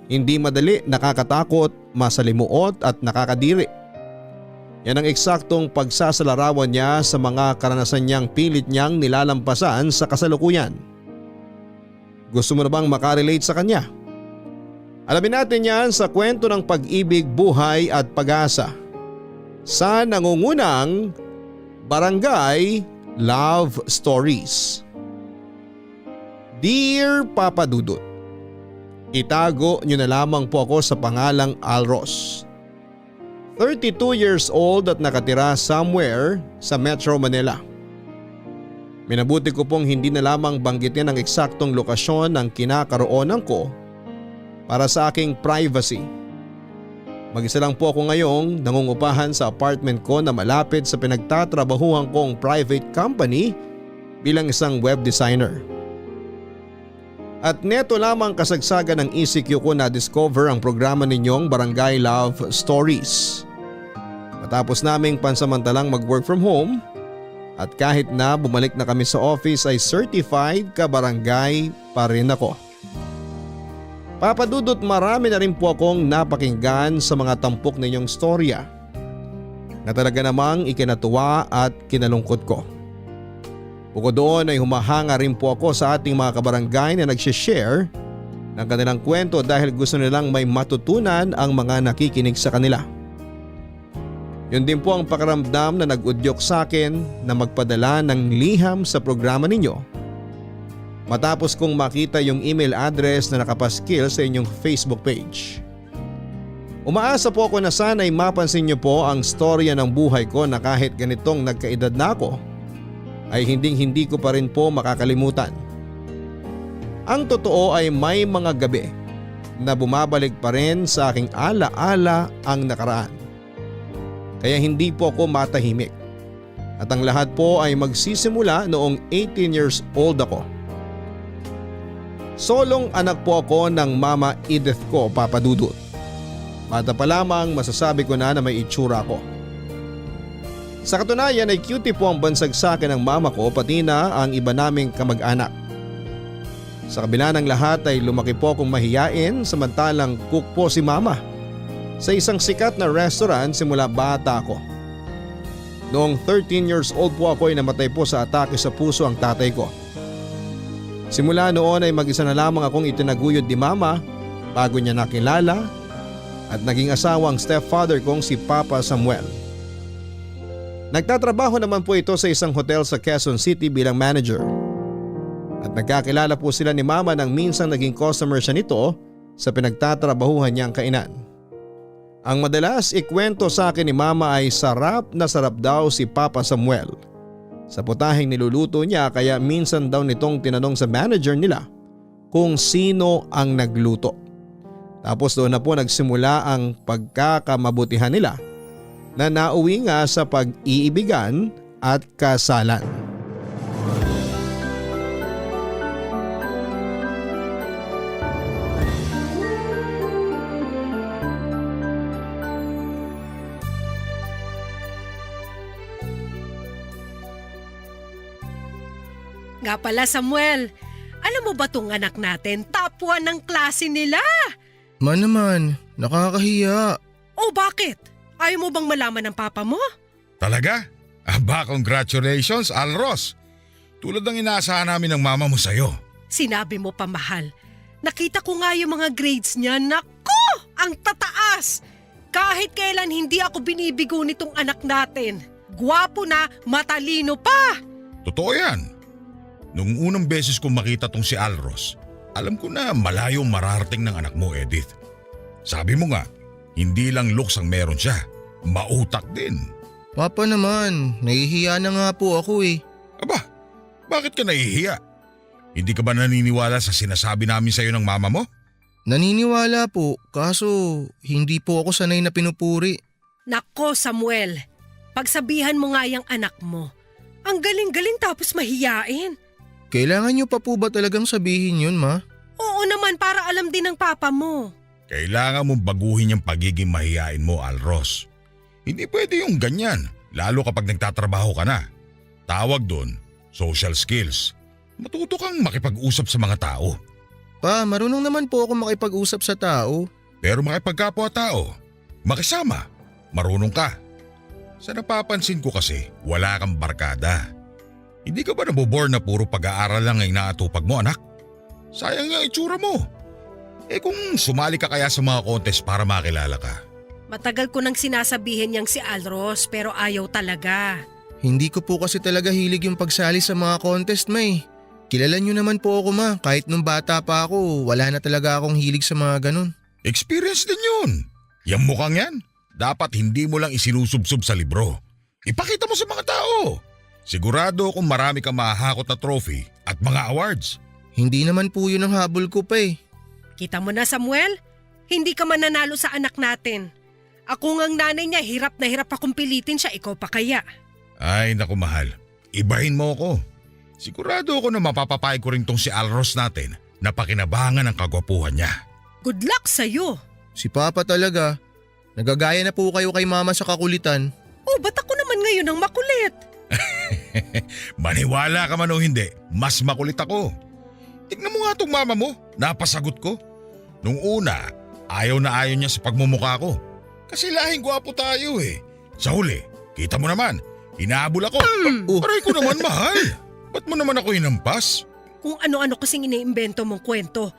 Hindi madali, nakakatakot, masalimuot at nakakadiri. Yan ang eksaktong pagsasalarawan niya sa mga karanasan niyang pilit niyang nilalampasan sa kasalukuyan. Gusto mo na bang makarelate sa kanya? Alamin natin yan sa kwento ng pag-ibig, buhay at pag-asa sa nangungunang Barangay Love Stories. Dear Papa Dudut, itago niyo na lamang po ako sa pangalang Alros. 32 years old at nakatira somewhere sa Metro Manila. Minabuti ko pong hindi na lamang banggitin ang eksaktong lokasyon ng kinakaroonan ko para sa aking privacy. Mag-isa lang po ako ngayong nangungupahan sa apartment ko na malapit sa pinagtatrabahuhan kong private company bilang isang web designer. At neto lamang kasagsagan ng ECQ ko na discover ang programa ninyong Barangay Love Stories. Matapos naming pansamantalang mag-work from home at kahit na bumalik na kami sa office ay certified ka-barangay pa rin ako. Papa Dudut, marami na rin po akong napakinggan sa mga tampok ninyong storya na talaga namang ikinatuwa at kinalungkot ko. Bukod doon ay humahanga rin po ako sa ating mga kabarangay na nagsishare ng kanilang kwento dahil gusto nilang may matutunan ang mga nakikinig sa kanila. Yun din po ang pakiramdam na nag-udyok sa akin na magpadala ng liham sa programa ninyo matapos kong makita yung email address na nakapaskil sa inyong Facebook page. Umaasa po ako na sana'y mapansin niyo po ang storya ng buhay ko na kahit ganitong nagkaedad na ako ay hindi ko pa rin po makakalimutan. Ang totoo ay may mga gabi na bumabalik pa rin sa aking ala-ala ang nakaraan. Kaya hindi po ako matahimik. At ang lahat po ay magsisimula noong 18 years old ako. Solong anak po ako ng Mama Edith ko, Papa Dudut. Bata pa lamang masasabi ko na may itsura ko. Sa katunayan ay cutie po ang bansag sa akin ng mama ko pati na ang iba naming kamag-anak. Sa kabila ng lahat ay lumaki po akong mahiyain samantalang cook po si mama sa isang sikat na restaurant simula bata ako. Noong 13 years old po ako ay namatay po sa atake sa puso ang tatay ko. Simula noon ay mag-isa na lamang akong itinaguyod ni mama bago niya nakilala at naging asawa ang stepfather kong si Papa Samuel. Nagtatrabaho naman po ito sa isang hotel sa Quezon City bilang manager. At nagkakilala po sila ni mama nang minsan naging customer siya nito sa pinagtatrabahuhan niyang kainan. Ang madalas ikwento sa akin ni mama ay sarap na sarap daw si Papa Samuel sa putaheng niluluto niya kaya minsan daw nitong tinanong sa manager nila kung sino ang nagluto. Tapos doon na po nagsimula ang pagkakamabutihan nila na nauwi nga sa pag-iibigan at kasalan. Nga pala Samuel, alam mo ba tong anak natin, top 1 ng klase nila? Man naman, nakakahiya. O bakit? Ayaw mo bang malaman ng papa mo? Talaga? Aba, congratulations, Alros. Tulad ng inaasahan namin ng mama mo sa'yo. Sinabi mo pa mahal. Nakita ko nga yung mga grades niya. Naku! Ang tataas! Kahit kailan hindi ako binibigo nitong anak natin. Gwapo na, matalino pa! Totoo yan. Nung unang beses kong makita tong si Alros, alam ko na malayo mararating ng anak mo, Edith. Sabi mo nga, hindi lang looks ang meron siya, mautak din. Papa naman, nahihiya na nga po ako eh. Aba, bakit ka nahihiya? Hindi ka ba naniniwala sa sinasabi namin sa'yo ng mama mo? Naniniwala po, kaso hindi po ako sanay na pinupuri. Nako Samuel, pagsabihan mo nga yung anak mo. Ang galing-galing tapos mahiyain. Kailangan niyo pa po ba talagang sabihin yun, ma? Oo naman, para alam din ng papa mo. Kailangan mong baguhin yung pagiging mahiyain mo, Alros. Hindi pwede yung ganyan, lalo kapag nagtatrabaho ka na. Tawag doon, social skills. Matuto kang makipag-usap sa mga tao. Pa, marunong naman po ako makipag-usap sa tao. Pero makipagkapwa-tao, makisama, marunong ka. Sa napapansin ko kasi, wala kang barkada. Hindi ka ba nabobore na puro pag-aaral lang ang inaatupag mo, anak? Sayang yung itsura mo. Kung sumali ka kaya sa mga contest para makilala ka. Matagal ko nang sinasabihin niyang si Alros pero ayaw talaga. Hindi ko po kasi talaga hilig yung pagsali sa mga contest, May. Kilala niyo naman po ako, ma. Kahit nung bata pa ako, wala na talaga akong hilig sa mga ganun. Experience din yun. Yang mukhang yan, dapat hindi mo lang isinusubsob sa libro. Ipakita mo sa mga tao. Sigurado kung marami kang mahahakot na trophy at mga awards. Hindi naman po yun ang habol ko pa eh. Kita mo na, Samuel? Hindi ka mananalo sa anak natin. Ako ngang nanay niya, hirap na hirap akong pilitin siya, ikaw pa kaya. Ay naku mahal, ibahin mo ako. Sigurado ako na mapapapay ko rin tong si Alros natin na pakinabangan ang kagwapuhan niya. Good luck sa'yo. Si Papa talaga. Nagagaya na po kayo kay Mama sa kakulitan. Oh, ba't ako naman ngayon ang makulit? Maniwala ka man o hindi, mas makulit ako. Tignan mo nga tong mama mo, napasagot ko. Nung una, ayaw na ayaw niya sa pagmumukha ko. Kasi lahing gwapo tayo eh. Sa huli, kita mo naman, hinahabol ako. Aray ko naman mahal. Ba't mo naman ako hinampas? Kung ano-ano kasing iniimbento mong kwento.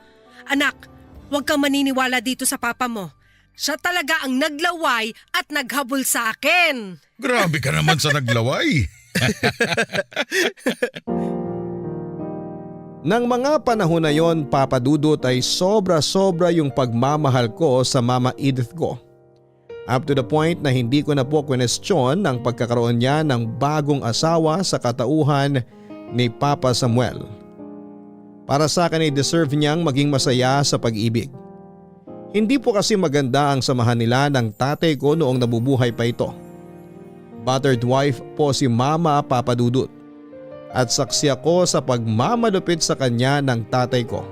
Anak, huwag kang maniniwala dito sa papa mo. Siya talaga ang naglaway at naghabol sa akin. Grabe ka naman sa naglaway. Nang mga panahon na yon, Papa Dudut, ay sobra-sobra yung pagmamahal ko sa Mama Edith ko. Up to the point na hindi ko na po kwenestyon ang pagkakaroon niya ng bagong asawa sa katauhan ni Papa Samuel. Para sa akin ay deserve niyang maging masaya sa pag-ibig. Hindi po kasi maganda ang samahan nila ng tatay ko noong nabubuhay pa ito. Battered wife po si Mama Papa Dudut. At saksi ako sa pagmamalupit sa kanya ng tatay ko.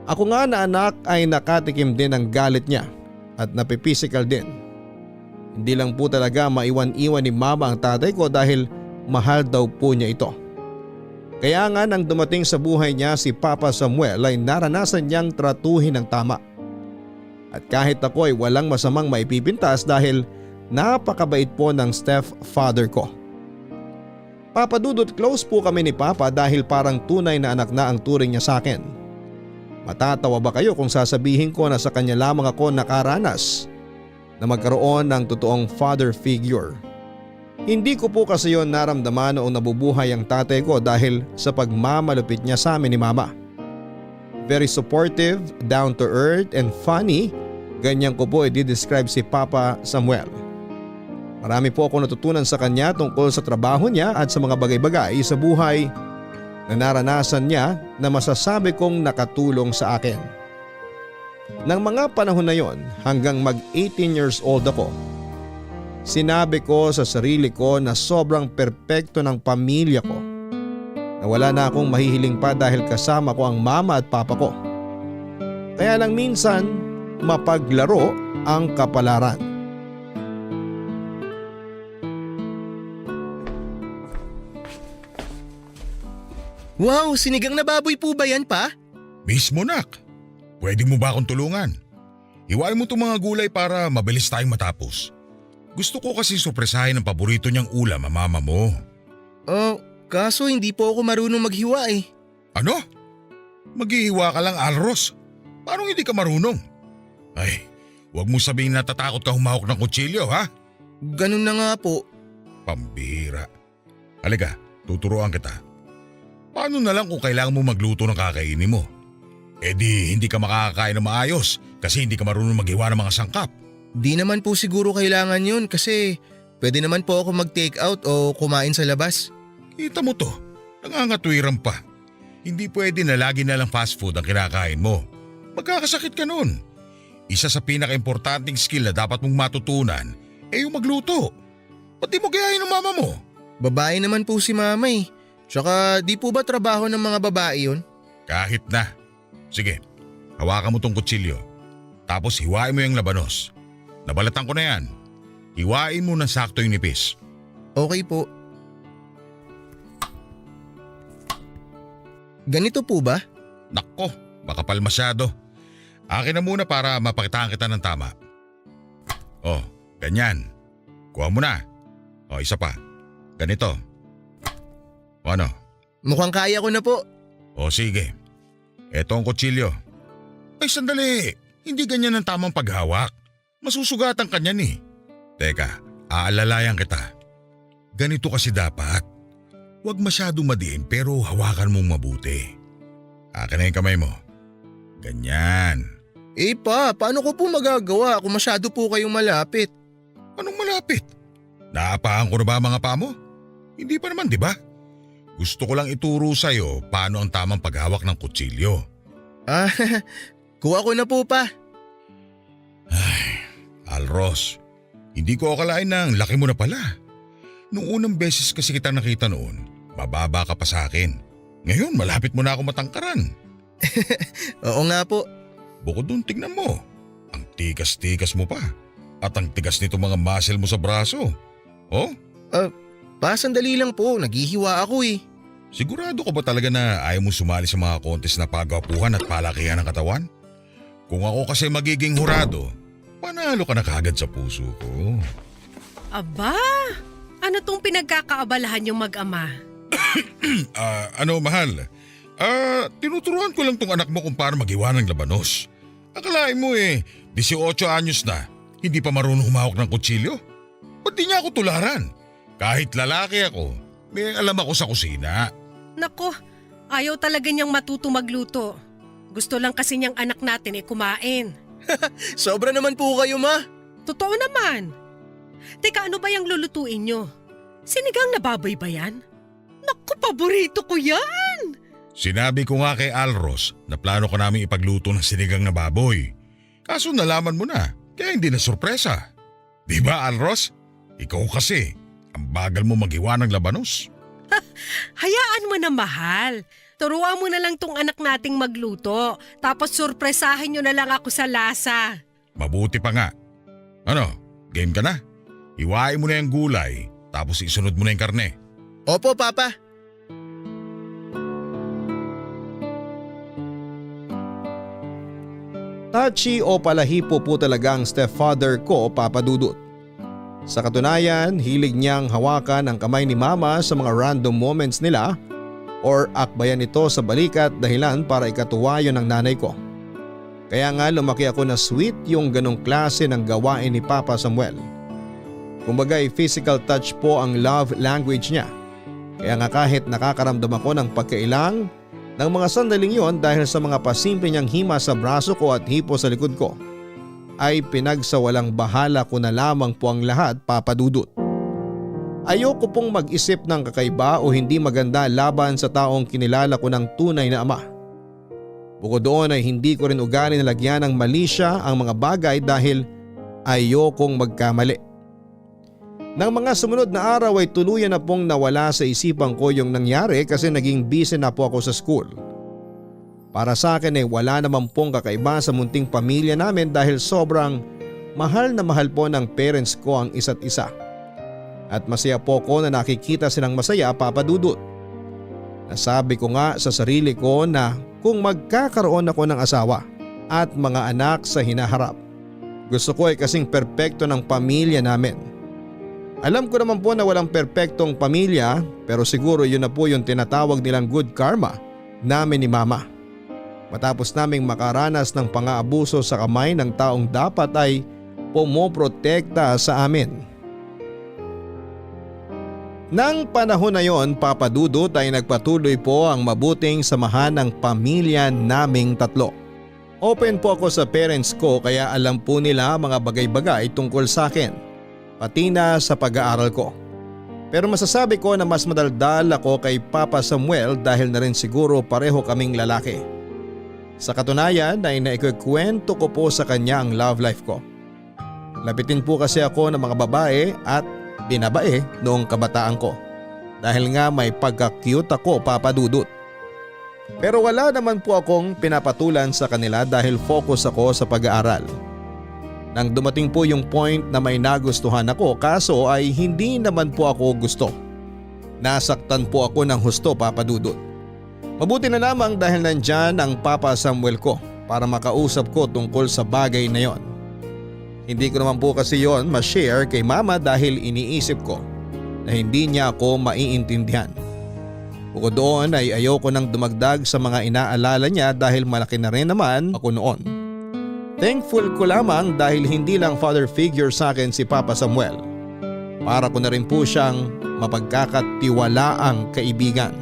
Ako nga na anak ay nakatikim din ng galit niya at napipisikal din. Hindi lang po talaga maiwan-iwan ni Mama ang tatay ko dahil mahal daw po niya ito. Kaya nga nang dumating sa buhay niya si Papa Samuel ay naranasan niyang tratuhin ng tama. At kahit ako ay walang masamang maipipintas dahil napakabait po ng stepfather ko. Papa Dudut, close po kami ni Papa dahil parang tunay na anak na ang turing niya sa akin. Matatawa ba kayo kung sasabihin ko na sa kanya lamang ako nakaranas na magkaroon ng totoong father figure? Hindi ko po kasi yon naramdaman noong nabubuhay ang tatay ko dahil sa pagmamalupit niya sa amin ni Mama. Very supportive, down to earth and funny, ganyan ko po i-describe si Papa Samuel. Marami po ako natutunan sa kanya tungkol sa trabaho niya at sa mga bagay-bagay sa buhay na naranasan niya na masasabi kong nakatulong sa akin. Nang mga panahon na yon hanggang mag 18 years old ako, sinabi ko sa sarili ko na sobrang perpekto ng pamilya ko. Na wala na akong mahihiling pa dahil kasama ko ang mama at papa ko. Kaya lang minsan mapaglaro ang kapalaran. Wow, sinigang na baboy po ba yan, pa? Mismo nak, pwede mo ba akong tulungan? Hiwain mo itong mga gulay para mabilis tayong matapos. Gusto ko kasi sorpresahin ang paborito niyang ulam ang mama mo. Kaso hindi po ako marunong maghiwa eh. Ano? Maghihiwa ka lang, Alros? Paano hindi ka marunong? Ay, huwag mo sabihin na natatakot ka humawak ng kutsilyo, ha? Ganun na nga po. Pambihira. Halika, tuturuan kita. Paano na lang kung kailangan mo magluto ng kakainin mo? Eh di hindi ka makakakain na maayos kasi hindi ka marunong maghiwa ng mga sangkap. Di naman po siguro kailangan yun kasi pwede naman po ako mag-take out o kumain sa labas. Kita mo to, nangangatwiran pa. Hindi pwede na lagi na lang fast food ang kinakain mo. Magkakasakit ka nun. Isa sa pinaka-importanting skill na dapat mong matutunan ay yung magluto. Ba't di mo gayahin ng mama mo? Babae naman po si Mama eh. Tsaka di po ba trabaho ng mga babae yun? Kahit na. Sige, hawakan mo tong kutsilyo. Tapos hiwain mo yung labanos. Nabalatan ko na yan. Hiwain mo ng sakto yung nipis. Okay po. Ganito po ba? Nako, makapal masyado. Akin na muna para mapakitaan kita ng tama. Oh, ganyan. Kuha mo na. Oh, isa pa. Ganito. O ano? Mukhang kaya ko na po. O sige. Eto ang kutsilyo. Ay sandali. Hindi ganyan ang tamang paghawak. Masusugatan ka niyan eh. Teka, aalalayan kita. Ganito kasi dapat. Huwag masyadong madiin pero hawakan mong mabuti. Akin na yung kamay mo. Ganyan. Pa, paano ko po magagawa kung masyado po kayong malapit? Anong malapit? Naapahan ko na ba ang mga paa mo? Hindi pa naman, di ba? Gusto ko lang ituro sa'yo paano ang tamang paghawak ng kutsilyo. Kuha ko na po pa. Alros, hindi ko akalain na ang laki mo na pala. Nung unang beses kasi kita nakita noon, mababa ka pa sa akin. Ngayon malapit mo na ako matangkaran. Oo nga po. Bukod dun tignan mo, ang tikas-tikas mo pa. At ang tigas nito mga muscle mo sa braso. Oh? Sandali lang po, naghihiwa ako eh. Sigurado ka ba talaga na ayaw mo sumali sa mga contest na pagwapuhan at palakihan ng katawan? Kung ako kasi magiging hurado, panalo ka na kagad sa puso ko. Aba, ano tong pinagkakaabalahan yung mag-ama? Mahal? Tinuturuan ko lang tong anak mo kung paano maghiwa ng labanos. Akalain mo 18 anyos na, hindi pa marunong humawak ng kutsilyo? Ba't di niya ako tularan? Kahit lalaki ako, may alam ako sa kusina. Nako, ayaw talaga niyang matuto magluto. Gusto lang kasi niyang anak natin kumain. Sobra naman po kayo, ma. Totoo naman. Teka, ano ba yung lulutuin niyo? Sinigang na baboy ba yan? Naku, paborito ko yan! Sinabi ko nga kay Alros na plano ko namin ipagluto ng sinigang na baboy. Kaso nalaman mo na, kaya hindi na sorpresa. Di ba, Alros? Ikaw kasi, ang bagal mo maghiwa ng labanos. Hayaan mo na, mahal. Turuan mo na lang tong anak nating magluto. Tapos surpresahin nyo na lang ako sa lasa. Mabuti pa nga. Ano, game ka na? Hiwain mo na yung gulay, tapos isunod mo na yung karne. Opo, Papa. Touchy o palahipo po talaga ang stepfather ko, Papa Dudut. Sa katunayan, hilig niyang hawakan ang kamay ni Mama sa mga random moments nila or akbayan ito sa balikat dahilan para ikatuwa yun ng nanay ko. Kaya nga lumaki ako na sweet yung ganong klase ng gawain ni Papa Samuel. Kumbaga'y physical touch po ang love language niya. Kaya nga kahit nakakaramdam ako ng pagkailang ng mga sandaling yon dahil sa mga pasimple niyang hima sa braso ko at hipo sa likod ko, ay pinagsawalang bahala ko na lamang po ang lahat, Papa Dudut. Ayoko pong mag-isip ng kakaiba o hindi maganda laban sa taong kinilala ko ng tunay na ama. Bukod doon ay hindi ko rin ugali na lagyan ng mali siya ang mga bagay dahil ayokong magkamali. Nang mga sumunod na araw ay tuluyan na pong nawala sa isipan ko yung nangyari kasi naging busy na po ako sa school. Para sa akin ay wala naman pong kakaiba sa munting pamilya namin dahil sobrang mahal na mahal po ng parents ko ang isa't isa. At masaya po ko na nakikita silang masaya, Papa Dudut. Nasabi ko nga sa sarili ko na kung magkakaroon ako ng asawa at mga anak sa hinaharap, gusto ko ay kasing perpekto ng pamilya namin. Alam ko naman po na walang perpektong pamilya pero siguro yun na po yung tinatawag nilang good karma namin ni Mama. Matapos naming makaranas ng pang-aabuso sa kamay ng taong dapat ay pumoprotekta sa amin. Nang panahon na yon, Papa Dudut, ay nagpatuloy po ang mabuting samahan ng pamilya naming tatlo. Open po ako sa parents ko kaya alam po nila mga bagay-bagay tungkol sa akin, pati na sa pag-aaral ko. Pero masasabi ko na mas madaldal ako kay Papa Samuel dahil na rin siguro pareho kaming lalaki. Sa katunayan ay naikikwento ko po sa kanya ang love life ko. Lapitin po kasi ako ng mga babae at binabae noong kabataan ko. Dahil nga may pagka-cute ako, Papa Dudut. Pero wala naman po akong pinapatulan sa kanila dahil focus ako sa pag-aaral. Nang dumating po yung point na may nagustuhan ako kaso ay hindi naman po ako gusto. Nasaktan po ako ng husto, Papa Dudut. Mabuti na lamang dahil nandyan ang Papa Samuel ko para makausap ko tungkol sa bagay na yon. Hindi ko naman po kasi yon ma-share kay Mama dahil iniisip ko na hindi niya ako maiintindihan. Bukod doon ay ayoko nang dumagdag sa mga inaalala niya dahil malaki na rin naman ako noon. Thankful ko lamang dahil hindi lang father figure sa akin si Papa Samuel. Para ko na rin po siyang mapagkakatiwalaang kaibigan.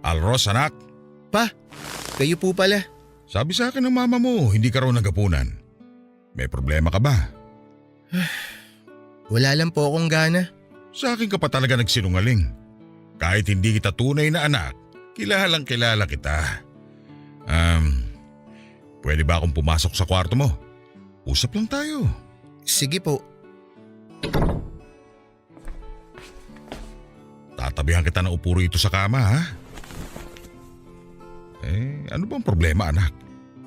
Alros, anak. Pa, kayo po pala. Sabi sa akin ng mama mo, hindi ka raw nagapunan. May problema ka ba? Wala lang po akong gana. Sa akin ka pa talaga nagsinungaling. Kahit hindi kita tunay na anak, kilalang kilala kita. Pwede ba akong pumasok sa kwarto mo? Usap lang tayo. Sige po. Tatabihan kita ng upo rito sa kama, ha? Ano bang problema, anak?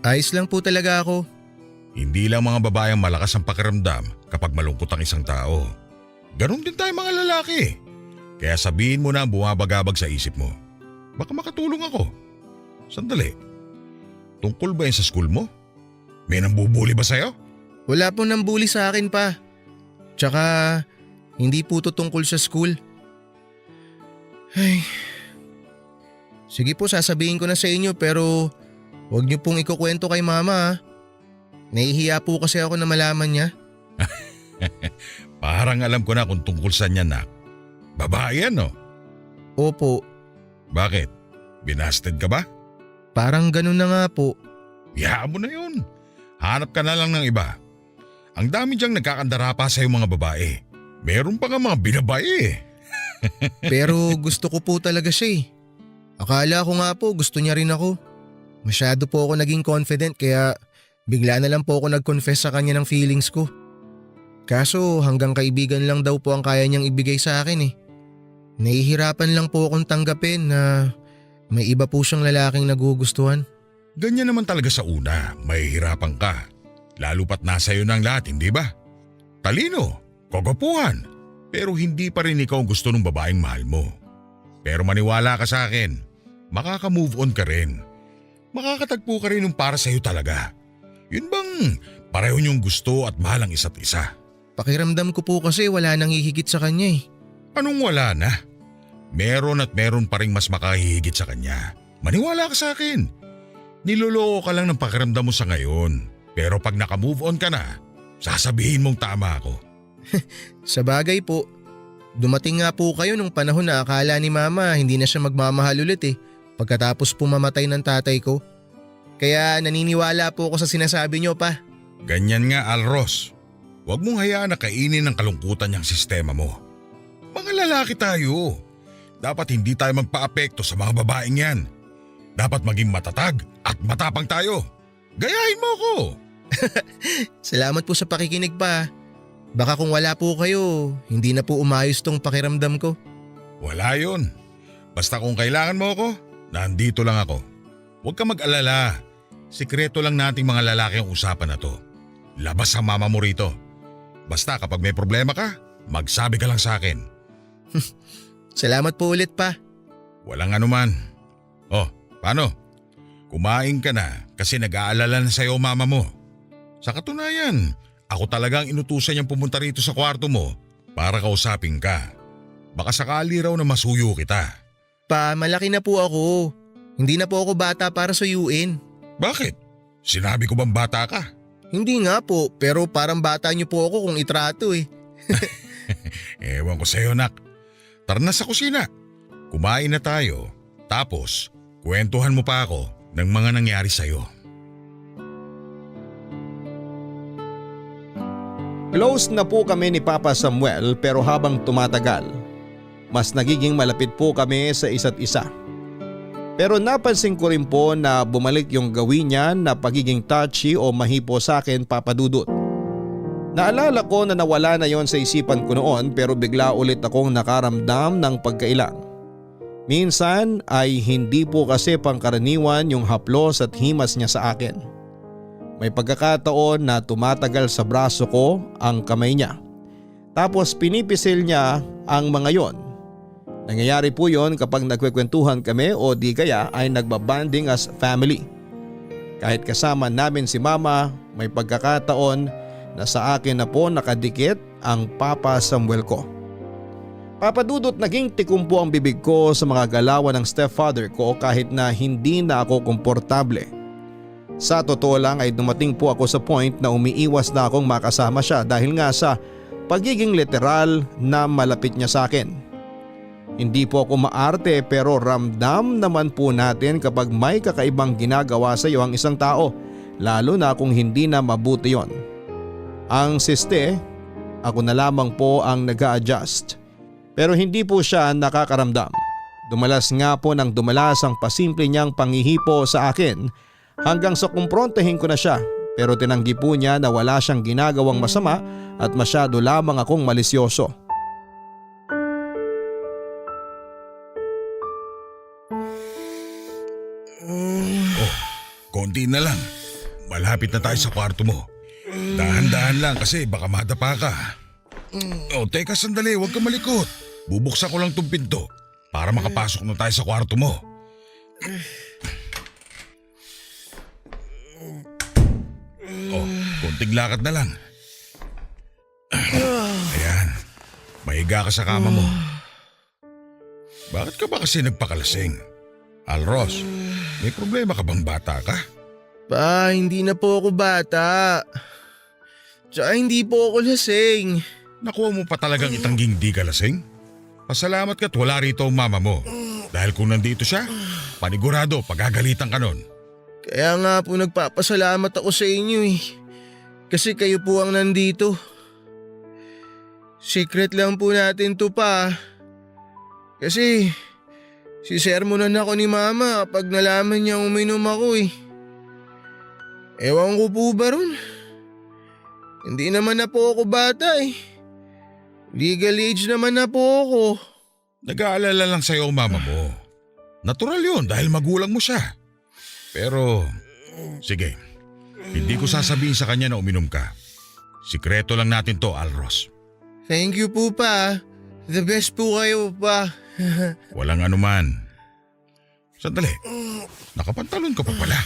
Ayos lang po talaga ako. Hindi lang mga babae ang malakas ang pakiramdam kapag malungkot ang isang tao. Ganon din tayo mga lalaki. Kaya sabihin mo na ang bumabagabag sa isip mo. Baka makatulong ako. Sandali. Tungkol ba yan sa school mo? May nambubuli ba sa'yo? Wala po nang bully sa akin pa. Tsaka hindi po to tungkol sa school. Ay. Sige po, sasabihin ko na sa inyo pero huwag niyo pong ikukwento kay Mama, ha? Nahihiya po kasi ako na malaman niya. Parang alam ko na kung tungkol saan yan, nak. Babae yan, no? Opo. Bakit? Binasted ka ba? Parang ganun na nga po. Hayaan mo na yun. Hanap ka na lang ng iba. Ang dami diyang nagkakandara pa sa'yo mga babae. Meron pa nga mga binabae. Pero gusto ko po talaga siya, eh. Akala ko nga po gusto niya rin ako. Masyado po ako naging confident kaya bigla na lang po ako nag-confess sa kanya ng feelings ko. Kaso hanggang kaibigan lang daw po ang kaya niyang ibigay sa akin, eh. Nahihirapan lang po akong tanggapin na may iba po siyang lalaking nagugustuhan. Ganyan naman talaga sa una, mahihirapan ka. Lalo pat nasa iyo ng lahat, hindi ba? Talino, kagwapuhan, pero hindi pa rin ikaw gusto ng babaeng mahal mo. Pero maniwala ka sa akin, makaka-move on ka rin. Makakatagpo ka rin ng para sa iyo talaga. Yun bang pareho niyong gusto at mahal ang isa't isa? Pakiramdam ko po kasi wala nang hihigit sa kanya, eh. Anong wala na? Meron at meron pa rin mas makahihigit sa kanya. Maniwala ka sa akin. Niloloko ka lang ng pakiramdam mo sa ngayon. Pero pag naka-move on ka na, sasabihin mong tama ako. Sa bagay po, dumating nga po kayo nung panahon na akala ni Mama hindi na siya magmamahal ulit, eh. Pagkatapos pumamatay ng tatay ko. Kaya naniniwala po ako sa sinasabi niyo, pa. Ganyan nga, Alros. Huwag mong hayaan na kainin ng kalungkutan niyang sistema mo. Mga lalaki tayo. Dapat hindi tayo magpa-apekto sa mga babaeng yan. Dapat maging matatag at matapang tayo. Gayahin mo ko. Salamat po sa pakikinig, pa. Baka kung wala po kayo, hindi na po umayos tong pakiramdam ko. Wala yun. Basta kung kailangan mo ako, nandito lang ako. Huwag ka mag-alala. Sikreto lang nating mga lalaki ang usapan na to. Labas ang mama mo rito. Basta kapag may problema ka, magsabi ka lang sa akin. Salamat po ulit, pa. Walang anuman. Oh, paano? Kumain ka na kasi nag-aalala na sa'yo mama mo. Sa katunayan, ako talagang inutusan niyang pumunta rito sa kwarto mo para kausapin ka. Baka sakali raw na masuyo kita. Pa, malaki na po ako. Hindi na po ako bata para suyuin. Bakit? Sinabi ko bang bata ka? Hindi nga po, pero parang bata niyo po ako kung itrato, eh. Ewan ko sa'yo, nak. Tara na sa kusina. Kumain na tayo. Tapos, kwentuhan mo pa ako ng mga nangyari sa'yo. Close na po kami ni Papa Samuel pero habang tumatagal, mas nagiging malapit po kami sa isa't isa. Pero napansin ko rin po na bumalik yung gawin niya na pagiging touchy o mahipo sa akin, Papa Dudut. Naalala ko na nawala na yon sa isipan ko noon pero bigla ulit akong nakaramdam ng pagkailang. Minsan ay hindi po kasi pangkaraniwan yung haplos at himas niya sa akin. May pagkakataon na tumatagal sa braso ko ang kamay niya. Tapos pinipisil niya ang mga yon. Nangyayari po yon kapag nagkwekwentuhan kami o di kaya ay nagbabanding as family. Kahit kasama namin si mama, may pagkakataon na sa akin na po nakadikit ang Papa Samuel ko. Papa Dudut, naging tikumpo ang bibig ko sa mga galawan ng stepfather ko kahit na hindi na ako komportable. Sa totoo lang ay dumating po ako sa point na umiiwas na akong makasama siya dahil nga sa pagiging literal na malapit niya sa akin. Hindi po ako maarte pero ramdam naman po natin kapag may kakaibang ginagawa sa iyo ang isang tao, lalo na kung hindi na mabuti yon. Ang siste, ako na lamang po ang nag-a-adjust. Pero hindi po siya nakakaramdam. Dumalas nga po ng dumalas ang pasimple niyang panghihipo sa akin hanggang sa kumprontahin ko na siya, pero tinanggi po niya na wala siyang ginagawang masama at masyado lamang akong malisyoso. Konti na lang. Malapit na tayo sa kwarto mo. Dahan-dahan lang kasi baka madapa ka. Teka sandali, huwag ka malikot. Bubuksan ko lang tong pinto para makapasok na tayo sa kwarto mo. Konting lakad na lang. Ayan, mahiga ka sa kama mo. Bakit ka ba kasi nagpakalasing? Alros, may problema ka bang bata ka? Pa, hindi na po ako bata. Tsaka hindi po ako lasing. Nakuha mo pa talagang itangging di ka lasing? Pasalamat ka't wala rito ang mama mo. Dahil kung nandito siya, panigurado pagagalitan ka nun. Kaya nga po nagpapasalamat ako sa inyo eh. Kasi kayo po ang nandito. Secret lang po natin to pa. Kasi sisermonan ako ni mama pag nalaman niya uminom ako eh. Ewan ko po ba ron? Hindi naman na po ako bata eh. Legal age naman na po ako. Nag-aalala lang sa'yo ang mama mo. Natural yun dahil magulang mo siya. Pero, sige, hindi ko sasabihin sa kanya na uminom ka. Sikreto lang natin to, Alros. Thank you po pa. The best po kayo pa. Walang anuman. Sandali, nakapantalon ka pa pala.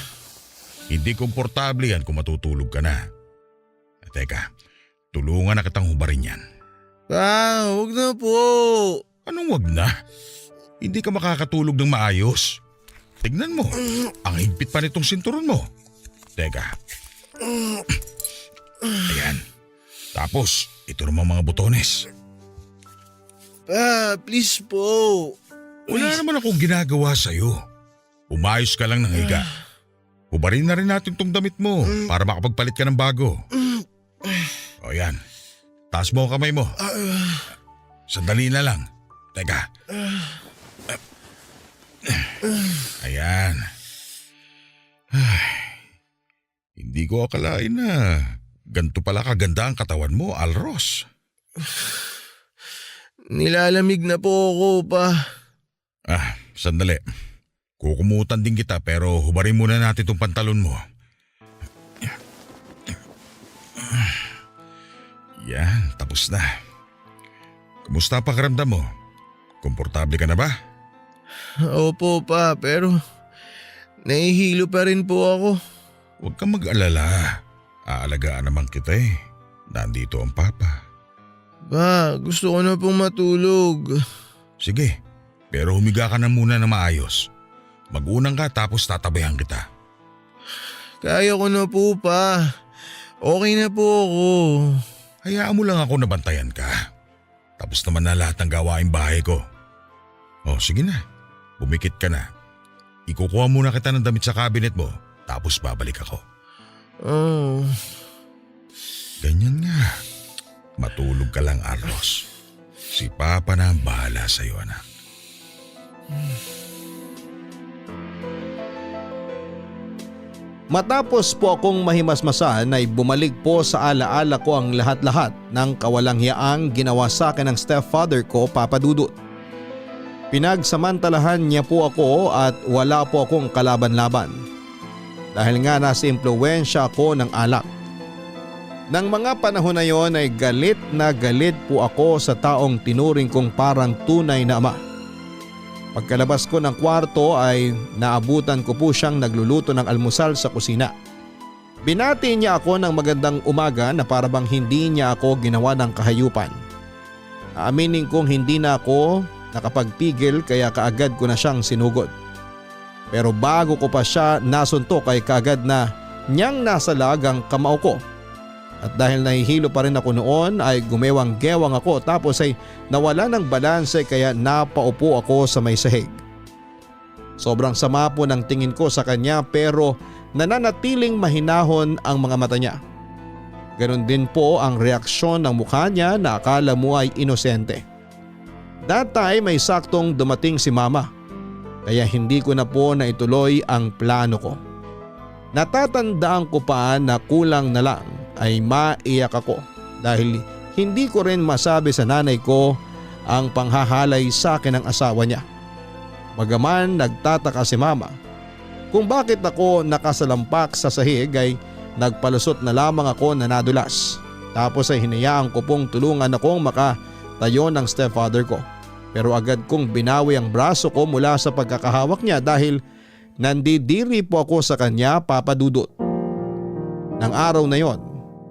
Hindi komportable yan kung matutulog ka na. Teka, tulungan na kitang hubarin yan. Pa, huwag na po. Anong wag na? Hindi ka makakatulog ng maayos. Tignan mo, ang higpit pa nitong sinturon mo. Teka. Ayan. Tapos, ito naman mga botones. Pa, please po. Wala naman akong ginagawa sa'yo. Umayos ka lang ng higa. Hubarin na rin natin tong damit mo para makapagpalit ka ng bago. O yan. Taas mo ang kamay mo. Sandali na lang. Teka. Ayan. Hindi ko akalain na ganito pala kaganda ang katawan mo, Alros. Nilalamig na po ako pa. Sandali. Kukumutan din kita pero hubarin muna natin itong pantalon mo. Yan, tapos na. Kumusta pakiramdam mo? Komportable ka na ba? Opo pa, pero nahihilo pa rin po ako. Huwag kang mag-alala. Aalagaan naman kita eh. Nandito ang papa. Pa, gusto ko na pong matulog. Sige, pero humiga ka na muna na maayos. Mag-unang ka tapos tatabayan kita. Kaya ko na po pa. Okay na po ako. Hayaan mo lang ako na bantayan ka. Tapos naman na lahat ng gawaing bahay ko. Sige na. Bumikit ka na. Ikukuha muna kita ng damit sa cabinet mo. Tapos babalik ako. Ganyan nga. Matulog ka lang, Alros. Si Papa na ang bahala sa'yo, anak. Matapos po akong mahimasmasan ay bumalik po sa alaala ko ang lahat-lahat ng kawalang-hiyaang ginawa sa akin ng stepfather ko, Papa Dudut. Pinagsamantalahan niya po ako at wala po akong kalaban-laban dahil nga nasa impluwensya ako ng alak. Nang mga panahon na yon ay galit na galit po ako sa taong tinuring kong parang tunay na ama. Pagkalabas ko ng kwarto ay naabutan ko po siyang nagluluto ng almusal sa kusina. Binati niya ako ng magandang umaga na parabang hindi niya ako ginawa ng kahayupan. Aaminin kong hindi na ako nakapagpigil kaya kaagad ko na siyang sinugod. Pero bago ko pa siya nasuntok ay kaagad na niyang nasalag ang kamao ko. At dahil nahihilo pa rin ako noon ay gumewang-gewang ako tapos ay nawala ng balanse kaya napaupo ako sa may sahig. Sobrang sama po ng tingin ko sa kanya pero nananatiling mahinahon ang mga mata niya. Ganon din po ang reaksyon ng mukha niya na akala mo ay inosente. That time may saktong dumating si mama kaya hindi ko na po naituloy ang plano ko. Natatandaan ko pa na kulang na lang ay maiyak ako dahil hindi ko rin masabi sa nanay ko ang panghahalay sa akin ng asawa niya. Bagaman nagtataka si mama kung bakit ako nakasalampak sa sahig ay nagpalusot na lamang ako na nadulas. Tapos ay hinayaan ko pong tulungan akong makatayo ng stepfather ko. Pero agad kong binawi ang braso ko mula sa pagkakahawak niya dahil nandidiri po ako sa kanya, Papa Dudut. Nang araw na yon,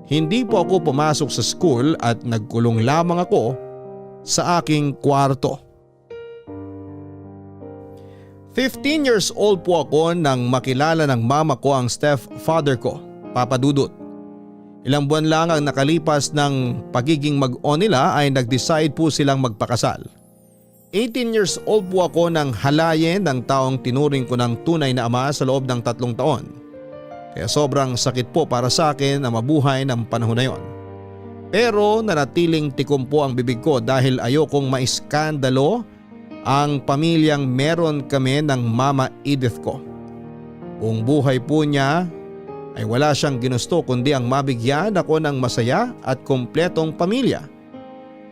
hindi po ako pumasok sa school at nagkulong lamang ako sa aking kwarto. 15 years old po ako nang makilala ng mama ko ang stepfather ko, Papa Dudut. Ilang buwan lang ang nakalipas ng pagiging mag-on nila ay nag-decide po silang magpakasal. 18 years old po ako nang halayin ng taong tinuring ko ng tunay na ama sa loob ng 3 taon. Kaya sobrang sakit po para sa akin na mabuhay ng panahon na yon. Pero nanatiling tikom po ang bibig ko dahil ayokong maiskandalo ang pamilyang meron kami ng Mama Edith ko. Buong buhay po niya ay wala siyang ginusto kundi ang mabigyan ako ng masaya at kumpletong pamilya.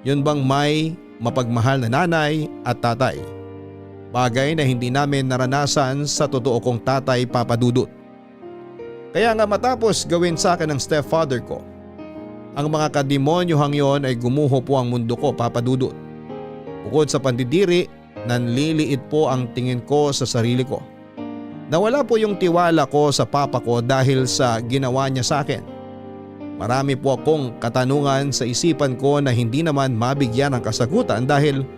Yun bang may mapagmahal na nanay at tatay. Bagay na hindi namin naranasan sa totoo kong tatay, Papa Dudut. Kaya nga matapos gawin sa akin ng stepfather ko, ang mga kademonyohang yon ay gumuho po ang mundo ko, Papa Dudut. Bukod sa pandidiri, nanliliit po ang tingin ko sa sarili ko. Nawala po yung tiwala ko sa papa ko dahil sa ginawa niya sa akin. Marami po akong katanungan sa isipan ko na hindi naman mabigyan ng kasagutan dahil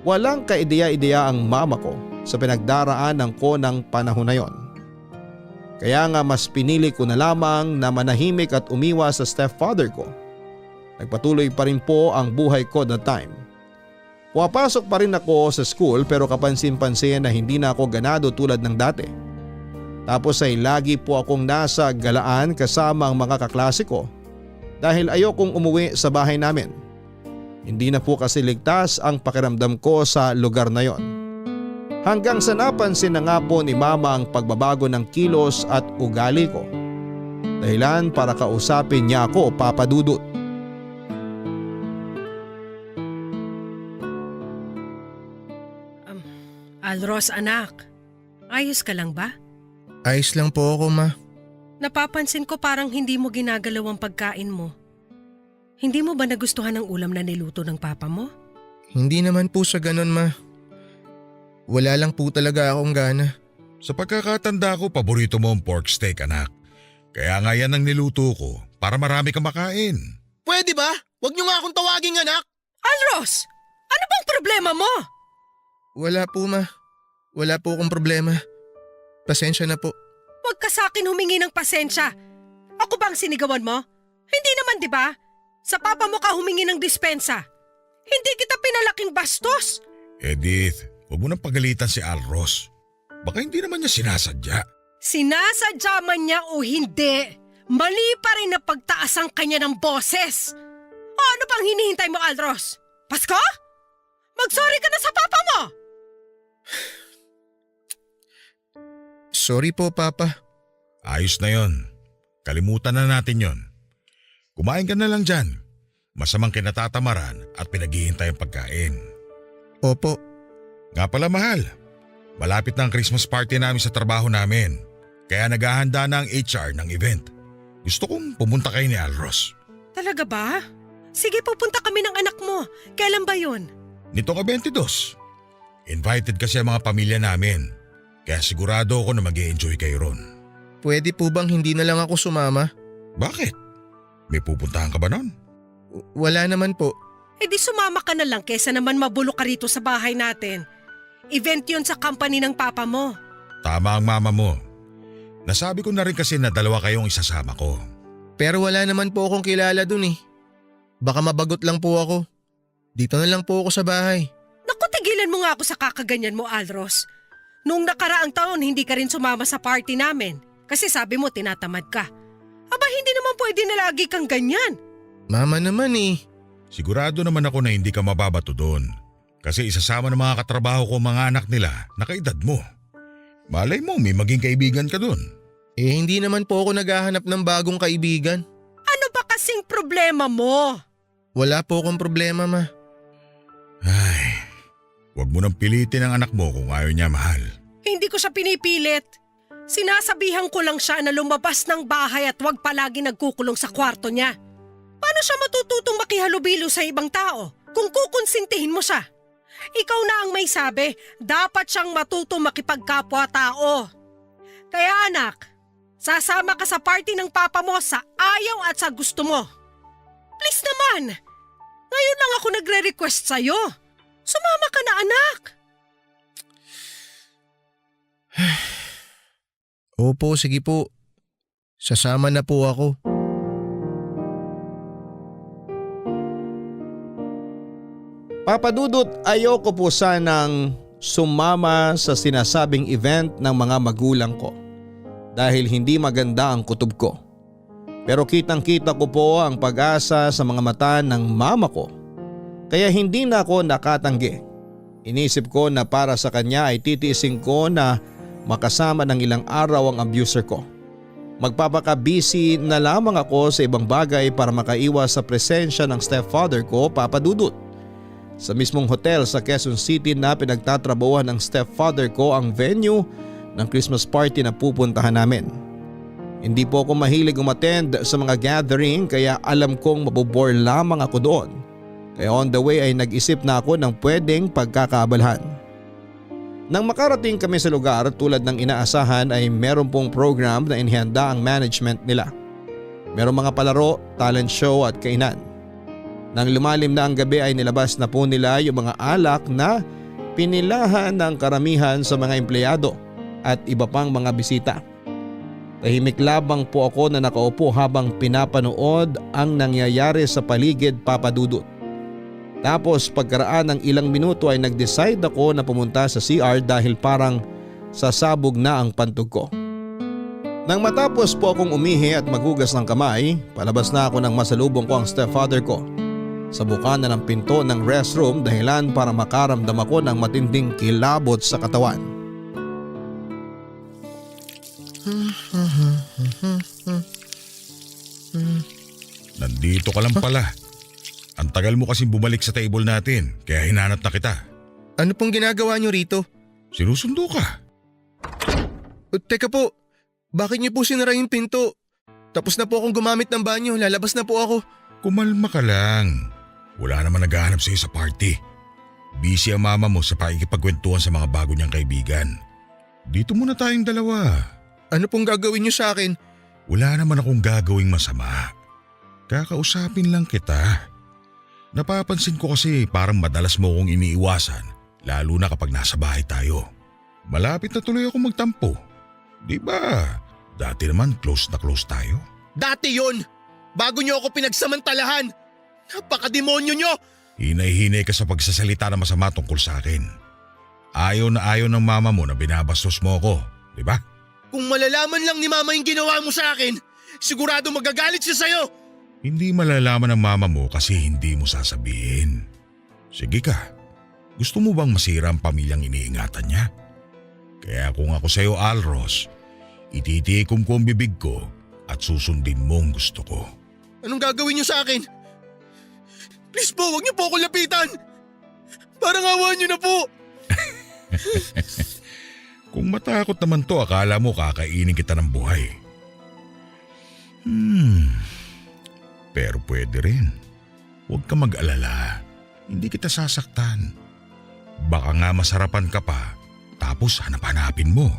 walang kaideya-ideya ang mama ko sa pinagdaraanan ko ng panahon na yon. Kaya nga mas pinili ko na lamang na manahimik at umiwas sa stepfather ko. Nagpatuloy pa rin po ang buhay ko that time. Pumapasok pa rin ako sa school pero kapansin-pansin na hindi na ako ganado tulad ng dati. Tapos ay lagi po akong nasa galaan kasama ang mga kaklase ko dahil ayokong umuwi sa bahay namin. Hindi na po kasi ligtas ang pakiramdam ko sa lugar na yon. Hanggang sa napansin na nga po ni mama ang pagbabago ng kilos at ugali ko. Dahilan para kausapin niya ako, Papa Dudut. Alros anak, ayos ka lang ba? Ayos lang po ako, ma. Napapansin ko parang hindi mo ginagalaw ang pagkain mo. Hindi mo ba nagustuhan ang ulam na niluto ng papa mo? Hindi naman po sa ganun, ma. Wala lang po talaga akong gana. Sa pagkakatanda ko, paborito mo ang pork steak, anak. Kaya nga yan ang niluto ko para marami kang makain. Pwede ba? Huwag niyo nga akong tawaging anak. Alros! Ano bang problema mo? Wala po, ma. Wala po akong problema. Pasensya na po. Huwag ka sa akin humingi ng pasensya. Ako ba ang sinigawan mo? Hindi naman, di ba? Sa papa mo ka humingi ng dispensa. Hindi kita pinalaking bastos. Edith, huwag mo nang pagalitan si Alros. Baka hindi naman niya sinasadya. Sinasadya man niya o hindi, mali pa rin na pagtaas ang kanya ng boses. O ano pang hinihintay mo, Alros? Pasko? Mag-sorry ka na sa papa mo! Sorry po, Papa. Ayos na yon. Kalimutan na natin yon. Kumain ka na lang dyan. Masamang kinatatamaran at pinaghihintay ang pagkain. Opo. Nga pala mahal, malapit na ang Christmas party namin sa trabaho namin. Kaya naghahanda na ang HR ng event. Gusto kong pumunta kayo ni Alros. Talaga ba? Sige, pupunta kami ng anak mo. Kailan ba yun? Nito ka 22. Invited kasi ang mga pamilya namin. Kaya sigurado ako na mag-e-enjoy kayo ron. Pwede po bang hindi na lang ako sumama? Bakit? May pupuntahan ka ba nun? Wala naman po. Eh di sumama ka na lang kesa naman mabulok ka rito sa bahay natin. Event yun sa company ng papa mo. Tama ang mama mo. Nasabi ko na rin kasi na dalawa kayong isasama ko. Pero wala naman po akong kilala dun eh. Baka mabagot lang po ako. Dito na lang po ako sa bahay. Naku, tigilan mo nga ako sa kakaganyan mo, Alros. Noong nakaraang taon, hindi ka rin sumama sa party namin. Kasi sabi mo, tinatamad ka. Aba, hindi naman pwede na lagi kang ganyan. Mama naman eh. Sigurado naman ako na hindi ka mababato doon. Kasi isasama ng mga katrabaho ko mga anak nila na kaedad mo. Malay mo, may maging kaibigan ka doon. Eh hindi naman po ako naghahanap ng bagong kaibigan. Ano ba kasing problema mo? Wala po akong problema, ma. Ay, wag mo nang pilitin ang anak mo kung ayaw niya, mahal. Hindi ko siya pinipilit. Sinasabihan ko lang siya na lumabas ng bahay at wag palagi nagkukulong sa kwarto niya. Paano siya matututong makihalubilo sa ibang tao kung kukonsintihin mo siya? Ikaw na ang may sabi, dapat siyang matutong makipagkapwa-tao. Kaya anak, sasama ka sa party ng papa mo sa ayaw at sa gusto mo. Please naman, ngayon lang ako nagre-request sa'yo. Sumama ka na, anak. Opo, sige po. Sasama na po ako. Papa Dudut, ayoko po sanang sumama sa sinasabing event ng mga magulang ko dahil hindi maganda ang kutob ko. Pero kitang-kita ko po ang pag-asa sa mga mata ng mama ko. Kaya hindi na ako nakatanggi. Inisip ko na para sa kanya ay titiisin ko na makasama ng ilang araw ang abuser ko. Magpapaka-busy na lamang ako sa ibang bagay para makaiwas sa presensya ng stepfather ko, Papa Dudut. Sa mismong hotel sa Quezon City na pinagtatrabahuan ng stepfather ko ang venue ng Christmas party na pupuntahan namin. Hindi po ako mahilig umattend sa mga gathering kaya alam kong mabobore lamang ako doon. Kaya on the way ay nag-isip na ako ng pwedeng pagkakaabalahan. Nang makarating kami sa lugar tulad ng inaasahan ay meron pong program na inihanda ang management nila. Merong mga palaro, talent show at kainan. Nang lumalim na ang gabi ay nilabas na po nila yung mga alak na pinilahan ng karamihan sa mga empleyado at iba pang mga bisita. Tahimik labang po ako na nakaupo habang pinapanood ang nangyayari sa paligid, Papa Dudut. Tapos pagkaraan ng ilang minuto ay nag-decide ako na pumunta sa CR dahil parang sasabog na ang pantog ko. Nang matapos po akong umihi at maghugas ng kamay, palabas na ako nang masalubong ko ang stepfather ko. Sabukan na ng pinto ng restroom dahilan para makaramdam ako ng matinding kilabot sa katawan. Nandito ka lang pala. Ang tagal mo kasing bumalik sa table natin kaya hinanap na kita. Ano pong ginagawa niyo rito? Sinusundo ka. Teka po, bakit niyo po sinara yung pinto? Tapos na po akong gumamit ng banyo, lalabas na po ako. Kumalma ka lang. Wala naman naghahanap sa'yo sa party. Busy ang mama mo sa pakikipagkwentuhan sa mga bago niyang kaibigan. Dito muna tayong dalawa. Ano pong gagawin niyo sa akin? Wala naman akong gagawing masama. Kakausapin lang kita. Napapansin ko kasi parang madalas mo akong iniiwasan, lalo na kapag nasa bahay tayo. Malapit na tuloy ako magtampo. Di ba? Dati naman close na close tayo. Dati yon! Bago niyo ako pinagsamantalahan! Napakademonyo niyo! Hinay-hinay ka sa pagsasalita na masama tungkol sa akin. Ayaw na ayaw ng mama mo na binabastos mo ako, di ba? Kung malalaman lang ni mama yung ginawa mo sa akin, sigurado magagalit siya sa'yo! Hindi malalaman ng mama mo kasi hindi mo sasabihin. Sige ka, gusto mo bang masira ang pamilyang iniingatan niya? Kaya kung ako sa'yo, Alros, Ititikom ko ang bibig ko at susundin mo ang gusto ko. Anong gagawin niyo sa akin? Please po, huwag niyo po ako lapitan! Parang awa niyo na po! Kung matakot naman to, akala mo kakainin kita ng buhay. Pero pwede rin. Huwag ka mag-alala. Hindi kita sasaktan. Baka nga masarapan ka pa, tapos hanap-hanapin mo.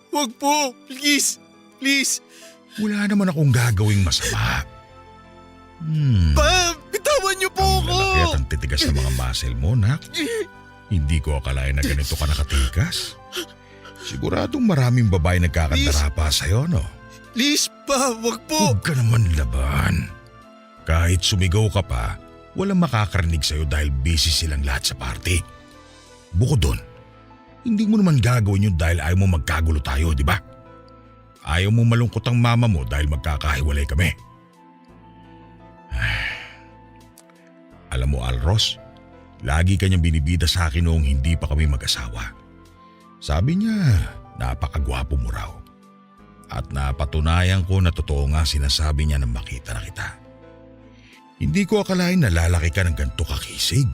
Huwag po! Please! Please! Wala naman akong gagawing masama. Pa! Bitawan niyo po Ang ako! lalaki at ang titigas ng mga muscle mo, nak. Hindi ko akalain na ganito ka nakatikas. Siguradong maraming babae nagkakandara pa sa'yo, no? Please pa! Huwag po! Huwag ka naman laban. Kahit sumigaw ka pa, walang makakarinig sa'yo dahil busy silang lahat sa party. Bukod doon, hindi mo naman gagawin yun dahil ayaw mo magkagulo tayo, di ba? Ayaw mo malungkot ang mama mo dahil magkakahiwalay kami. Alam mo, Alros, lagi kanyang binibida sa akin noong hindi pa kami mag-asawa. Sabi niya, napakagwapo mo raw. At napatunayan ko na totoo nga sinasabi niya nang makita na kita. Hindi ko akalain na lalaki ka ng ganito kakisig.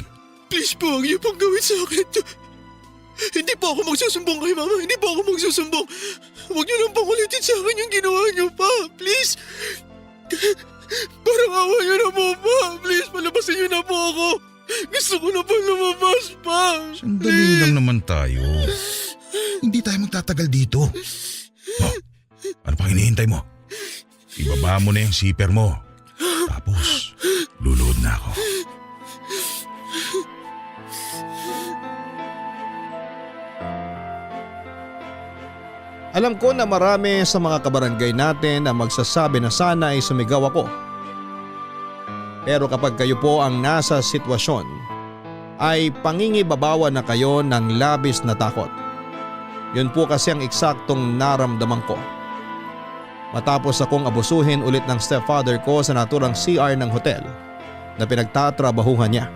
Please po, huwag niyo pong gawin sa akin. Hindi po ako magsusumbong kay mama. Hindi po ako magsusumbong. Huwag niyo lang pong ulitin sa akin yung ginawa niyo pa. Please. Parang awa niyo na po pa. Please, palabasin niyo na po ako. Gusto ko na po lumabas pa. Sandali lang naman tayo. Hindi tayo magtatagal dito. Oh, ano pang hinihintay mo? Ibaba mo na yung zipper mo. Tapos, luluhod na ako. Alam ko na marami sa mga kabarangay natin ang magsasabi na sana ay sumigaw ako. Pero kapag kayo po ang nasa sitwasyon, ay pangingibabawan na kayo ng labis na takot. Yun po kasi ang eksaktong naramdaman ko. Matapos akong abusuhin ulit ng stepfather ko sa naturang CR ng hotel na pinagtatrabahuhan niya.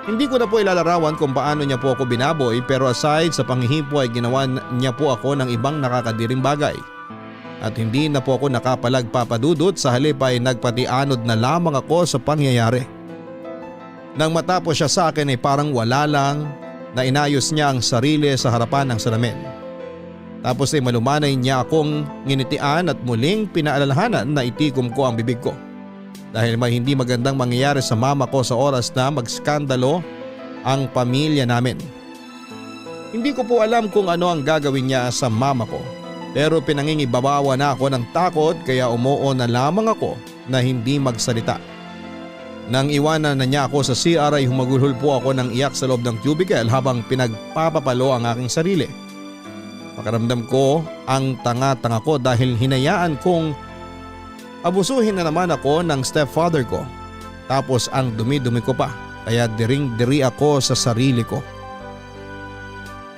Hindi ko na po ilalarawan kung paano niya po ako binaboy, pero aside sa panghihipo ay ginawa niya po ako ng ibang nakakadiring bagay. At hindi na po ako nakapalagpapadudot, sa halip ay nagpatianod na lamang ako sa pangyayari. Nang matapos siya sa akin ay parang wala lang na inayos niya ang sarili sa harapan ng salamin. Tapos ay malumanay niya akong nginitian at muling pinaalalahanan na itikom ko ang bibig ko. Dahil may hindi magandang mangyayari sa mama ko sa oras na magskandalo ang pamilya namin. Hindi ko po alam kung ano ang gagawin niya sa mama ko, pero pinangingibabawa na ako ng takot kaya umuo na lamang ako na hindi magsalita. Nang iwanan na niya ako sa CR ay humagulhol po ako ng iyak sa loob ng cubicle habang pinagpapapalo ang aking sarili. Pakiramdam ko ang tanga-tanga ko dahil hinayaan kong abusuhin na naman ako ng stepfather ko. Tapos ang dumi-dumi ko pa, kaya diring-diri ako sa sarili ko.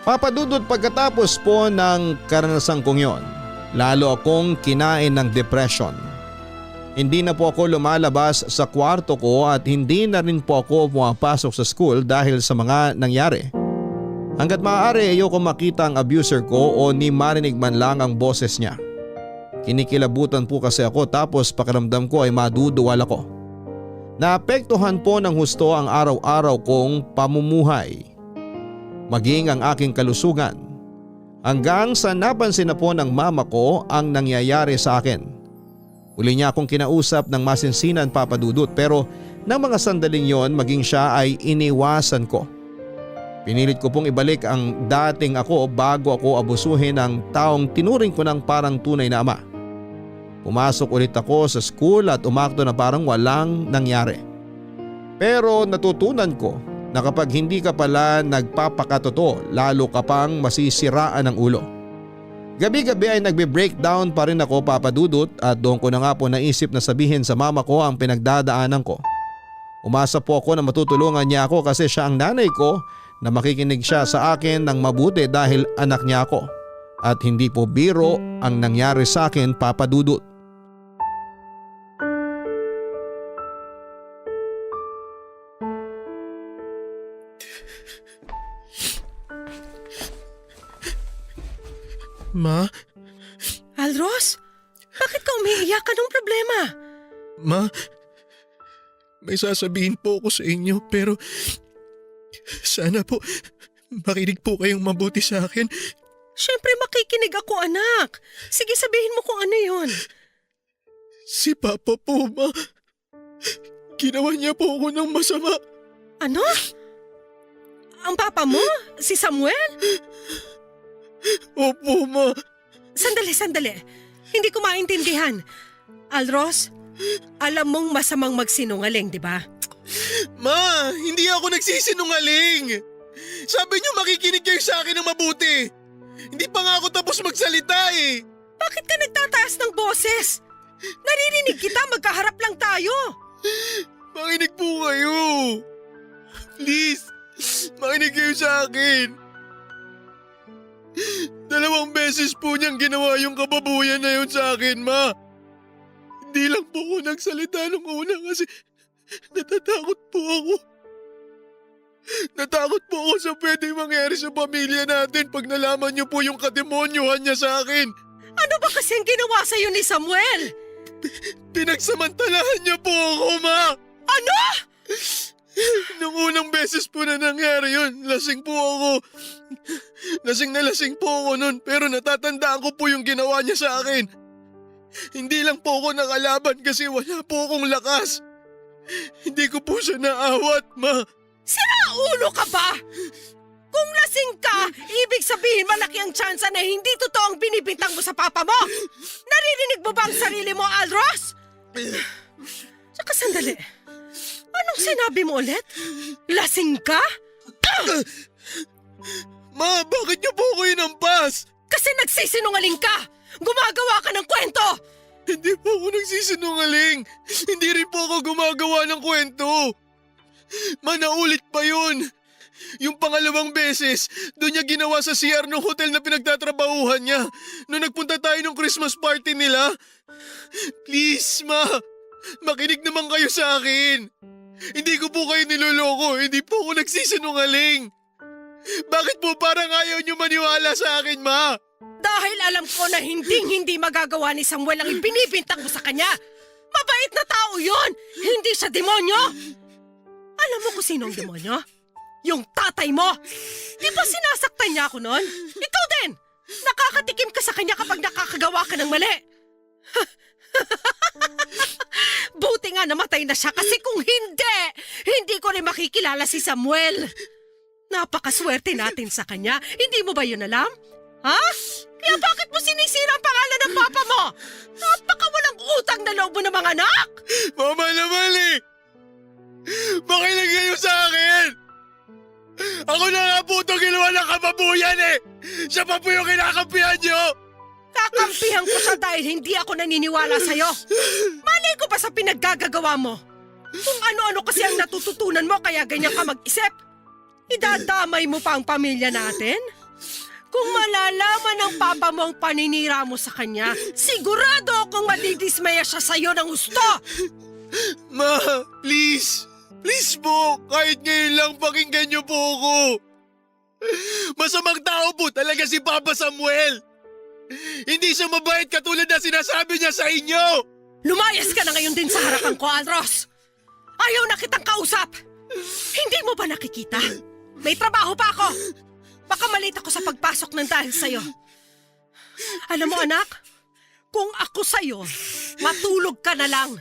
Papadudot pagkatapos po ng karanasan kong yon, lalo akong kinain ng depression. Hindi na po ako lumalabas sa kwarto ko at hindi na rin po ako pumapasok sa school dahil sa mga nangyari. Hanggat maaari ayoko makita ang abuser ko o ni marinig man lang ang boses niya. Kinikilabutan po kasi ako, tapos pakiramdam ko ay maduduwal ako. Naapektuhan po ng husto ang araw-araw kong pamumuhay, maging ang aking kalusugan. Hanggang sa napansin na po ng mama ko ang nangyayari sa akin. Uli niya akong kinausap ng masinsinan, Papa Dudut, pero nang mga sandaling yon maging siya ay iniwasan ko. Pinilit ko pong ibalik ang dating ako bago ako abusuhin ng taong tinuring ko ng parang tunay na ama. Pumasok ulit ako sa school at umakto na parang walang nangyari. Pero natutunan ko na kapag hindi ka pala nagpapakatotoo, lalo ka pang masisiraan ng ulo. Gabi-gabi ay nagbe-breakdown pa rin ako, Papa Dudut, at doon ko na nga po naisip na sabihin sa mama ko ang pinagdadaanan ko. Umasa po ako na matutulungan niya ako kasi siya ang nanay ko, na makikinig siya sa akin ng mabuti dahil anak niya ako. At hindi po biro ang nangyari sa akin, Papa Dudut. Ma? Alros, bakit ka umiiyak? Anong problema? Ma, may sasabihin po ako sa inyo pero sana po makinig po kayong mabuti sa akin. Siyempre makikinig ako, anak. Sige, sabihin mo kung ano yun. Si Papa po, Ma. Ginawa niya po ako ng masama. Ano? Ang papa mo? Si Samuel? Opo, Ma. Sandali. Hindi ko maintindihan. Alros, alam mong masamang magsinungaling, di ba? Ma, hindi ako nagsisinungaling. Sabi niyo makikinig kayo sa akin ng mabuti. Hindi pa nga ako tapos magsalita eh. Bakit ka nagtataas ng boses? Naririnig kita, magkaharap lang tayo. Makinig po kayo. Please, makinig kayo sa akin. 2 beses po niyang ginawa yung kababuyan na yun sa akin, Ma. Hindi lang po ako nagsalita nung una kasi natatakot po ako. Natakot po ako sa pwedeng mangyari sa pamilya natin pag nalaman niyo po yung kademonyohan niya sa akin. Ano ba kasi ang ginawa sa'yo ni Samuel? Pinagsamantalahan niya po ako, Ma. Ano? Nung unang beses po na nangyari yun, lasing po ako. Lasing na lasing po ako nun pero natatandaan ko po yung ginawa niya sa akin. Hindi lang po ako nakalaban kasi wala po akong lakas. Hindi ko po siya naawat, Ma. Ulo ka ba? Kung lasing ka, ibig sabihin malaki ang tsansa na hindi totoong binibintang mo sa papa mo. Naririnig mo ba ang sarili mo, Alros? Saka sandali. Anong sinabi mo ulit? Lasing ka? Ma, bakit niyo po ako inampas? Kasi nagsisinungaling ka! Gumagawa ka ng kwento! Hindi po ako nagsisinungaling. Hindi rin po ako gumagawa ng kwento. Manaulit pa yun. Yung pangalawang beses, doon niya ginawa sa CR ng hotel na pinagtatrabahuhan niya. Noong nagpunta tayo ng Christmas party nila. Please, Ma. Makinig naman kayo sa akin. Hindi ko po kayo niloloko. Hindi po ako nagsisinungaling. Bakit po parang ayaw niyo maniwala sa akin, Ma? Dahil alam ko na hindi magagawa ni Samuel ang ibinibintang mo sa kanya. Mabait na tao yun! Hindi siya demonyo! Alam mo kung sino ang demonyo? Yung tatay mo! Di ba sinasaktan niya ako noon? Ikaw din! Nakakatikim ka sa kanya kapag nakakagawa ka ng mali! Buti nga namatay na siya kasi kung hindi ko rin makikilala si Samuel. Napakaswerte natin sa kanya. Hindi mo ba yun alam? Ha? Kaya bakit mo sinisira ang pangalan ng papa mo? Napakawalang utang na loob mo ng mga anak! Mama naman eh! Makinig kayo sa akin! Ako na nga po ito ginawa ng kababuyan eh! Siya pa po yung kinakampihan niyo! Kakampihan ko siya dahil hindi ako naniniwala sa'yo. Malay ko ba sa pinaggagawa mo? Kung ano-ano kasi ang natututunan mo kaya ganyan ka mag-isip. Idadamay mo pa ang pamilya natin? Kung malalaman ng papa mo ang paninira mo sa kanya, sigurado akong madidismaya siya sa'yo ng gusto. Ma, please! Please po, kahit ngayon lang pakinggan niyo po ako. Masamang tao po talaga si Papa Samuel. Hindi siya mabait katulad na sinasabi niya sa inyo. Lumayas ka na ngayon din sa harapan ko, Alros. Ayaw na kitang kausap. Hindi mo ba nakikita? May trabaho pa ako. Baka malate ako sa pagpasok ng dahil sa'yo. Alam mo anak, kung ako sa'yo, matulog ka na lang.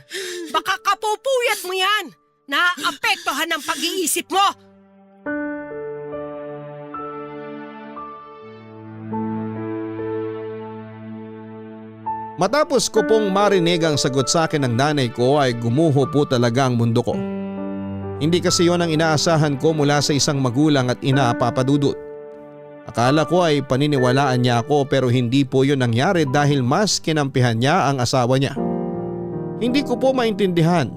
Baka kapupuyat mo yan. Naapektuhan ng pag-iisip mo. Matapos ko pong marinig ang sagot sa akin ng nanay ko ay gumuho po talaga ang mundo ko. Hindi kasi yon ang inaasahan ko mula sa isang magulang at ina, Papa Dudut. Akala ko ay paniniwalaan niya ako pero hindi po yun nangyari dahil mas kinampihan niya ang asawa niya. Hindi ko po maintindihan.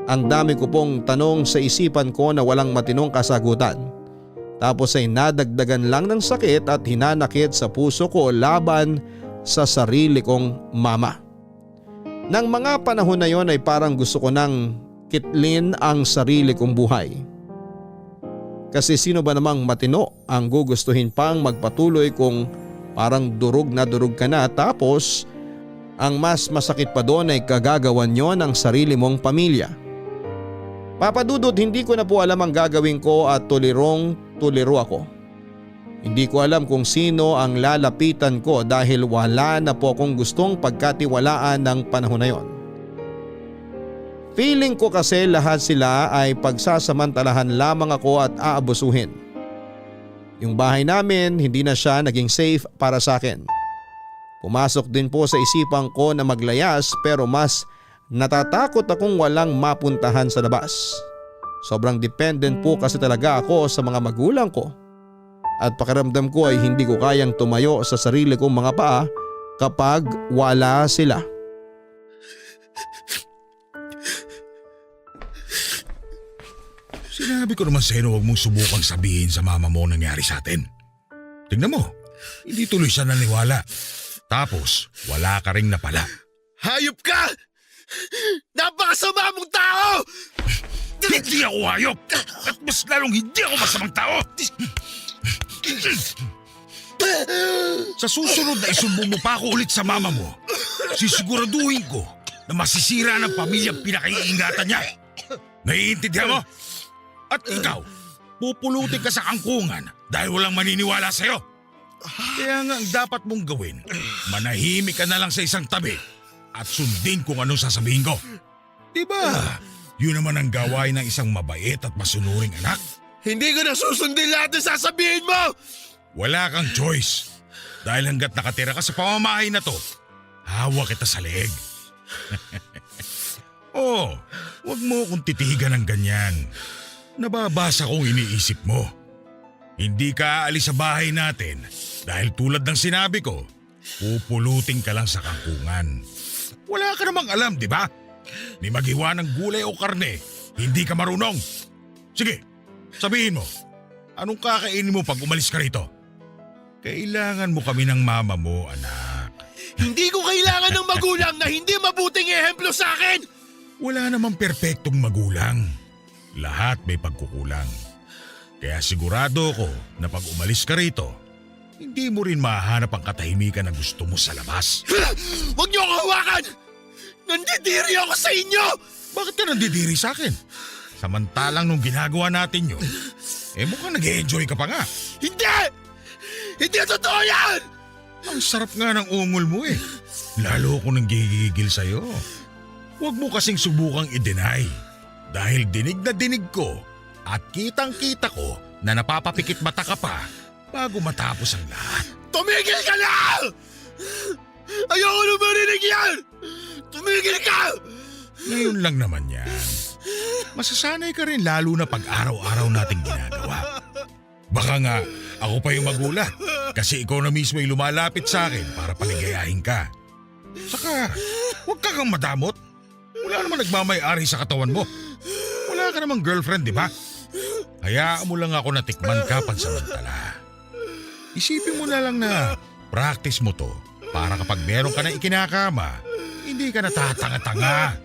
Ang dami ko pong tanong sa isipan ko na walang matinong kasagutan. Tapos ay nadagdagan lang ng sakit at hinanakit sa puso ko laban sa sarili kong mama. Nang mga panahon na yon ay parang gusto ko nang kitlin ang sarili kong buhay. Kasi sino ba namang matino ang gugustuhin pang magpatuloy kung parang durog na durog ka na tapos Ang mas masakit pa doon ay kagagawan nyo ng sarili mong pamilya. Papa Dudut, hindi ko na po alam ang gagawin ko at tulirong-tuliro ako. Hindi ko alam kung sino ang lalapitan ko dahil wala na po akong gustong pagkatiwalaan ng panahon na yon. Feeling ko kasi lahat sila ay pagsasamantalahan lamang ako at aabusuhin. Yung bahay namin hindi na siya naging safe para sa akin. Pumasok din po sa isipan ko na maglayas pero mas natatakot akong walang mapuntahan sa labas. Sobrang dependent po kasi talaga ako sa mga magulang ko. At pakiramdam ko ay hindi ko kayang tumayo sa sarili kong mga paa kapag wala sila. Sinabi ko naman sa'yo na huwag mong subukang sabihin sa mama mo ang nangyari sa atin. Tingnan mo, hindi tuloy siya naniwala. Tapos, wala ka ring napala. Hayop ka! Napakasama mong tao! Hindi ako hayop! At mas lalong hindi ako masamang tao! Sa susunod na isumbong mo pa ako ulit sa mama mo, sisiguraduhin ko na masisira ng pamilyang pinakaiingatan niya. Naiintindihan mo? At ikaw, pupulutin ka sa kangkungan dahil walang maniniwala sa'yo. Kaya nga ang dapat mong gawin, manahimik ka na lang sa isang tabi at sundin kung anong sasabihin ko. Diba? Yun naman ang gawain ng isang mabait at masunuring anak. Hindi ko na susundin lahat ng sasabihin mo! Wala kang choice. Dahil hanggat nakatira ka sa pamamahay na to, hawa kita sa leeg. Oh, wag mo akong titigan ng ganyan. Nababasa kong iniisip mo. Hindi ka aalis sa bahay natin dahil tulad ng sinabi ko, pupulutin ka lang sa kangkungan. Wala ka namang alam, di ba? Ni maghiwa ng gulay o karne, hindi ka marunong. Sige, sabihin mo, anong kakainin mo pag umalis ka rito? Kailangan mo kami ng mama mo, anak. Hindi ko kailangan ng magulang na hindi mabuting ehemplo sa akin! Wala namang perpektong magulang. Lahat may pagkukulang. Kaya sigurado ko na pag umalis ka rito, hindi mo rin mahanap ang katahimikan na gusto mo sa labas. Huwag niyo ako hawakan! Nandidiri ako sa inyo! Bakit ka nandidiri sa akin? Samantalang nung ginagawa natin yun, mukhang nag-e-enjoy ka pa nga. Hindi! Hindi totoo yan! Ang sarap nga ng ungol mo eh. Lalo ko nang gigigil sa'yo. Huwag mo kasing subukang i-deny. Dahil dinig na dinig ko at kitang-kita ko na napapapikit mata ka pa bago matapos ang lahat. Tumigil ka na! Ayoko na marinig yan! Tumigil ka! Ngayon lang naman yan. Masasanay ka rin lalo na pag araw-araw nating ginagawa. Baka nga ako pa yung magulat kasi ikaw na mismo yung lumalapit sa akin para paligayahin ka. Saka huwag ka kang madamot. Wala naman nagmamay-ari sa katawan mo. Wala ka namang girlfriend, di ba? Hayaan mo lang ako na tikman ka pansamantala. Isipin mo na lang na practice mo to para kapag meron ka na ikinakama, hindi ka natatanga-tanga.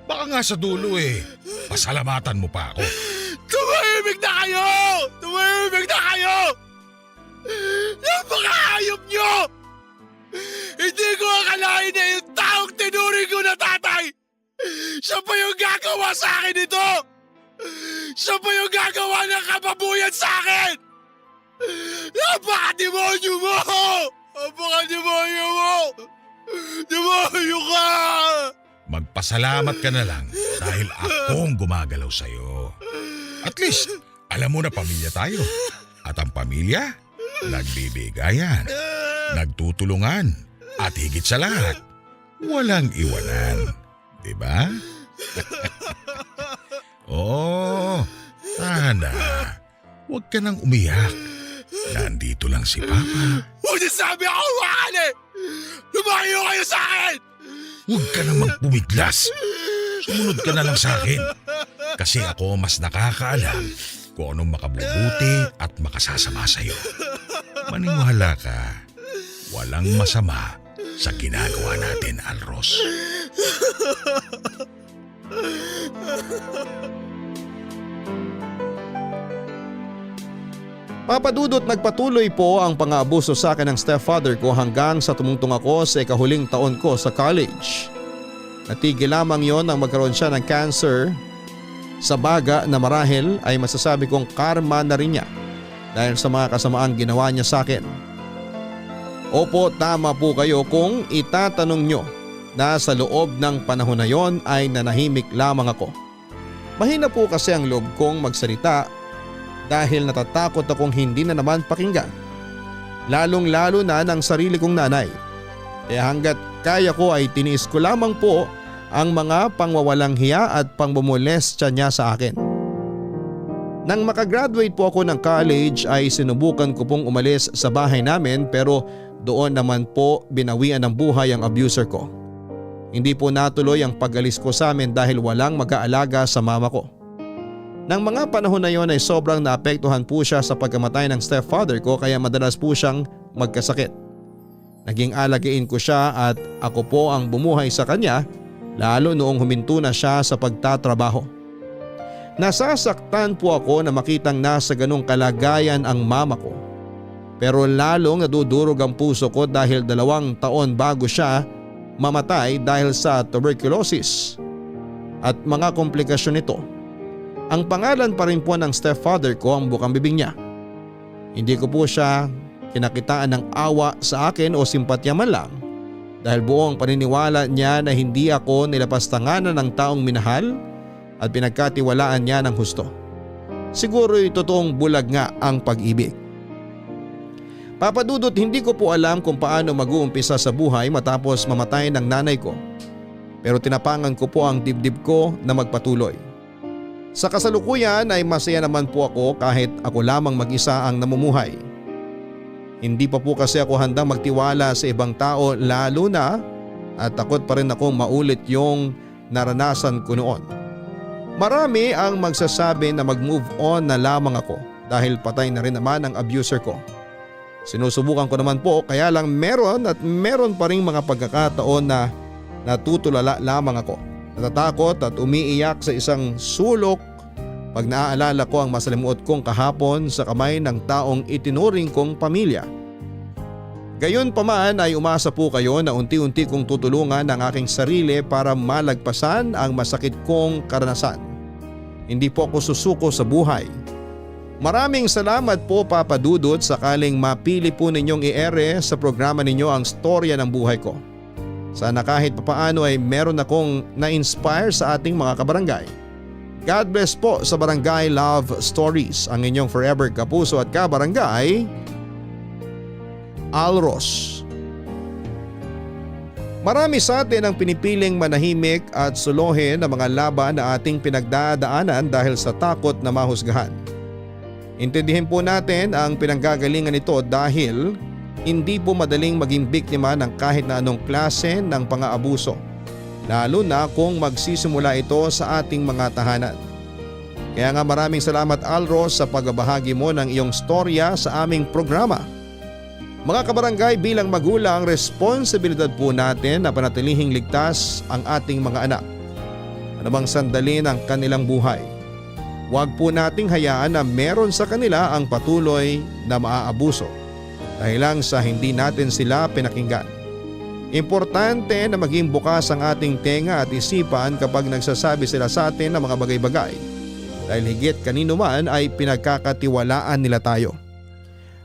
Baka nga sa dulo pasalamatan mo pa ako. Tumahimik na kayo! Tumahimik na kayo! Napakahayop nyo! Hindi ko akalain na yung taong tinuring ko na tatay! Siya pa yung gagawa sa akin ito! Siya pa yung gagawa ng kababuyan sa akin! Napaka-demonyo mo! Napaka-demonyo mo! Demonyo ka! Magpasalamat ka na lang dahil akong gumagalaw sa'yo. At least, alam mo na pamilya tayo. At ang pamilya, nagbibigayan, nagtutulungan, at higit sa lahat, walang iwanan. Diba? Oo, sana. Huwag ka nang umiyak. Nandito lang si Papa. Huwag niyo sabi ako hawakan eh! Lumayo kayo sa akin! Huwag ka namang pumiglas. Sumunod ka na lang sa akin. Kasi ako mas nakakaalam kung anong makabubuti at makasasama sa'yo. Maniwala ka. Walang masama sa ginagawa natin, Alros. Papadudot, nagpatuloy po ang pang-aabuso sa akin ng stepfather ko hanggang sa tumungtong ako sa ikahuling taon ko sa college. Natigil lamang yon nang magkaroon siya ng cancer sa baga na marahil ay masasabi kong karma na rin niya dahil sa mga kasamaang ginawa niya sa akin. Opo, tama po kayo kung itatanong nyo na sa loob ng panahon na yon ay nanahimik lamang ako. Mahina po kasi ang loob kong magsalita dahil natatakot akong hindi na naman pakinggan. Lalong-lalo na ng sarili kong nanay. Kaya hanggat kaya ko ay tiniis ko lamang po ang mga pangwawalang hiya at pangbumolestya niya sa akin. Nang makagraduate po ako ng college ay sinubukan ko pong umalis sa bahay namin pero doon naman po binawian ng buhay ang abuser ko. Hindi po natuloy ang pag-alis ko sa amin dahil walang mag-aalaga sa mama ko. Nang mga panahon na yon ay sobrang naapektuhan po siya sa pagkamatay ng stepfather ko kaya madalas po siyang magkasakit. Naging alagain ko siya at ako po ang bumuhay sa kanya lalo noong huminto na siya sa pagtatrabaho. Nasasaktan po ako na makitang nasa ganong kalagayan ang mama ko. Pero lalong nadudurog ang puso ko dahil 2 taon bago siya mamatay dahil sa tuberculosis at mga komplikasyon nito. Ang pangalan pa rin po ng stepfather ko ang bukang bibig niya. Hindi ko po siya kinakitaan ng awa sa akin o simpatya man lang dahil buong paniniwala niya na hindi ako nilapastanganan ng taong minahal at pinagkatiwalaan niya ng husto. Siguro'y totoong bulag nga ang pag-ibig. Papadudot, hindi ko po alam kung paano mag-uumpisa sa buhay matapos mamatay ng nanay ko. Pero tinapangan ko po ang dibdib ko na magpatuloy. Sa kasalukuyan ay masaya naman po ako kahit ako lamang mag-isa ang namumuhay. Hindi pa po kasi ako handang magtiwala sa ibang tao lalo na at takot pa rin akong maulit yung naranasan ko noon. Marami ang magsasabi na mag-move on na lamang ako dahil patay na rin naman ang abuser ko. Sinusubukan ko naman po kaya lang meron pa rin mga pagkakataon na natutulala lamang ako. Natatakot at umiiyak sa isang sulok pag naaalala ko ang masalimuot kong kahapon sa kamay ng taong itinuring kong pamilya. Gayon pa man ay umasa po kayo na unti-unti kong tutulungan ang aking sarili para malagpasan ang masakit kong karanasan. Hindi po ako susuko sa buhay. Maraming salamat po Papa Dudut sakaling mapili po ninyong i-ere sa programa ninyo ang storya ng buhay ko. Sana kahit papaano ay meron akong na-inspire sa ating mga kabarangay. God bless po sa Barangay Love Stories, ang inyong forever kapuso at kabarangay, Alros. Marami sa atin ang pinipiling manahimik at suluhin ang mga laban na ating pinagdadaanan dahil sa takot na mahusgahan. Intindihin po natin ang pinanggagalingan nito dahil hindi po madaling maging biktima ng kahit na anong klase ng pang-aabuso, lalo na kung magsisimula ito sa ating mga tahanan. Kaya nga maraming salamat Alros sa pagbabahagi mo ng iyong storya sa aming programa. Mga kabarangay, bilang magulang, responsibilidad po natin na panatilihing ligtas ang ating mga anak. Ano bang sandali ng kanilang buhay? Huwag po nating hayaan na meron sa kanila ang patuloy na maaabuso dahil lang sa hindi natin sila pinakinggan. Importante na maging bukas ang ating tenga at isipan kapag nagsasabi sila sa atin ng mga bagay-bagay dahil higit kanino man ay pinagkakatiwalaan nila tayo.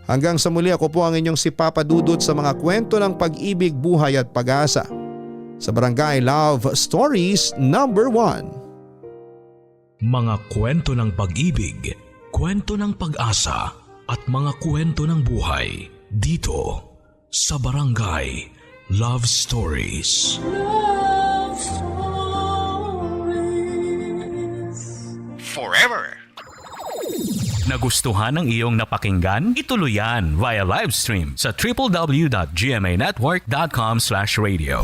Hanggang sa muli, ako po ang inyong si Papa Dudut sa mga kwento ng pag-ibig, buhay at pag-asa sa Barangay Love Stories number 1. Mga kwento ng pag-ibig, kwento ng pag-asa at mga kwento ng buhay dito sa Barangay Love Stories. Love Stories. Forever. Nagustuhan ng iyong napakinggan? Ituloy yan via live stream sa www.gmanetwork.com/radio.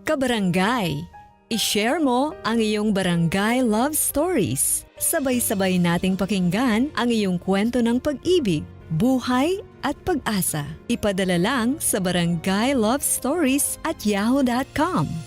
Kabarangay, i-share mo ang iyong Barangay Love Stories. Sabay-sabay nating pakinggan ang iyong kwento ng pag-ibig, buhay at pag-asa. Ipadala lang sa barangaylovestories@yahoo.com.